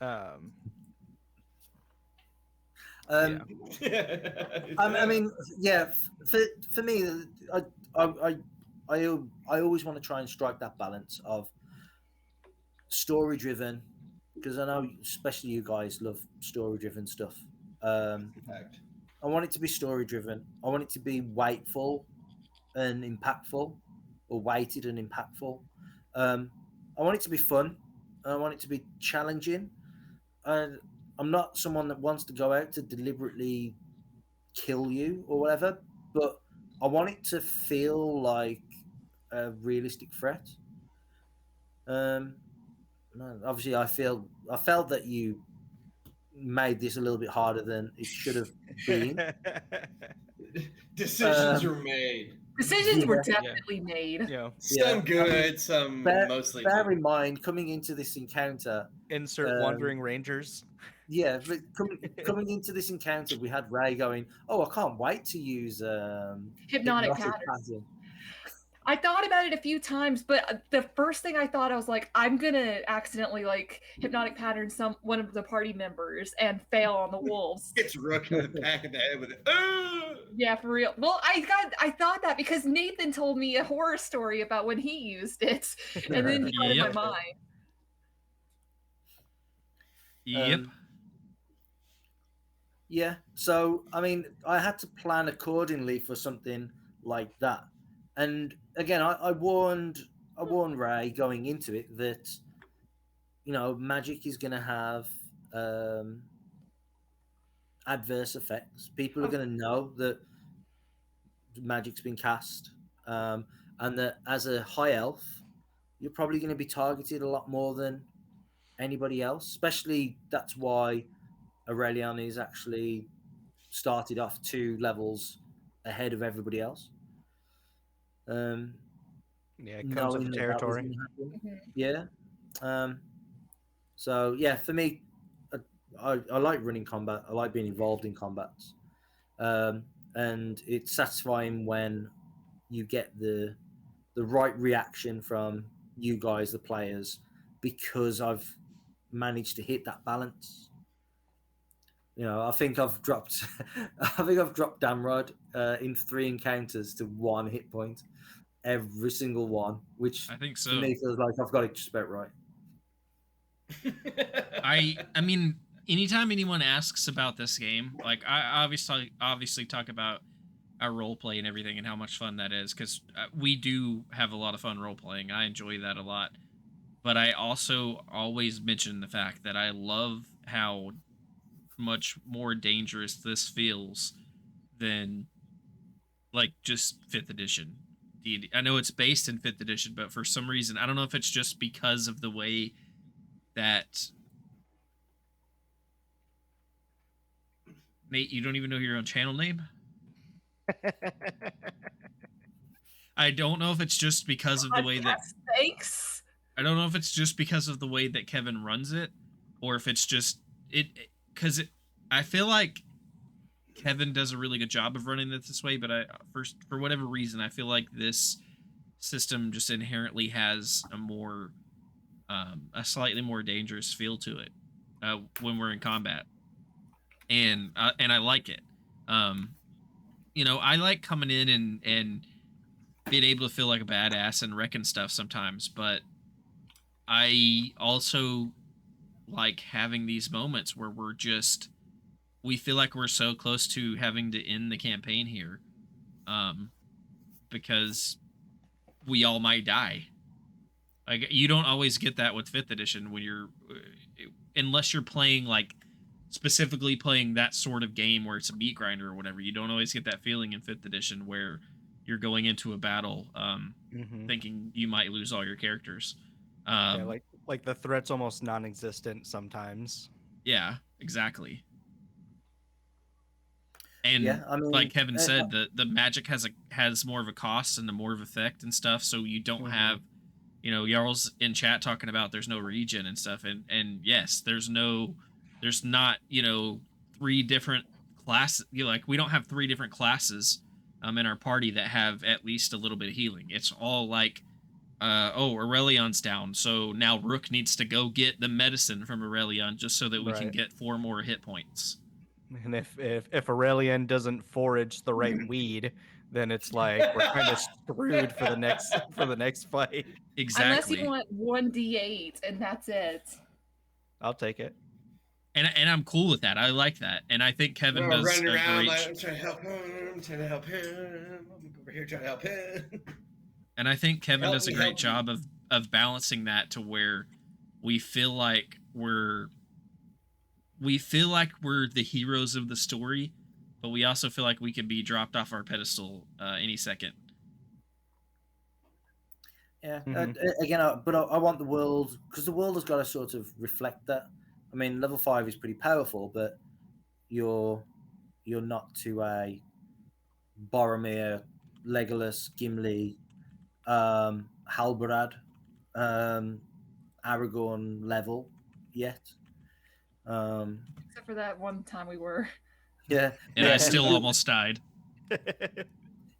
Oh. I mean, yeah. For me, I always want to try and strike that balance of story driven, because I know especially you guys love story driven stuff. I want it to be story driven. I want it to be weightful and impactful, or weighted and impactful. I want it to be fun. I want it to be challenging. And I'm not someone that wants to go out to deliberately kill you or whatever, but I want it to feel like a realistic threat. Obviously, I felt that you made this a little bit harder than it should have been. Decisions were made. Decisions were definitely made. Yeah. Some good, some mostly. Bear in mind, coming into this encounter, insert wandering rangers. Yeah, but coming into this encounter, we had Ray going, "Oh, I can't wait to use hypnotic patterns." I thought about it a few times, but the first thing I thought, I was like, I'm gonna accidentally like hypnotic pattern one of the party members and fail on the wolves. It's Rook in the back of the head with it. Yeah, for real. Well, I thought that because Nathan told me a horror story about when he used it, and then he got in my mind. Yep. Yeah. So I mean, I had to plan accordingly for something like that. And again, I warned Ray going into it that, you know, magic is going to have adverse effects. People are going to know that magic's been cast, and that as a high elf, you're probably going to be targeted a lot more than anybody else. Especially that's why Aurelian is actually started off 2 levels ahead of everybody else. Yeah, it comes with the territory. Yeah. So yeah, for me, I like running combat. I like being involved in combats, and it's satisfying when you get the right reaction from you guys, the players, because I've managed to hit that balance. You know, I think I've dropped Damrod in 3 encounters to 1 hit point. Every single one, which I think so. To me feels like I've got it just about right. I mean, anytime anyone asks about this game, like I obviously talk about our role play and everything and how much fun that is, because we do have a lot of fun role playing. I enjoy that a lot. but I also always mention the fact that I love how much more dangerous this feels than like just 5th edition D&D. I know it's based in 5th edition, but for some reason, I don't know if it's just because of the way that Nate, you don't even know your own channel name? I don't know if it's just because of the way that Thanks. I don't know if it's just because of the way that Kevin runs it, or if it's just because I feel like Kevin does a really good job of running it this way, but for whatever reason, I feel like this system just inherently has a slightly more dangerous feel to it when we're in combat, and I like it. I like coming in and being able to feel like a badass and wrecking stuff sometimes, but I also like having these moments where we feel like we're so close to having to end the campaign here, because we all might die. Like, you don't always get that with 5th edition when unless you're playing like specifically playing that sort of game where it's a meat grinder or whatever. You don't always get that feeling in 5th edition where you're going into a battle thinking you might lose all your characters. Yeah, like the threat's almost non-existent sometimes. Yeah, exactly. And Yeah, I mean, like Kevin said, the magic has more of a cost and the more of effect and stuff, so you don't have, Jarl's in chat talking about there's no regen and stuff, and yes, there's not 3 different classes. Like, we don't have 3 different classes in our party that have at least a little bit of healing. It's all like, Aurelion's down, so now Rook needs to go get the medicine from Aurelion just so that we can get 4 more hit points. And if Aurelion doesn't forage the right weed, then it's like we're kind of screwed for the next fight. Exactly. Unless you want 1d8 and that's it. I'll take it. And I'm cool with that. I like that, and I think Kevin does running around great. like, I'm trying to help him. I'm trying to help him. I'm over here trying to help him. And I think Kevin does a great job of balancing that to where we feel like we're the heroes of the story, but we also feel like we could be dropped off our pedestal any second. Yeah. Again, but I want the world, because the world has got to sort of reflect that. I mean, level 5 is pretty powerful, but you're not to a Boromir, Legolas, Gimli, Halbarad, Aragorn level yet. Except for that one time we were. Yeah. And I still almost died.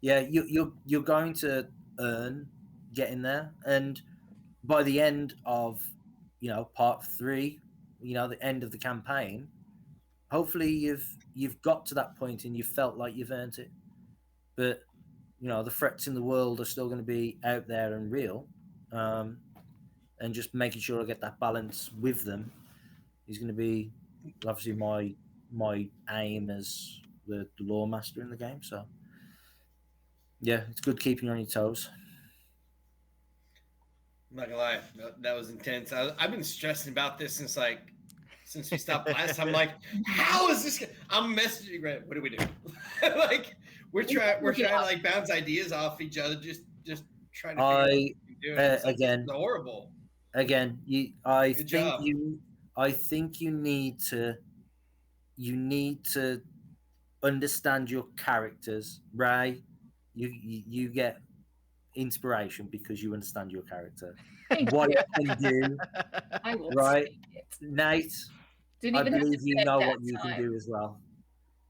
Yeah, you're going to earn getting there, and by the end of part 3, the end of the campaign, hopefully you've got to that point and you've felt like you've earned it. But the threats in the world are still going to be out there and real, and just making sure I get that balance with them is going to be obviously my aim as the lore master in the game. So yeah, it's good keeping you on your toes. I'm not gonna lie, that was intense. I've been stressing about this since we stopped last time. Like, how is this? I'm messaging Grant. What do we do? Like, we're trying to like bounce ideas off each other, just trying to. Again, it's horrible. Again, I think you need to understand your characters, Ray. You get inspiration because you understand your character. What you can do, I will right? it. Nate, Didn't I even have believe to you bet know that what you time. can do as well.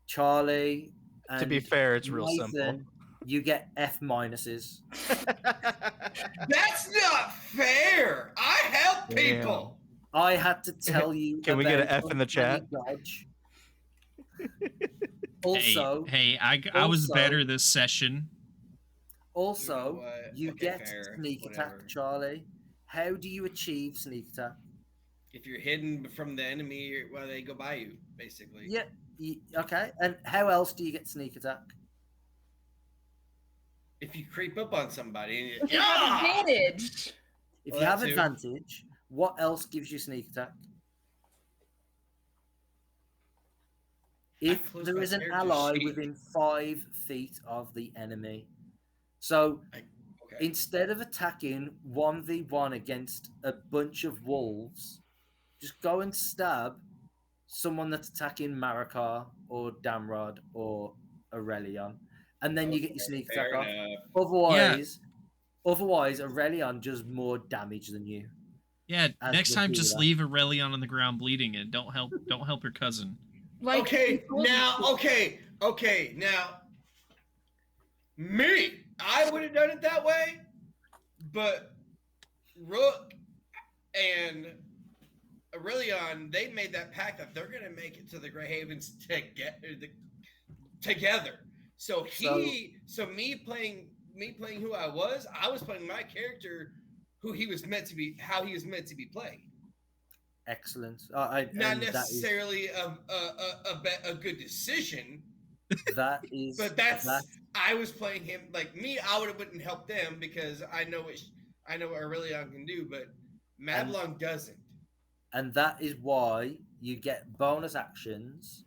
Charlie, To be fair, it's real Nathan, simple. You get F minuses. That's not fair. I help people. I had to tell you. Can we get an F in the chat? Dodge. Also, I was better this session. Also, you get sneak attack, Charlie. How do you achieve sneak attack? If you're hidden from the enemy while they go by you, basically. Yeah. Okay. And how else do you get sneak attack? If you creep up on somebody and you have advantage. If Well, you that have too. advantage, what else gives you sneak attack? If closed there my is an character ally sheet. within 5 feet of the enemy. So Okay. instead of attacking 1v1 against a bunch of wolves, just go and stab someone that's attacking Marikar or Damrod or Aurelion, and then you get your sneak attack Fair off. enough. Otherwise, Aurelion does more damage than you. Yeah, As next the time just healer. leave Aurelion on the ground bleeding and don't help your cousin. Like Okay, he told you now, to. okay, now, me, I would have done it that way, but Rook and Aurelion, they made that pact that they're gonna make it to the Grey Havens together. So me playing who I was playing my character, who he was meant to be, how he was meant to be played. Excellent. Not necessarily a good decision. That is. But I was playing him like me. I wouldn't help them because I know what Aurelion can do, but Mablon doesn't. And that is why you get bonus actions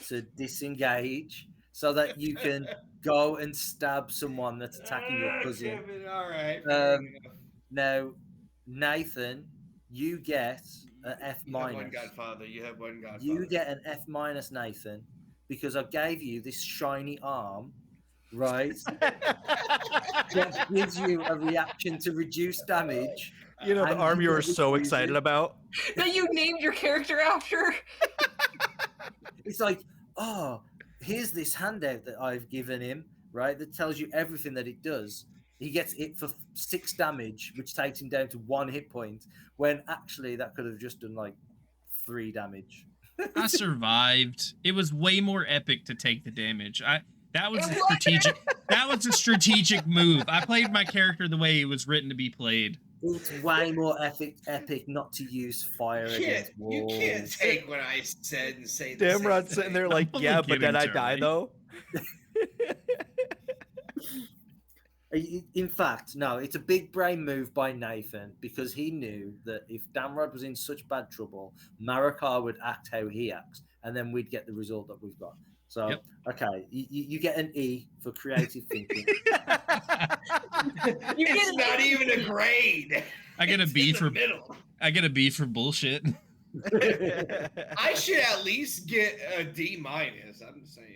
to disengage, so that you can go and stab someone that's attacking your cousin. Kevin, all right. Now, Nathan, you get an F You have one minus. Godfather. You have one Godfather. You get an F minus, Nathan, because I gave you this shiny arm, right? That gives you a reaction to reduce damage. You know, the And arm you you were get so to use excited it. about. That you named your character after. It's like, oh, here's this handout that I've given him, right? That tells you everything that it does. He gets it for 6 damage, which takes him down to 1 hit point, when actually that could have just done like 3 damage. I survived. It was way more epic to take the damage. That was It a was. strategic. That was a strategic move. I played my character the way it was written to be played. It's way more epic not to use fire against You walls. can't take what I said and say the Damrod's same sitting thing. there like, I'm yeah, only but then I kidding, die Charlie. though. In fact, no, it's a big brain move by Nathan, because he knew that if Damrod was in such bad trouble, Marikar would act how he acts, and then we'd get the result that we've got. So, Yep. okay, you get an E for creative thinking. It's not even a grade. I get a It's B in the for middle. I get a B for bullshit. I should at least get a D minus. I'm saying.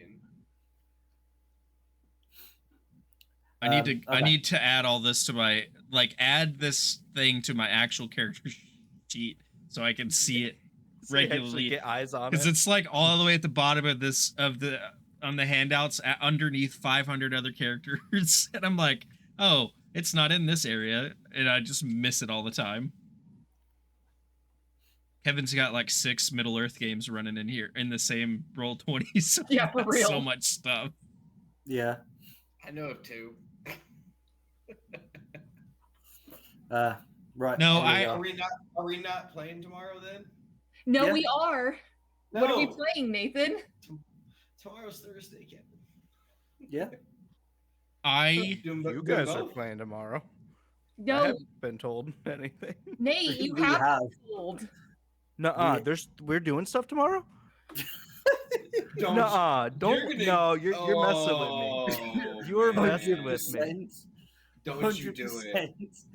I Okay. need to add all this to my add this thing to my actual character sheet so I can see it So you actually regularly. get eyes on Because it. it's like all the way at the bottom of on the handouts underneath 500 other characters, and I'm like, oh, it's not in this area, and I just miss it all the time. Kevin's got like 6 Middle Earth games running in here in the same Roll20, so Yeah, for real. so much stuff. Yeah. I know of 2. Right. No, here we go. Are we not playing tomorrow then? No, Yeah. we are. What are we playing, Nathan? Tomorrow's Thursday, Kevin. Yeah. You guys are playing tomorrow. I No, haven't been told anything. Nate, you We have have. told. Nuh-uh, We- we're doing stuff tomorrow? Don't. Nuh-uh, don't. You're gonna- No, you're messing with me. Oh, You're man. messing with me. 100%. Don't you do it. 100%.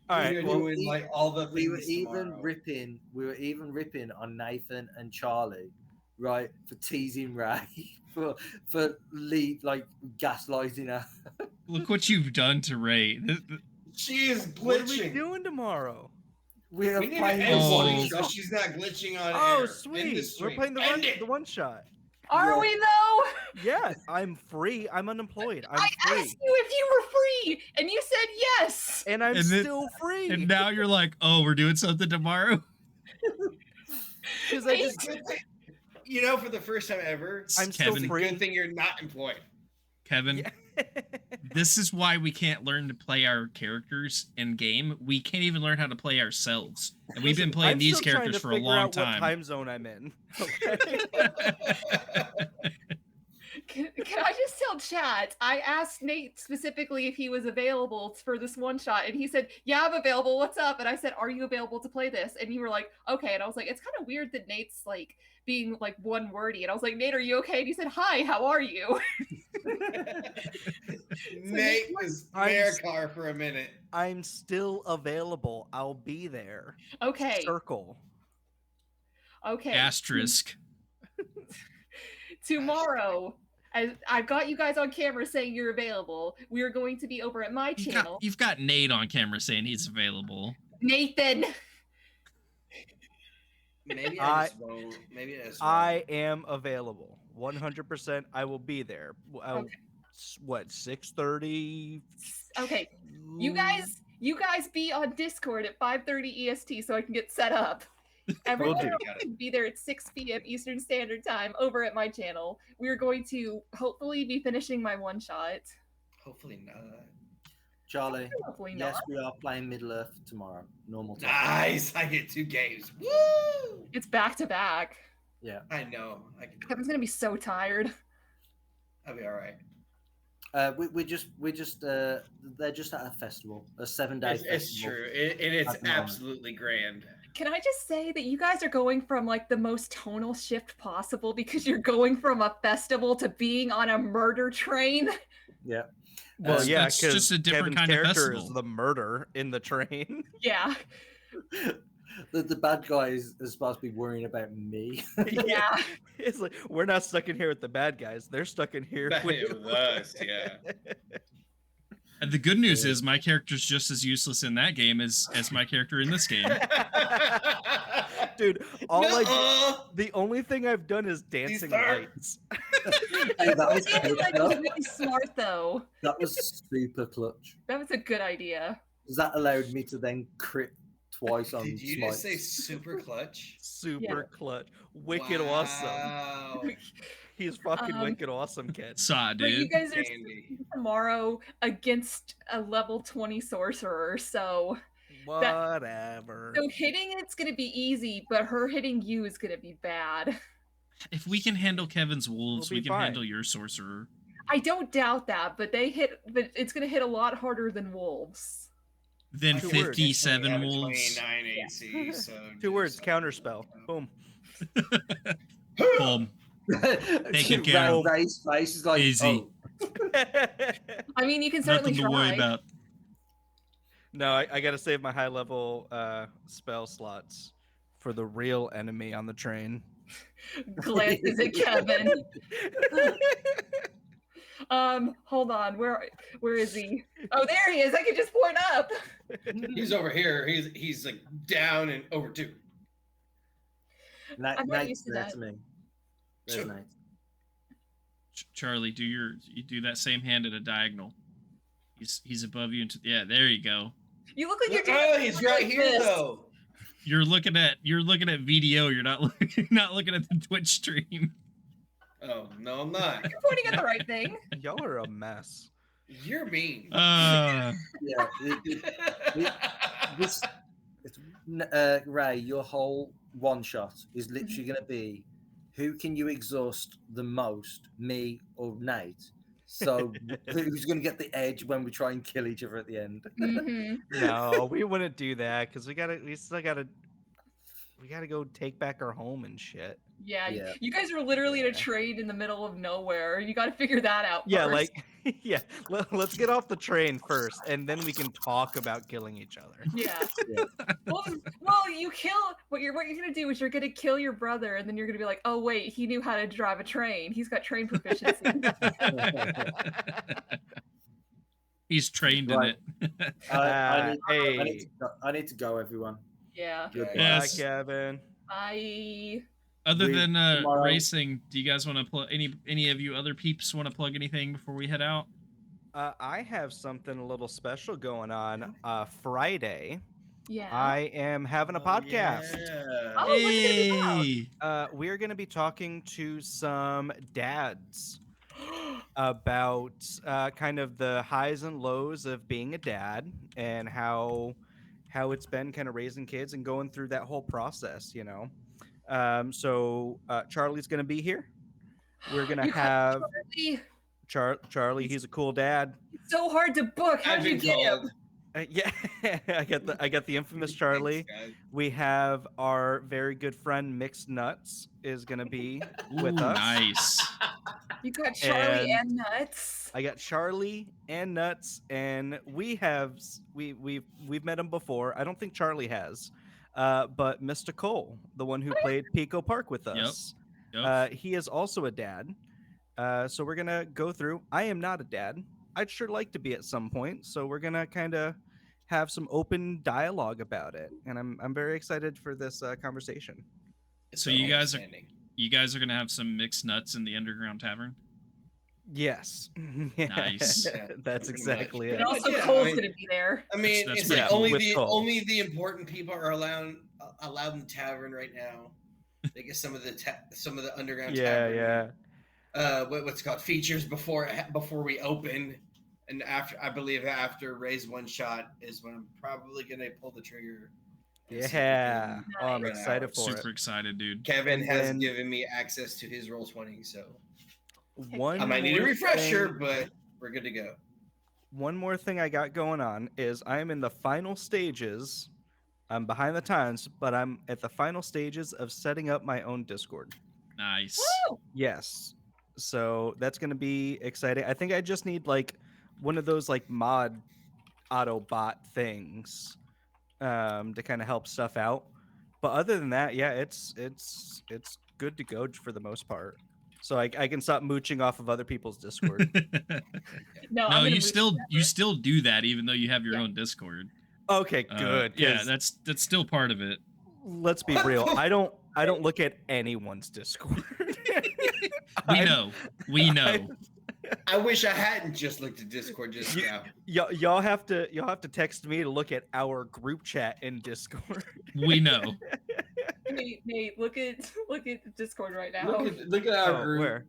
All right, You're well, doing like all the we were things even tomorrow. ripping on Nathan and Charlie, right, for teasing Ray, for like gaslighting her. Look what you've done to Ray. She is what are we glitching. doing tomorrow? We are We need to playing end Oh. one so she's not glitching on Oh, air. End sweet. this We're stream. playing End it. the one shot. Are Yeah. we though? Yeah, I'm free. I'm unemployed. I'm I free. asked you if you were free, and you said yes. And I'm And then- still free. And now you're like, oh, we're doing something tomorrow? Because I just You know, for the first time ever, I'm still Kevin. free. good thing you're not employed. Kevin, Yeah. this is why we can't learn to play our characters in game. We can't even learn how to play ourselves. And we've been Listen, playing I'm these still trying characters to for a figure long out What time. time zone I'm in? Okay. Can I just tell chat? I asked Nate specifically if he was available for this one shot, and he said, "Yeah, I'm available. What's up?" And I said, "Are you available to play this?" And you were like, "Okay." And I was like, "It's kind of weird that Nate's like being like one wordy." And I was like, "Nate, are you okay?" And he said, "Hi, how are you?" Nate was Americar for a minute. I'm still available. I'll be there. Okay. Circle. Okay. Asterisk. Tomorrow, I've got you guys on camera saying you're available. We are going to be over at my channel. You've got Nate on camera saying he's available. Nathan. Maybe I just won't. Maybe I just won't. I am available. 100%. I will be there. Okay. What, 6:30? Okay. You guys be on Discord at 5:30 EST so I can get set up. Everyone can be there at 6 p.m. Eastern Standard Time over at my channel. We are going to hopefully be finishing my one shot. Hopefully not. Charlie, Hopefully yes, not. we are playing Middle Earth tomorrow. Normal time. Nice. I get 2 games. Woo! It's back to back. Yeah. I know. Kevin's gonna be so tired. I'll be all right. They're just at a festival, a 7-day festival. It's true. And it's absolutely grand. Can I just say that you guys are going from like the most tonal shift possible because you're going from a festival to being on a murder train? Yeah. Well, yeah, it's just a different Kevin's kind of character festival. is the murder in the train. Yeah. The bad guy is supposed to be worrying about me. Yeah. It's like, we're not stuck in here with the bad guys. They're stuck in here with It was, yeah. And the good news is my character's just as useless in that game as my character in this game. Dude, the only thing I've done is dancing lights. Hey, that was That was really smart though. That was super clutch. That was a good idea. That allowed me to then crit twice on Did you smites. just say super clutch? Super clutch. Wicked awesome. He's fucking wicked awesome, kid. Saw, But you dude. guys are tomorrow against a level 20 sorcerer, so whatever. So hitting it's gonna be easy, but her hitting you is gonna be bad. If we can handle Kevin's wolves, We'll we be can fine. handle your sorcerer. I don't doubt that, but it's gonna hit a lot harder than wolves. Then 57 wolves. 29 AC, so 2 words, counterspell. Boom. Boom. Take it care of. Ray's face is like, Easy. I mean, you can certainly Nothing to worry about. No, I gotta save my high level spell slots for the real enemy on the train. Glances at Kevin. Hold on. Where is he? Oh, there he is. I can just point up. He's over here. He's like down and over 2. I'm not used to that. To me. There's Nate. Charlie, you do that same hand at a diagonal. He's above you. Yeah, there you go. You look like you're doing. Oh, he's right here though. You're looking at VDO. You're not looking at the Twitch stream. Oh no, I'm not. You're pointing at the right thing. Y'all are a mess. You're mean. Yeah. Ray, your whole one shot is literally going to be, who can you exhaust the most, me or Nate? So who's going to get the edge when we try and kill each other at the end? No, we wouldn't do that because we still gotta go take back our home and shit. Yeah. You guys are literally in a train in the middle of nowhere. You got to figure that out. Yeah, first. let's get off the train first, and then we can talk about killing each other. Yeah. Well, you kill what you're gonna do is you're gonna kill your brother, and then you're gonna be like, oh wait, he knew how to drive a train. He's got train proficiency. He's trained in it. I need to go, everyone. Yeah. Bye, Kevin. Other than racing, do you guys want to plug any of you other peeps want to plug anything before we head out? I have something a little special going on. Friday, Yeah. I am having a podcast. Yeah. Oh, what's it gonna be We're going to be talking to some dads about kind of the highs and lows of being a dad and how it's been kind of raising kids and going through that whole process, you know. So Charlie's going to be here. We're gonna You got have Charlie. Charlie. He's a cool dad. It's so hard to book. How'd I've you been get him? told. Yeah, I got the infamous Charlie. Thanks, guys. We have our very good friend Mixed Nuts is gonna be with Ooh, us. nice. You got Charlie And and Nuts. I got Charlie and Nuts, and we've met him before. I don't think Charlie has, but Mr. Cole, the one who played Pico Park with us, Yep. he is also a dad. So we're gonna go through. I am not a dad. I'd sure like to be at some point. So we're gonna kind of have some open dialogue about it, and I'm very excited for this conversation. It's So our you guys understanding. gonna have some mixed nuts in the underground tavern. Yes, Nice. Yeah, That's pretty exactly And it. also Yeah, I Cole's mean- gonna be there. I mean, That's it's pretty like cool. only With the Cole. only the important people are allowed in the tavern right now. They get some of the underground tavern. Yeah. What's it called features before we open, and after raise one shot is when I'm probably gonna pull the trigger. and see if we Yeah. can Oh, I'm run excited hours. for Super it. excited, dude. Kevin And has then- given me access to his Roll20, so One I might need a more refresher, thing- but we're good to go. One more thing I got going on is I'm in the final stages. I'm behind the times, but I'm at the final stages of setting up my own Discord. Nice. Woo! Yes. So that's going to be exciting. I think I just need like one of those like mod auto bot things to kind of help stuff out. But other than that, yeah, it's good to go for the most part. So I can stop mooching off of other people's Discord. No, I'm No, gonna you move still do that even though you have your Yeah. own Discord. Okay, good. Yeah, 'cause that's still part of it. let's be real. I don't look at anyone's Discord. We know. I wish I hadn't just looked at Discord just now. Y'all have to text me to look at our group chat in Discord. We know. Nate, look at the Discord right now. Look at our Oh, group. where?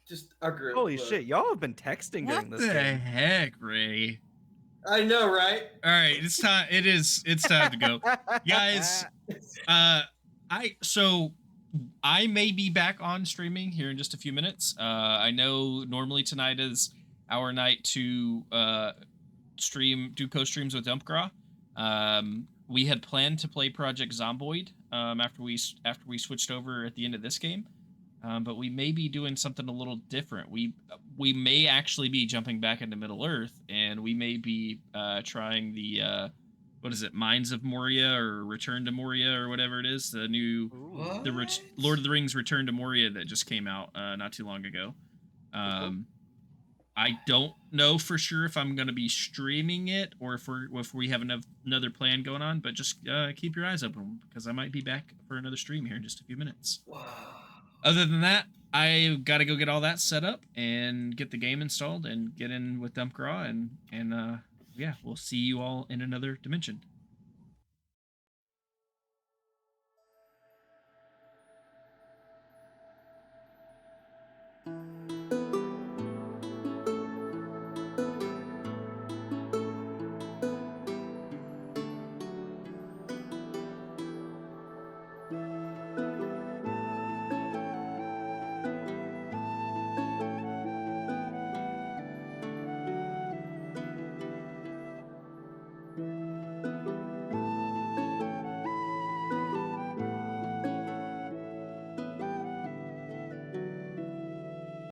Just our group. Holy look. shit, y'all have been texting during What this the game. heck, Ray? I know, right? All right, it's time. It's time to go, guys. I may be back on streaming here in just a few minutes. I know normally tonight is our night to do co-streams with Dumpgraw. We had planned to play Project Zomboid after we switched over at the end of this game. But we may be doing something a little different. We may actually be jumping back into Middle Earth, and we may be trying the what is it, Mines of Moria or Return to Moria or whatever it is, the new Lord of the Rings Return to Moria that just came out not too long ago. I don't know for sure if I'm going to be streaming it or if we have another plan going on, but just keep your eyes open because I might be back for another stream here in just a few minutes. Wow. Other than that, I got to go get all that set up and get the game installed and get in with Dumpgraw and yeah, we'll see you all in another dimension.